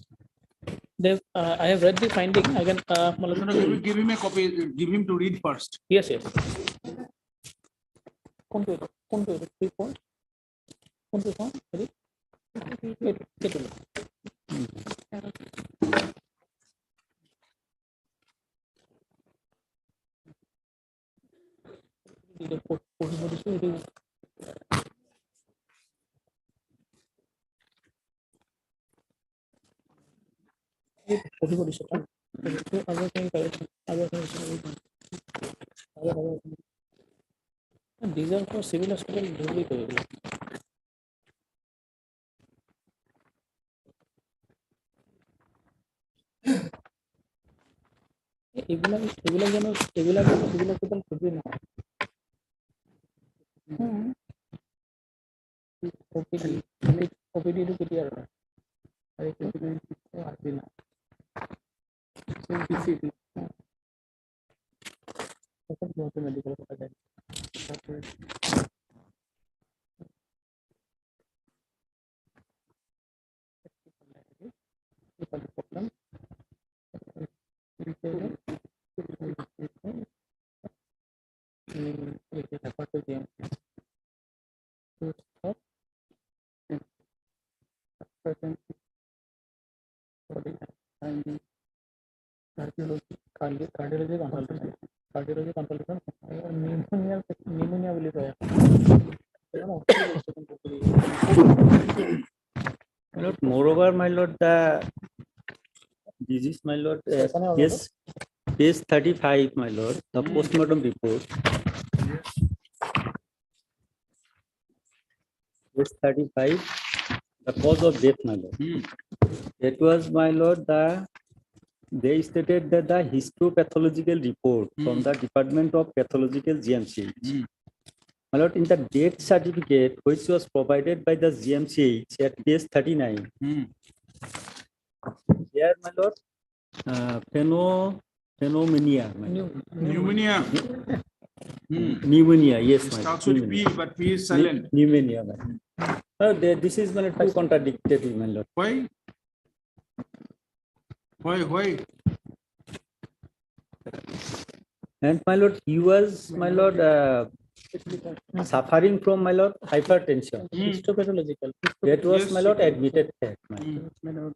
I have read the finding. I can. my lord, No, give him a copy. Give him to read first. Yes, yes. কোনটো 3 point? কোনটো phone? হেৰি? এইটো। পঢ়িব দিছো এইটো। পঢ়িব দিছো তাক। These are for civil hospital only. এইবিলাক জানো civil hospital খুবই নহয়। OPD টো কেতিয়া আৰু? Medical Cardiology consultation. Cardiology consultation. Pneumonia will be My lord, moreover, my lord, the disease, my lord, yes, page 35, my lord, the postmortem report. Page 35, the cause of death, my lord. It was, my lord, they stated that the histopathological report from the Department of Pathological GMCH. My lord, in the death certificate, which was provided by the GMCH at page 39, here, my lord, pneumonia. My lord. Pneumonia. Pneumonia, yes, It my lord. starts with P, but P is silent. Pneumonia, my lord. This is, my lord, too contradictory, my lord. Why? Why? And my lord, he was, my lord, suffering from, my lord, hypertension. histopathological. That was, Yes. my lord, admitted fact, my lord.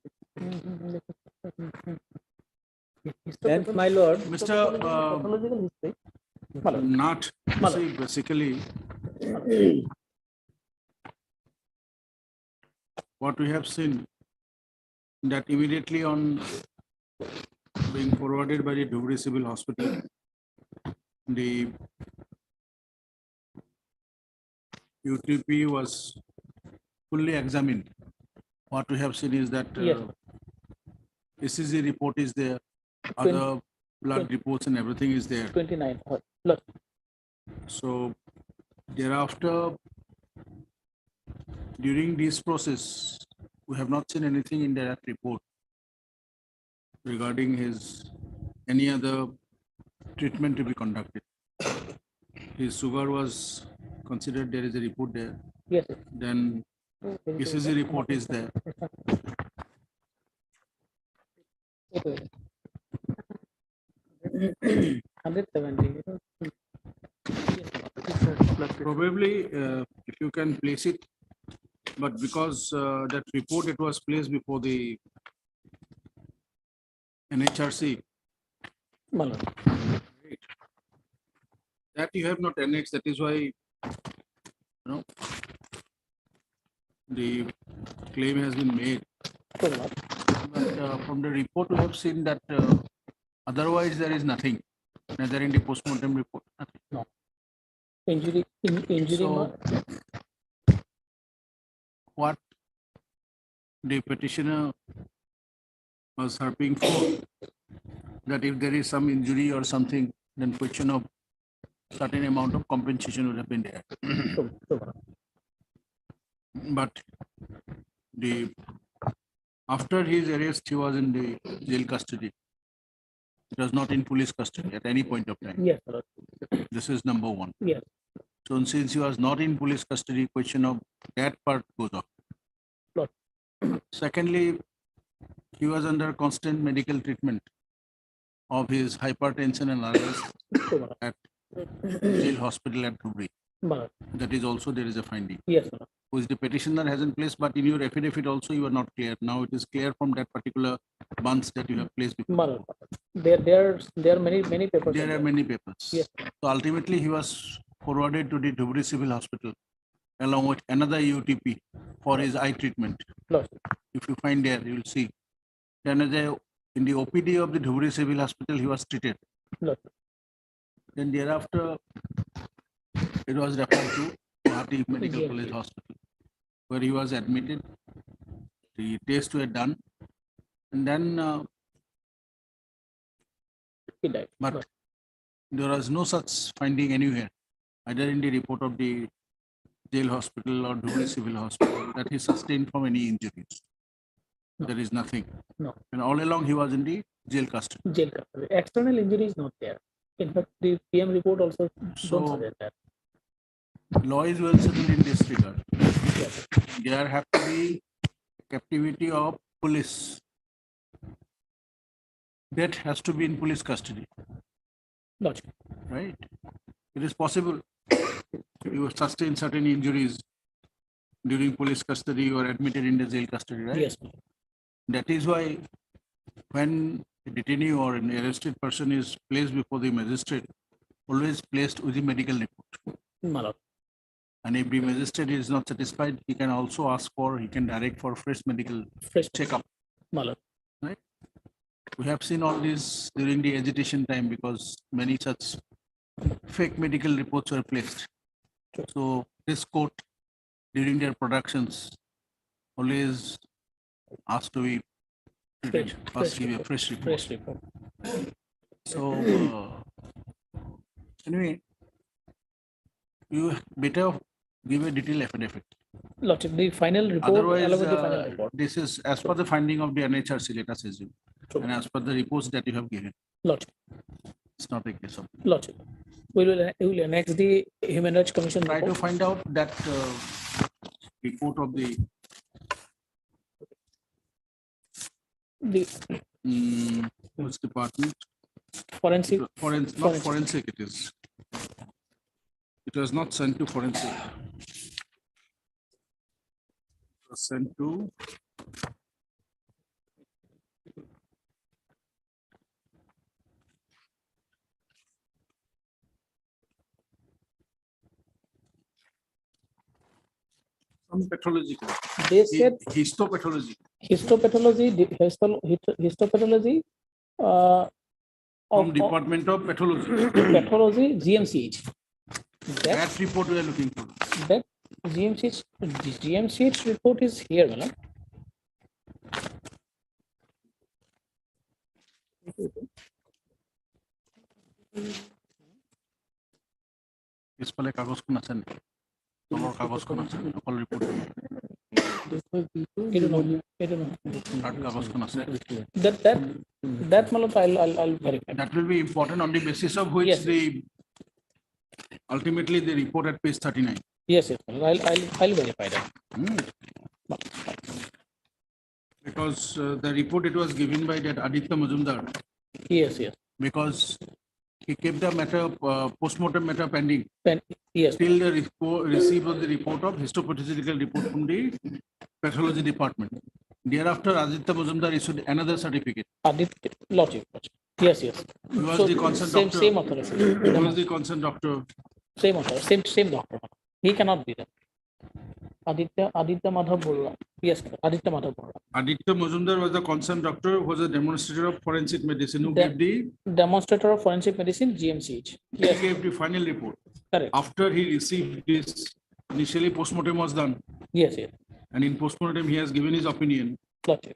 And my lord, Mr. Pathological history. Not, see, basically, what we have seen that immediately on being forwarded by the Dhubri Civil Hospital, the UTP was fully examined. What we have seen is that Yes. ECG report is there, other blood reports and everything is there. 29. Plus. So thereafter, during this process, we have not seen anything in that report regarding any other treatment to be conducted. His sugar was considered, there is a report there. Yes. Then ECG report is there. Okay. 170. Probably, if you can place it, but because that report, it was placed before the NHRC, that you have not annexed, that is why, the claim has been made. But from the report, we have seen that otherwise there is nothing, neither in the postmortem report, nothing. No. Injury. So, what the petitioner was hoping for, that if there is some injury or something, then question of certain amount of compensation would have been there. But after his arrest, he was in the jail custody. It was not in police custody at any point of time. Yes. This is number one. Yes. So since he was not in police custody, question of that part goes off. Secondly, he was under constant medical treatment of his hypertension and others at jail hospital at Dhubri. That is also, there is a finding. Yes. Which the petitioner hasn't placed, but in your affidavit also you are not clear. Now it is clear from that particular months that you have placed before. There are many papers. There are many papers. Yes. So ultimately he was forwarded to the Dhubri Civil Hospital along with another UTP for his eye treatment. If you find there, you will see. Then in the OPD of the Dhubri Civil Hospital, he was treated. Then thereafter, it was referred to Guwahati Medical College Hospital, where he was admitted. The tests were done, and then he died. But there was no such finding anywhere, either in the report of the jail hospital or Dhubri Civil Hospital, that he sustained from any injuries. There is nothing. No. And all along he was in the jail custody. External injury is not there. In fact, the PM report also So don't suggest that. Law is well settled in this regard. There have to be captivity of police. That has to be in police custody, Logic. right? It is possible you sustain certain injuries during police custody or admitted in the jail custody, right? Yes. That is why when a detainee or an arrested person is placed before the magistrate, always placed with the medical report. My lord. And if the magistrate is not satisfied, he can also ask for, he can direct for fresh medical Fresh. checkup. My lord. We have seen all this during the agitation time because many such fake medical reports were placed. So this court, during their productions, always asked to be treated, first give a fresh report. Fresh report. So anyway, you better give a detailed affidavit. Lordship, the final report, along Otherwise, with the final report. this is as per the finding of the NHRC, let us assume, and as per the reports that you have given. Lordship. It's not a case of. Lordship. We will annex the Human Rights Commission Try to report. find out that report of the which department? Forensic. Not Forensic. forensic it is. It was not sent to forensic. It was sent to some pathological. They said Histopathology. histopathology From of Department of Pathology. pathology, GMCH. That report we are looking for. That GMCH report is here, madam. পিছফালে কাগজখন আছে নেকি তলৰ কাগজখন আছে অকল report third কাগজখন আছে That malot I'll verify. that will be important on the basis of which Yes. the ultimately the report at page 39. Yes, malot. I'll verify that. Because the report it was given by that Aditya Majumdar Yes. because he kept the matter post-mortem matter pending Yes. till the receipt of the report of histopathological report from the pathology department. Thereafter, Aditya Majumdar issued another certificate. Aditya, logic. Yes. He was So, the concerned same, doctor. same authority. He was the concerned doctor. Same authority, same doctor. He cannot be there. Aditya Madhav Borla. Yes, Aditya Madhav Borla. Aditya Majumdar was the concerned doctor, who was a demonstrator of forensic medicine, who The- gave the Demonstrator of forensic medicine, GMCH. he Yes, gave the final report. correct. After he received this, initially postmortem was done, Yes. and in postmortem he has given his opinion. Logic.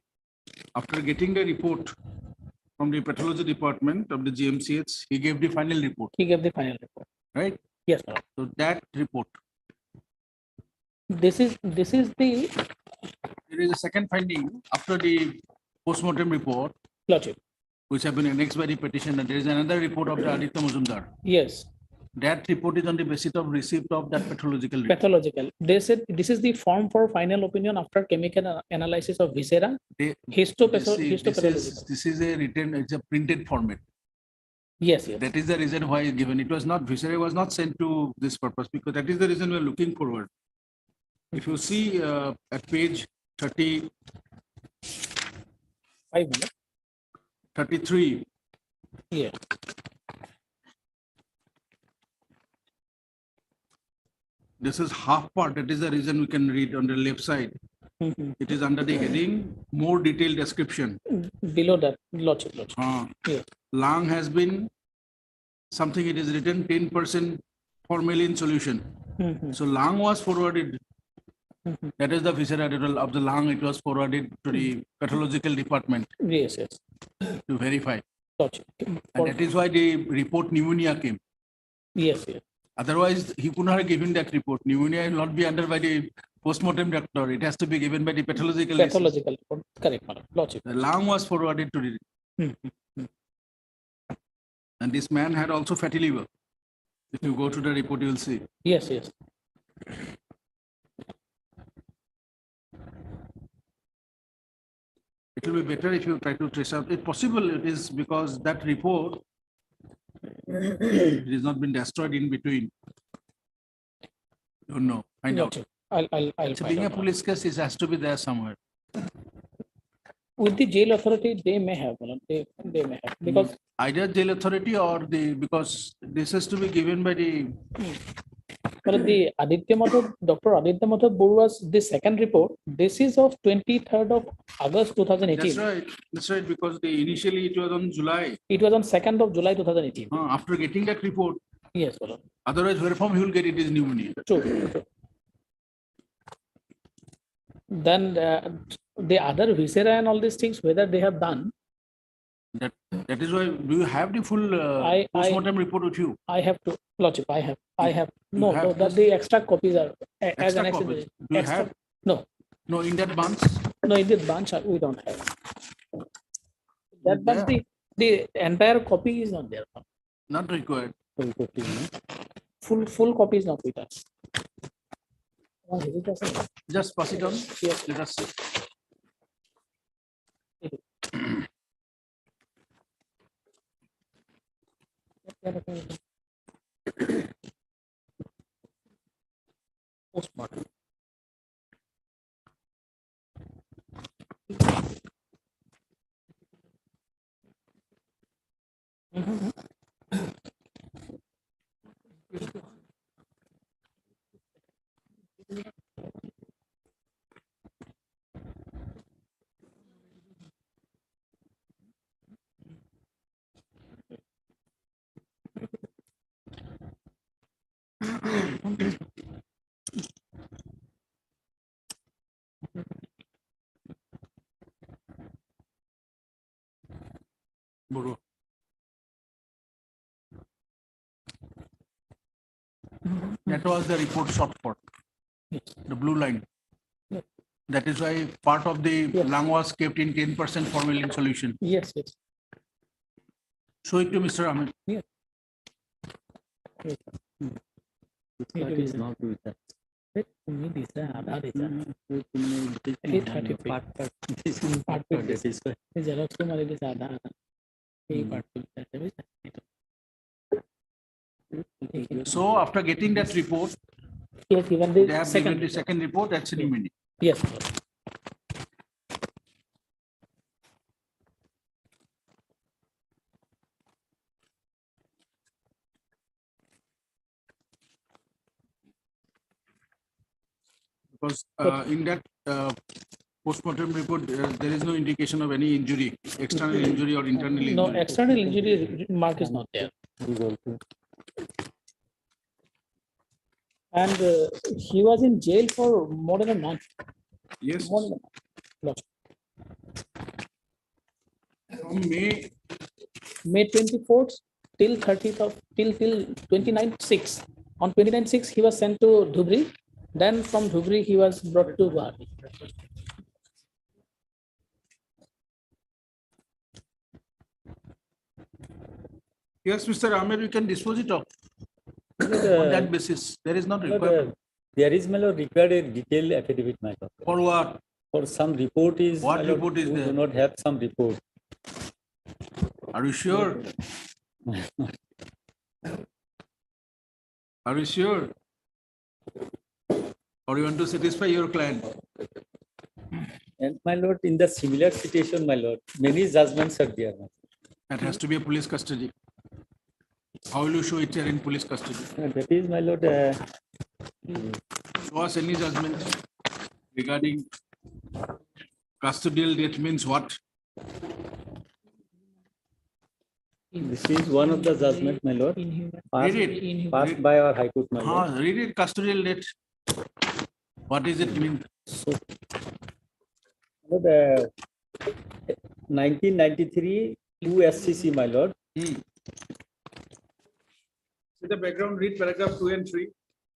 After getting the report from the pathology department of the GMCH, he gave the final report, He gave the final report. right? Yes, madam. So that report, This is the there is a second finding after the postmortem report, logic. which have been annexed by the petition, and there is another report of the Aditya Majumdar. Yes, That report is on the basis of receipt of that pathological report. pathological. They said this is the form for final opinion after chemical analysis of viscera. They- Histopathological. This is a written, it's a printed format. Yes. That is the reason why given. It was not, viscera was not sent to this purpose, because that is the reason we are looking forward. If you see at page 5 minutes. 33, Yeah. this is half part. That is the reason we can read on the left side. Mhm. It is under the heading, more detailed description. Below that, logic. Yes. Lung has been something, it is written 10% formalin solution. Mhm. So lung was forwarded. Mhm. That is the viscera of the lung. It was forwarded to the pathological department Yes. to verify. Logic. And that is why the report pneumonia came. Yes. Otherwise, he could not have given that report. Pneumonia will not be under by the postmortem doctor. It has to be given by the pathological. disease. Pathological report. Correct, madam. Logic. The lung was forwarded to the, Mhm. and this man had also fatty liver. If you go to the report, you will see. Yes. It will be better if you try to trace out. If possible, it is because that report it has not been destroyed in between. Don't know. Find out. Noted. I'll So find being a out. police case, it has to be there somewhere. With the jail authority, they may have, they may have, because Either jail authority or because this has to be given by the, but the Aditya Mathur, Dr. Aditya Mathur Borua's the second report, this is of 23rd of August 2018. that's right, because initially it was on July. It was on 2nd of July 2018. After getting that report, Yes, Malord. otherwise where from he will get it is pneumonia. True. Then the other viscera and all these things, whether they have done, That is why, do you have the full postmortem report with you? I have to, Lordship, I have, You no, have that the extra copies are as Extra an copies. exhibit. Do you Extra- have? No, No, in that bunch? no, in the bunch, we don't have. That Is bunch, there? the entire copy is not there. Not required. Full copy is not with us. Just pass it on. Yes. Let us see. Postmortem. Buru. That was the report short for the blue line. That is why part of the lung was kept in 10% formalin solution. Yes. Show it to Mr. Ahmed. That is not with that. This is Aadhaar. This is Part part, that is why. Xerox to मारे this Aadhaar. ये part to So after getting that report, yes, even they the have given second. the second report, that's pneumonia. Yes. Because in that postmortem report, there is no indication of any injury, external injury or internal injury. No, external injury mark is not there. And he was in jail for more than a month. Yes. More than a month. From May 24th till 30th of till 29/6. On 29/6 he was sent to Dhubri. Then from Dhubri he was brought to Guwahati. Yes, Mr. Ahmed, you can dispose it off. On that basis, there is not requirement. There is, my lord, required a detailed affidavit, my lord. For what? For some report is. What my lord, report is we there? Do not have some report. Are you sure? Are you sure? Or you want to satisfy your client? And my lord, in the similar situation, my lord, many judgments are there. my lord. That has to be a police custody. How will you show it here in police custody? That is, my lord, Show us any judgment regarding custodial death means what? this is one of the judgment, my lord, passed, Read it. passed by our High Court, my lord. Read it, custodial death. What is it mean? So, Lord, 1993 USCC, my lord. See the background, read paragraph 2 and 3.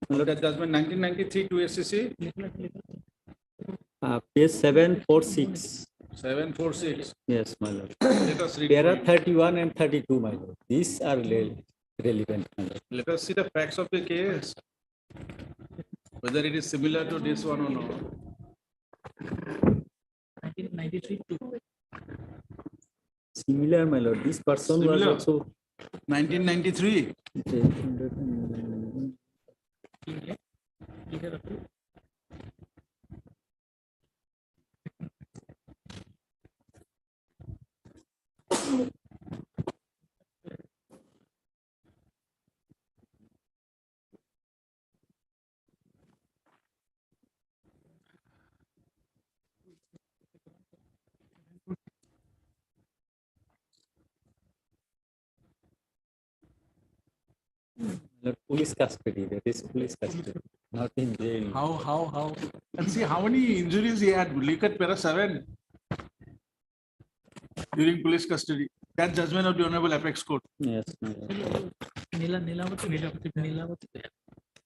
That judgment 1993 to SCC. Page 746. 746. Yes, my lord. Let us read. There are for you. 31 and 32, my lord. These are relevant, my lord. Let us see the facts of the case. whether it is similar to this one or not. 1993 too. Similar, my lord. This person was Similar. also 1993. police custody. That is police custody, not in jail. How? And see how many injuries he had. Look at para 7 during police custody. That judgment of the Honorable Apex Court. Yes.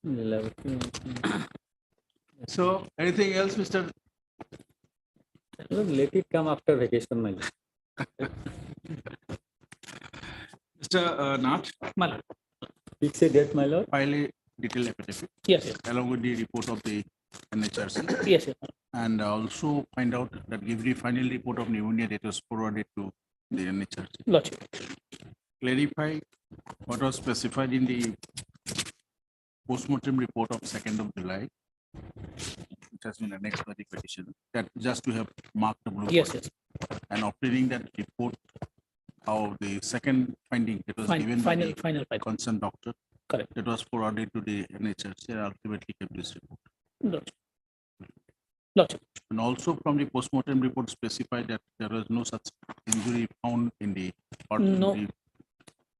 Nilavati. So, anything else, Mr. Lord, let it come after vacation, my lord. Mr. Nath? Fix a date, my lord. File a detailed affidavit. Yes, yes. Along with the report of the NHRC. Yes, yes. And also find out that give the final report of pneumonia that was forwarded to the NHRC. Lordship. Clarify what was specified in the postmortem report of 2nd of July, which has been annexed by the petition, that just to have marked the blue. Yes, point. yes. And obtaining that report, how the second finding that was given by the Final. concerned doctor. Correct. That was forwarded to the NHRC and ultimately kept this report. Lordship. Lordship. And also from the postmortem report specified that there was no such injury found in the part of No. the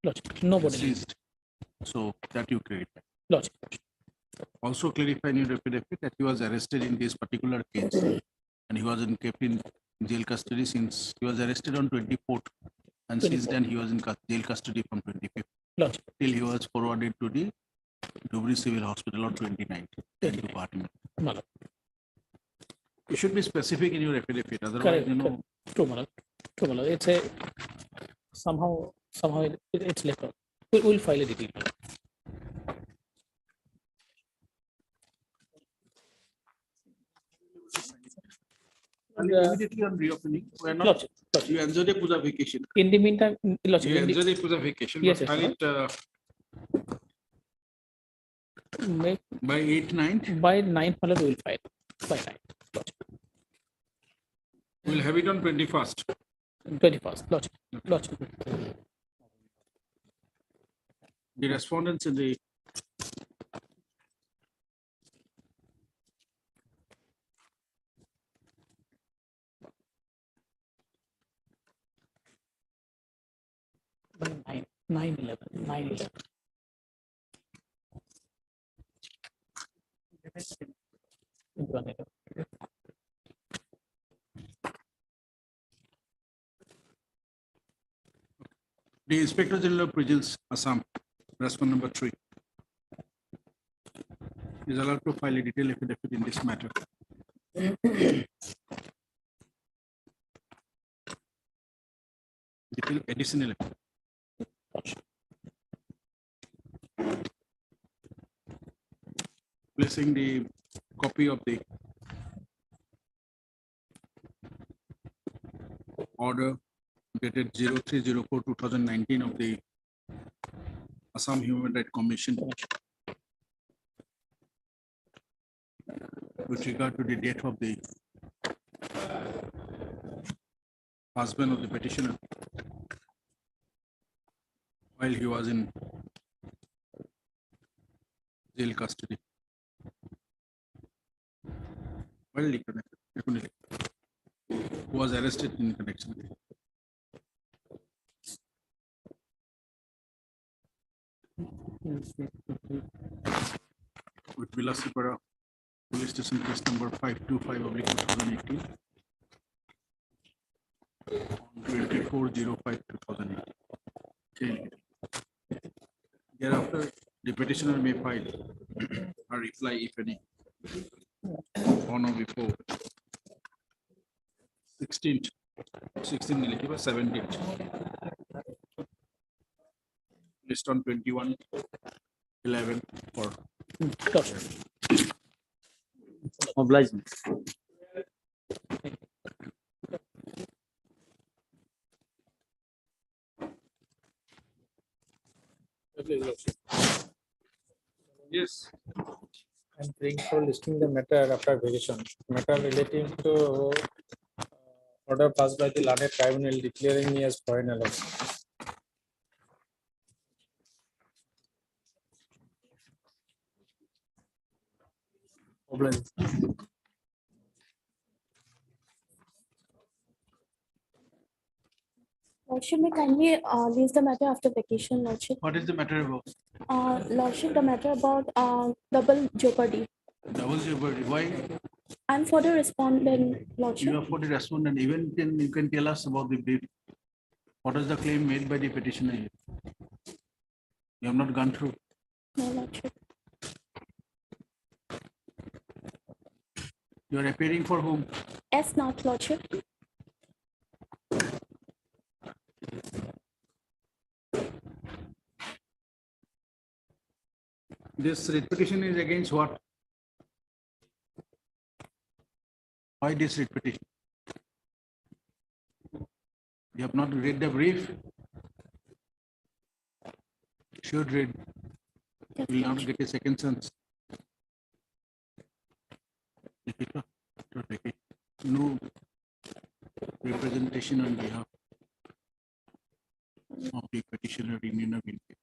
Lordship. Nobody. deceased. So that you clarify. Lordship. Also clarify in your affidavit that he was arrested in this particular case and he wasn't kept in jail custody since he was arrested on 24th and since 24th. then he was in jail custody from 25th Lordship. till he was forwarded to the Dhubri Civil Hospital on 29th. and to Guwahati. My lord. You should be specific in your affidavit, otherwise, Correct. you know, True, my lord. True, my lord. It's a somehow it's later. We'll file a detail. immediately on reopening, we are not, Lordship. you enjoy the Puja vacation. In the meantime, Lordship. You in the- enjoy the Puja vacation, Yes, but yes, file it Make by 8th, 9th. by 9th, my lord, we'll file. By 9th. We'll have it on 21st. 21st. Lordship. Lordship. The respondents in the By 9/11. 9/11. The Inspector General of Prisons, Assam, respond number 3, is allowed to file a detailed affidavit in this matter. Detailed additional. Placing the copy of the order dated 03/04/2019 of the Assam Human Rights Commission with regard to the death of the husband of the petitioner while he was in jail custody. Well, who was arrested in connection with it. With Vilasipara Police Station case number 525/2018 on 24/05/2018. Thereafter, the petitioner may file a reply, if any, on or before 16th, 17th. List on 21/11 for Obligement. Yes. I'm praying for listing the matter after variation. Matter relating to order passed by the learned tribunal declaring me as foreigner. Lordship, may kindly list the matter after vacation, Lordship. What is the matter about? Lordship, the matter about double jeopardy. Double jeopardy. Why? I'm for the respondent, You Lordship. are for the respondent. Even you can tell us about the brief. What is the claim made by the petitioner here? You have not gone through. No, Lordship. You are appearing for whom? S not, Lordship. This writ petition is against what? Why this writ petition? You have not read the brief? Should read. You will not get a second chance. No representation on behalf of the petitioner Imuna Vinke.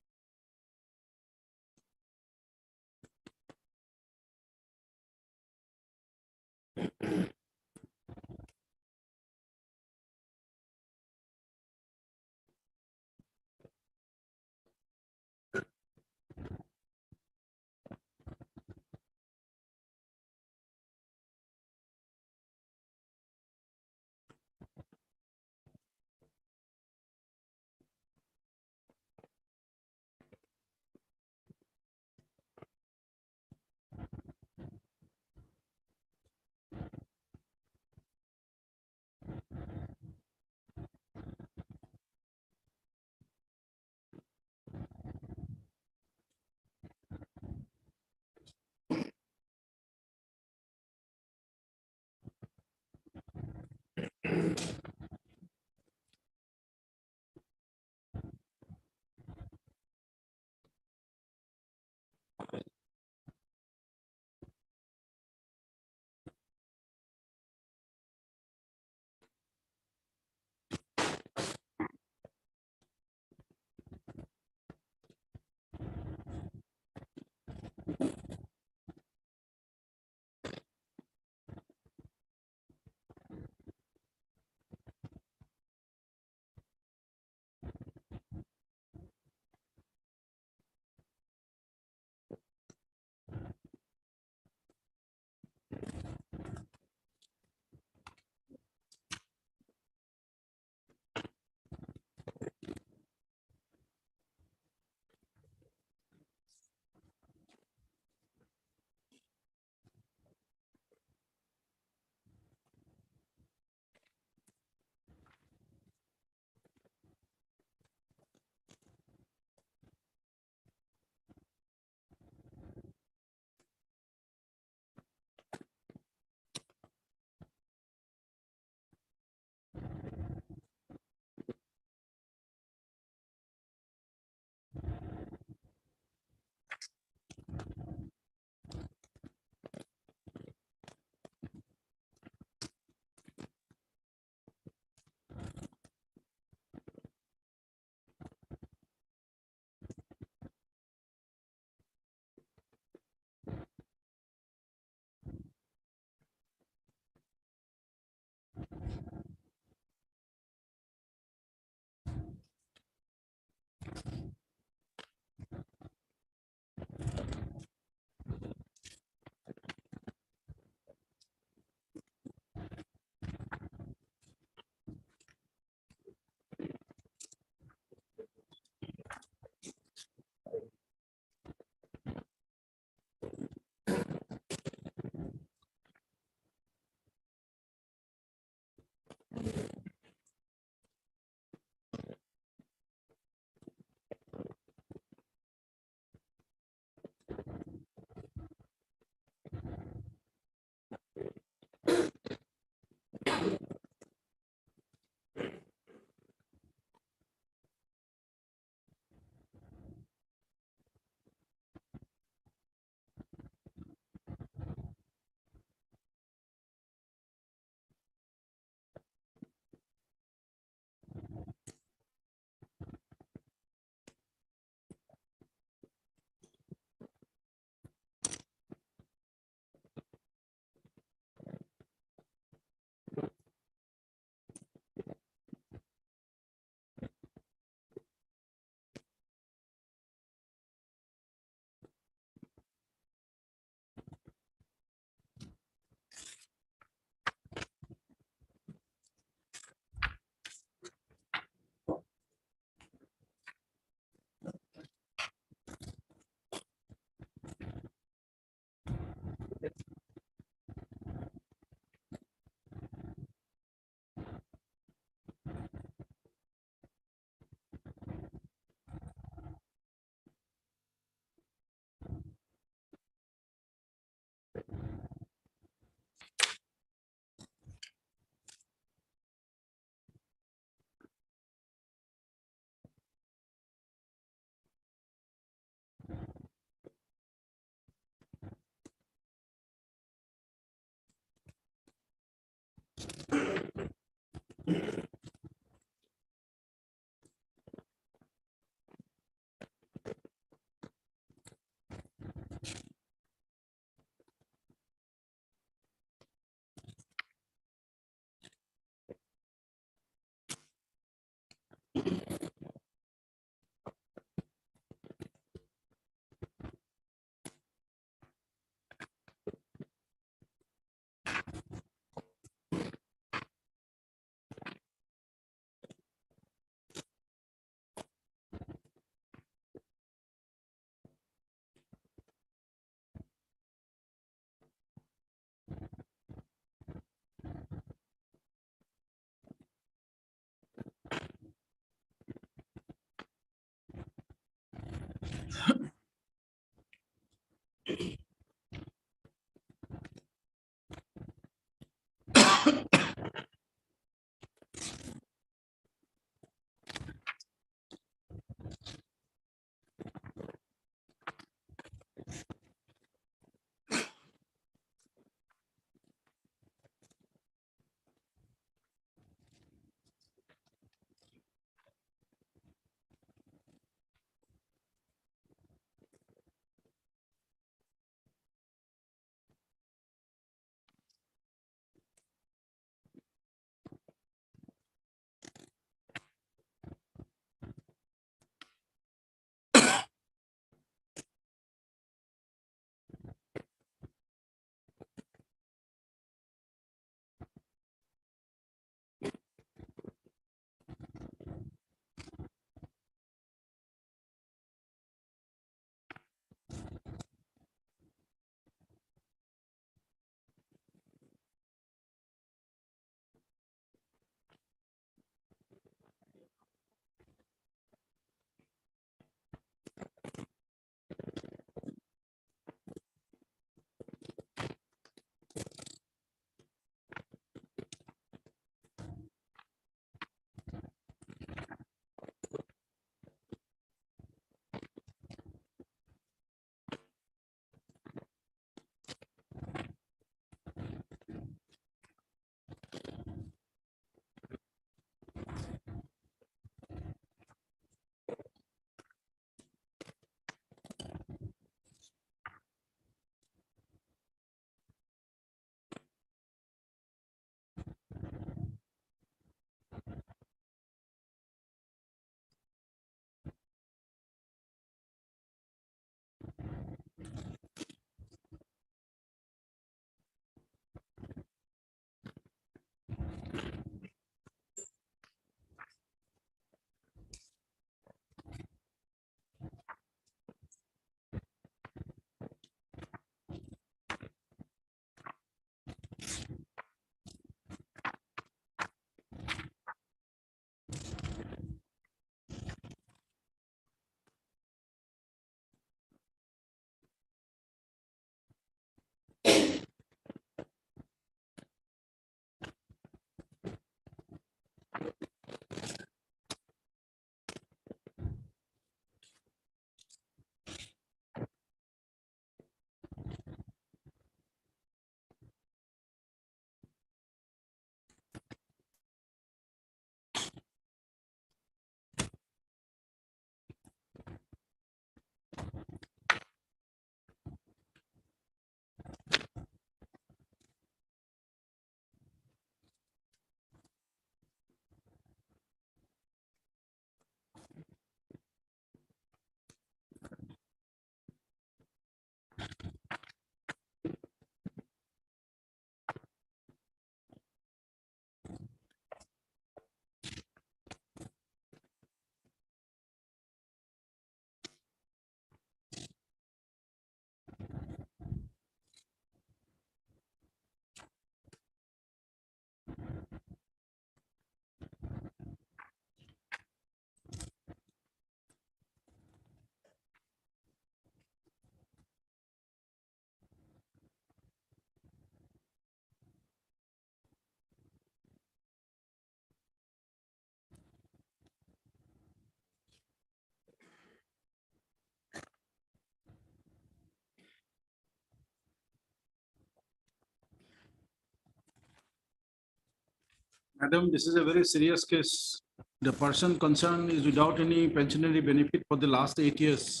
Madam, this is a very serious case. The person concerned is without any pensionary benefit for the last 8 years.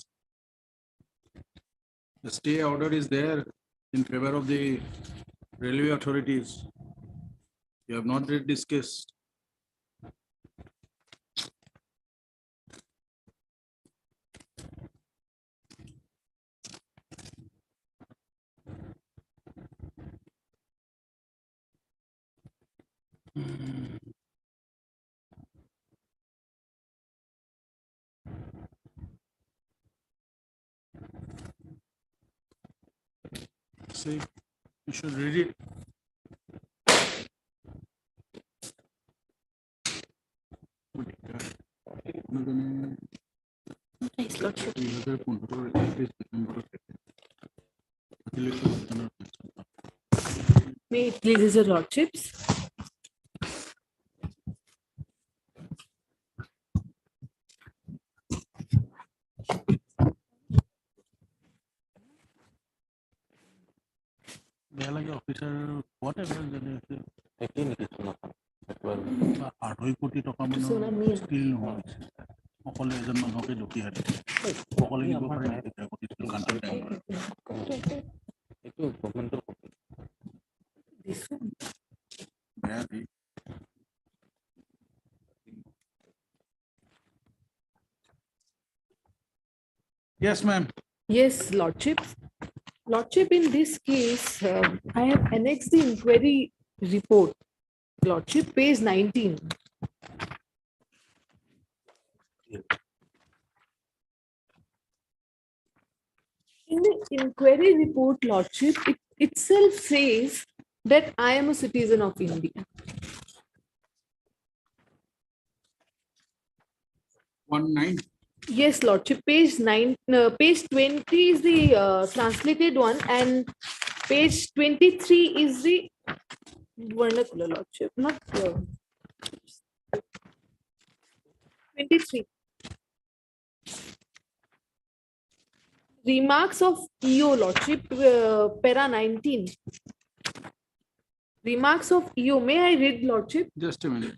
The stay order is there in favor of the railway authorities. You have not read this case. See, you should read it. Yes, Lordship. 2015 31 December May it please your Lordships. বেয়া লাগে officer what ever যেনে একেই নেকি চোনাখন? একবাৰ 2.5 কোটি টকা মানৰ steel নোহোৱা হৈছে অকলে এজন মানুহকে দুখীয়া অকলে দিব পাৰে নেকি এটা কোটি কাণ্ট্ৰি টাইমৰ এইটো গভৰ্ণমেণ্টৰ কপি। বেয়া দেই Yes, ma'am. Yes, Lordship. Lordship, in this case, I have annexed the inquiry report. Lordship, page 19. In the inquiry report, Lordship, it itself says that I am a citizen of India. 19. Yes, Lordship, page 20 is the translated one, and page 23 is the vernacular, Lordship, not 23. Remarks of EO, Lordship, para 19. Remarks of EO. May I read, Lordship? Just a minute.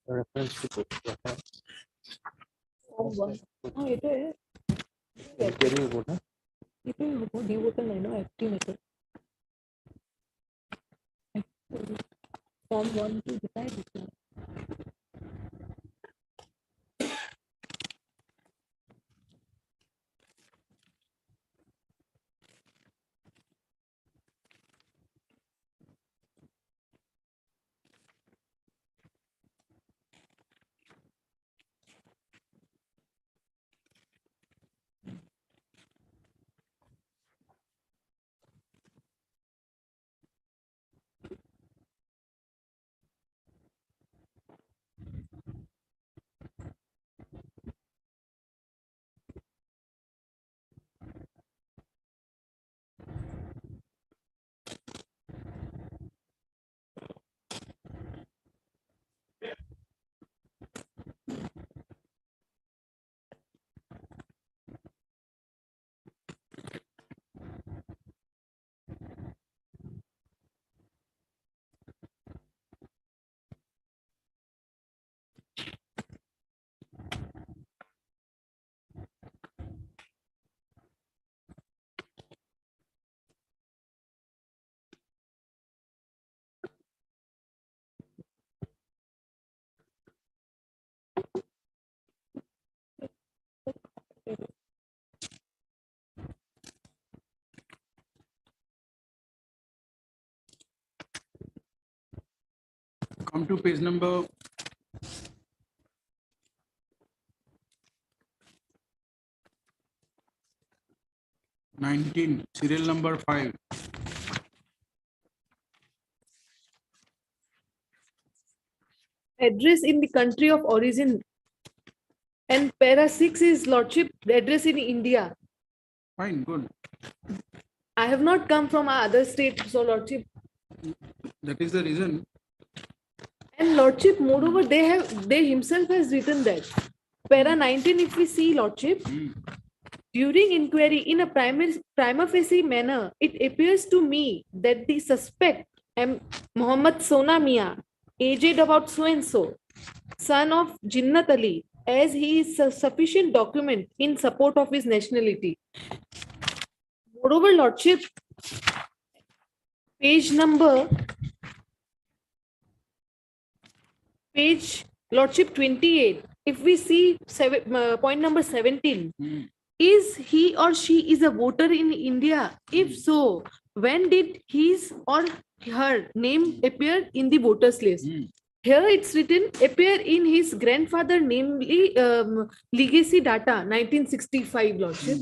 Reference to book. এটা Inquiry report, huh? এটা ডিভোটাল নাই না active এটা form 1 2 बताए दिया Come to page number 19, serial number 5. Address in the country of origin. And para 6 is Lordship, the address in India. Fine, good. I have not come from other state, so Lordship. That is the reason. And Lordship, moreover, they himself has written that. Para 19, if we see Lordship, during inquiry in a prima facie manner, it appears to me that the suspect, Muhammad Sona Mia, aged about so and so, son of Jinnat Ali, as he is a sufficient document in support of his nationality. Moreover, Lordship, page Lordship 28, if we see point number 17, is he or she is a voter in India? If so, when did his or her name appear in the voters list? Here it's written appear in his grandfather, namely legacy data 1965, Lordship.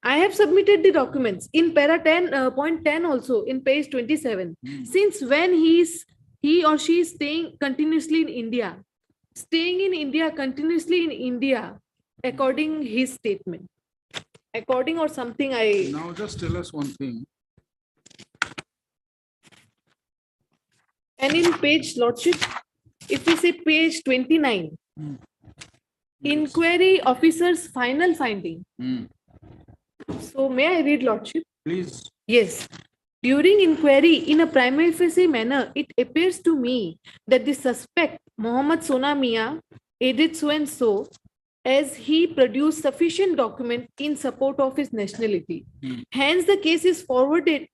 I have submitted the documents in para 10 point 10 also in page 27. Since when he or she is staying continuously in India, continuously in India, according his statement, according or something I. Now just tell us one thing. And in page Lordship, if we say page 29, inquiry officer's final finding. So may I read Lordship? Please. Yes. During inquiry in a prima facie manner, it appears to me that the suspect, Muhammad Sona Mia, aged so and so, as he produced sufficient document in support of his nationality. Hence, the case is forwarded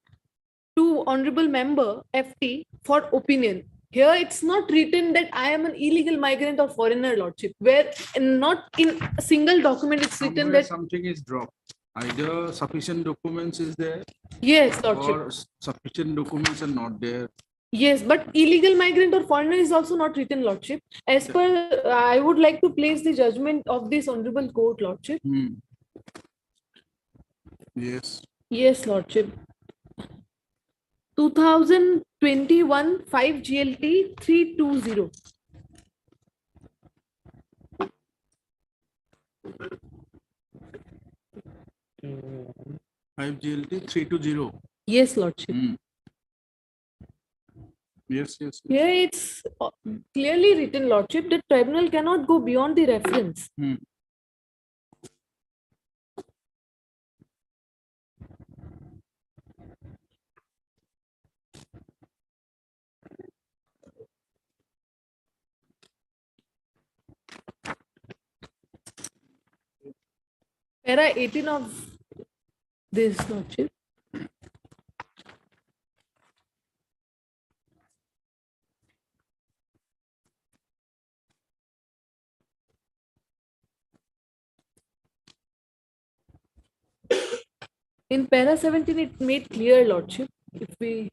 to Honorable Member FT for opinion. Here, it's not written that I am an illegal migrant or foreigner, Lordship, where not in a single document it's written Somewhere that. something is dropped. Either sufficient documents is there. Yes, Lordship. Or sufficient documents are not there. Yes, but illegal migrant or foreigner is also not written, Lordship. As per, I would like to place the judgment of this Honorable Court, Lordship. Yes. Yes, Lordship. 2021 5 GLT 320. Mm. 5 GLT 320. Yes, Lordship. Yes. Here it's clearly written, Lordship, that tribunal cannot go beyond the reference. Para 18 of this, Lordship. In para 17, it made clear, Lordship, if we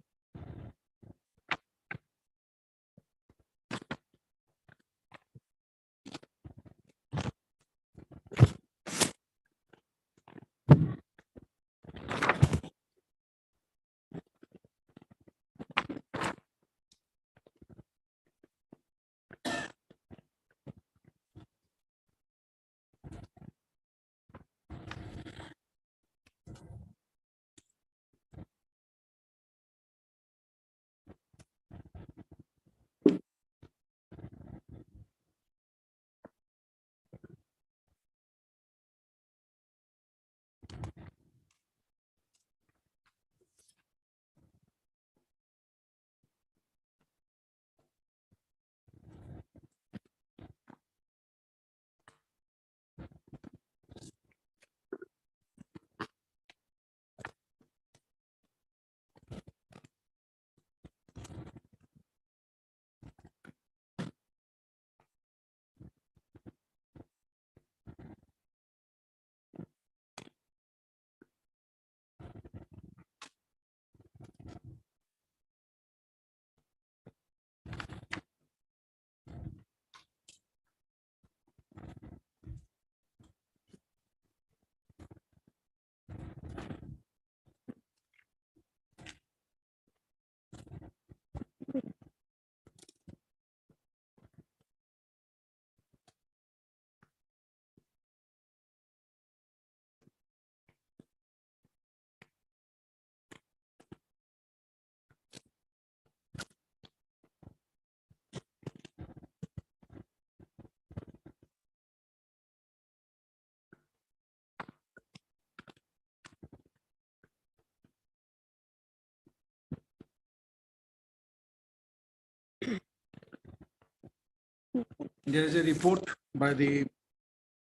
There is a report by the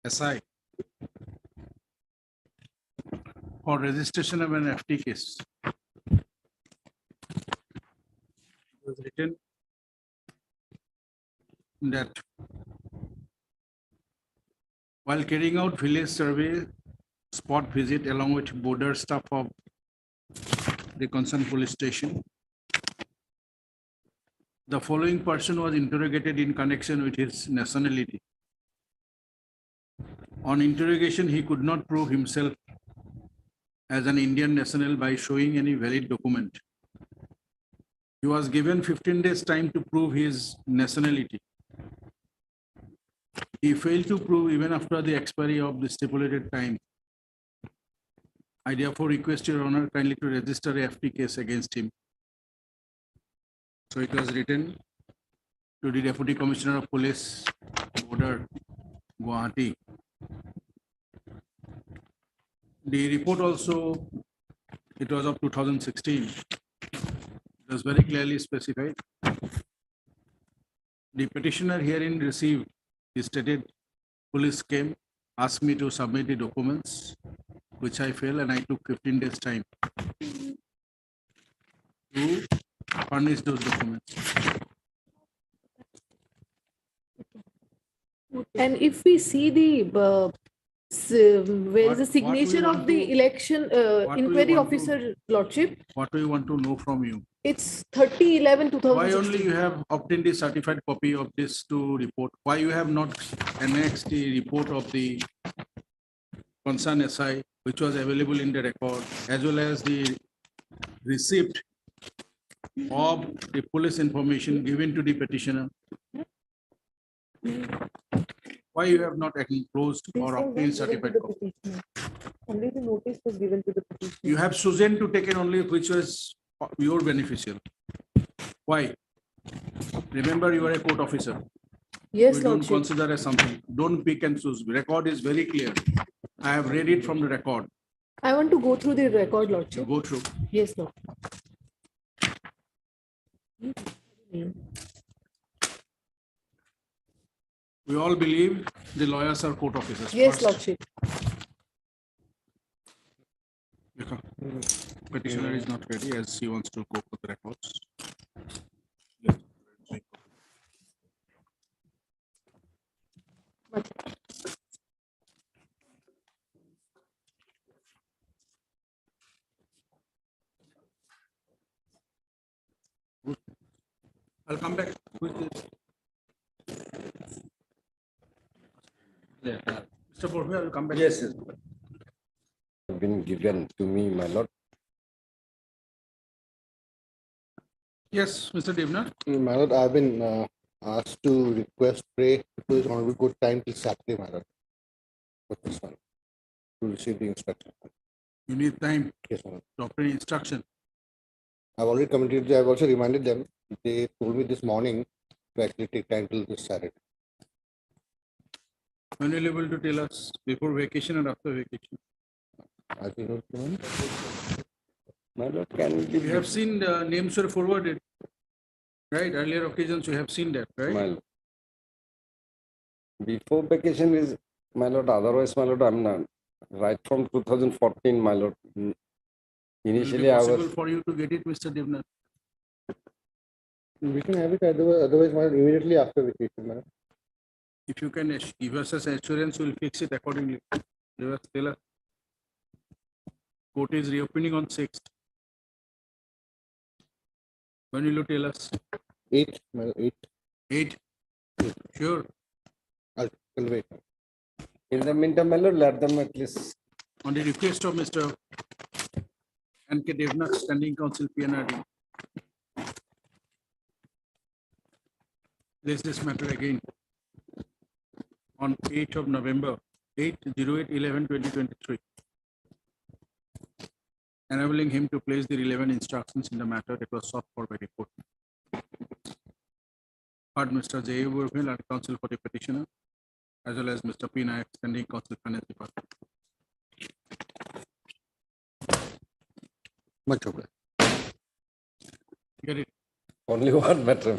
SI for registration of an FT case. It was written that while carrying out village survey spot visit along with border staff of the concerned police station, the following person was interrogated in connection with his nationality. On interrogation, he could not prove himself as an Indian national by showing any valid document. He was given 15 days time to prove his nationality. He failed to prove even after the expiry of the stipulated time. I therefore request your honor kindly to register a FT case against him. So it was written to the Deputy Commissioner of Police, Border, Guwahati. The report also, it was of 2016. It was very clearly specified. The petitioner herein received, he stated, police came, asked me to submit the documents, which I failed, and I took 15 days time to furnish those documents. And if we see the where is the What do you signature want of the to- election what do you inquiry want to- officer, Lordship, What do you want to know from you? it's 30/11/2016. Why only you have obtained the certified copy of this to report? Why you have not annexed the report of the concerned SI, which was available in the record, as well as the receipt of the police information given to the petitioner? Why you have not enclosed or obtained certified copy? Only the notice was given to the petitioner. You have chosen to take it only which was your beneficial. Why? Remember, you are a court officer. Yes, We don't Lordship. consider as something. Don't pick and choose. Record is very clear. I have read it from the record. I want to go through the record, You Lordship. go through. Yes, Lord. We all believe the lawyers are court officers. Yes, First, Lordship. petitioner is not ready as he wants to go for the records. I'll come back. Who is this? Mr. Borbe, I will come back. Yes, yes. Been given to me, my lord. Yes, Mr. Devnath. My lord, I've been asked to request pray to His Honorable Court time till Saturday, my lord. For this one, to receive the instruction. You need time Yes, my lord. to obtain instruction. I've already committed, I've also reminded them, they told me this morning to actually take time till this Saturday. When will you be able to tell us, before vacation or after vacation? I think, okay, My lord, can You have seen the names were forwarded, right? Earlier occasions, you have seen that, my right? lord. Before vacation is, my lord, otherwise, my lord, I'm not. Right from 2014, my lord. Will it be Initially, I possible was, for you to get it, Mr. Devnath? we can have it otherwise, my lord, immediately after vacation, my lord. If you can give us an assurance, we'll fix it accordingly. Tell us. Court is reopening on 6th. When will you tell us? 8, my lord, 8. 8? Sure. I'll wait. in the meantime, my lord, let them at least. On the request of Mr. N.K. Devnath, Standing Counsel, PNRD. Place this matter again on 8th of November, 8/08/11/2023. Enabling him to place the relevant instructions in the matter that was sought for by the court. Heard Mr. J. Burville and counsel for the petitioner, as well as Mr. P. Nayak, Standing Counsel, Finance Department. Much okay. Get it? Only one matter.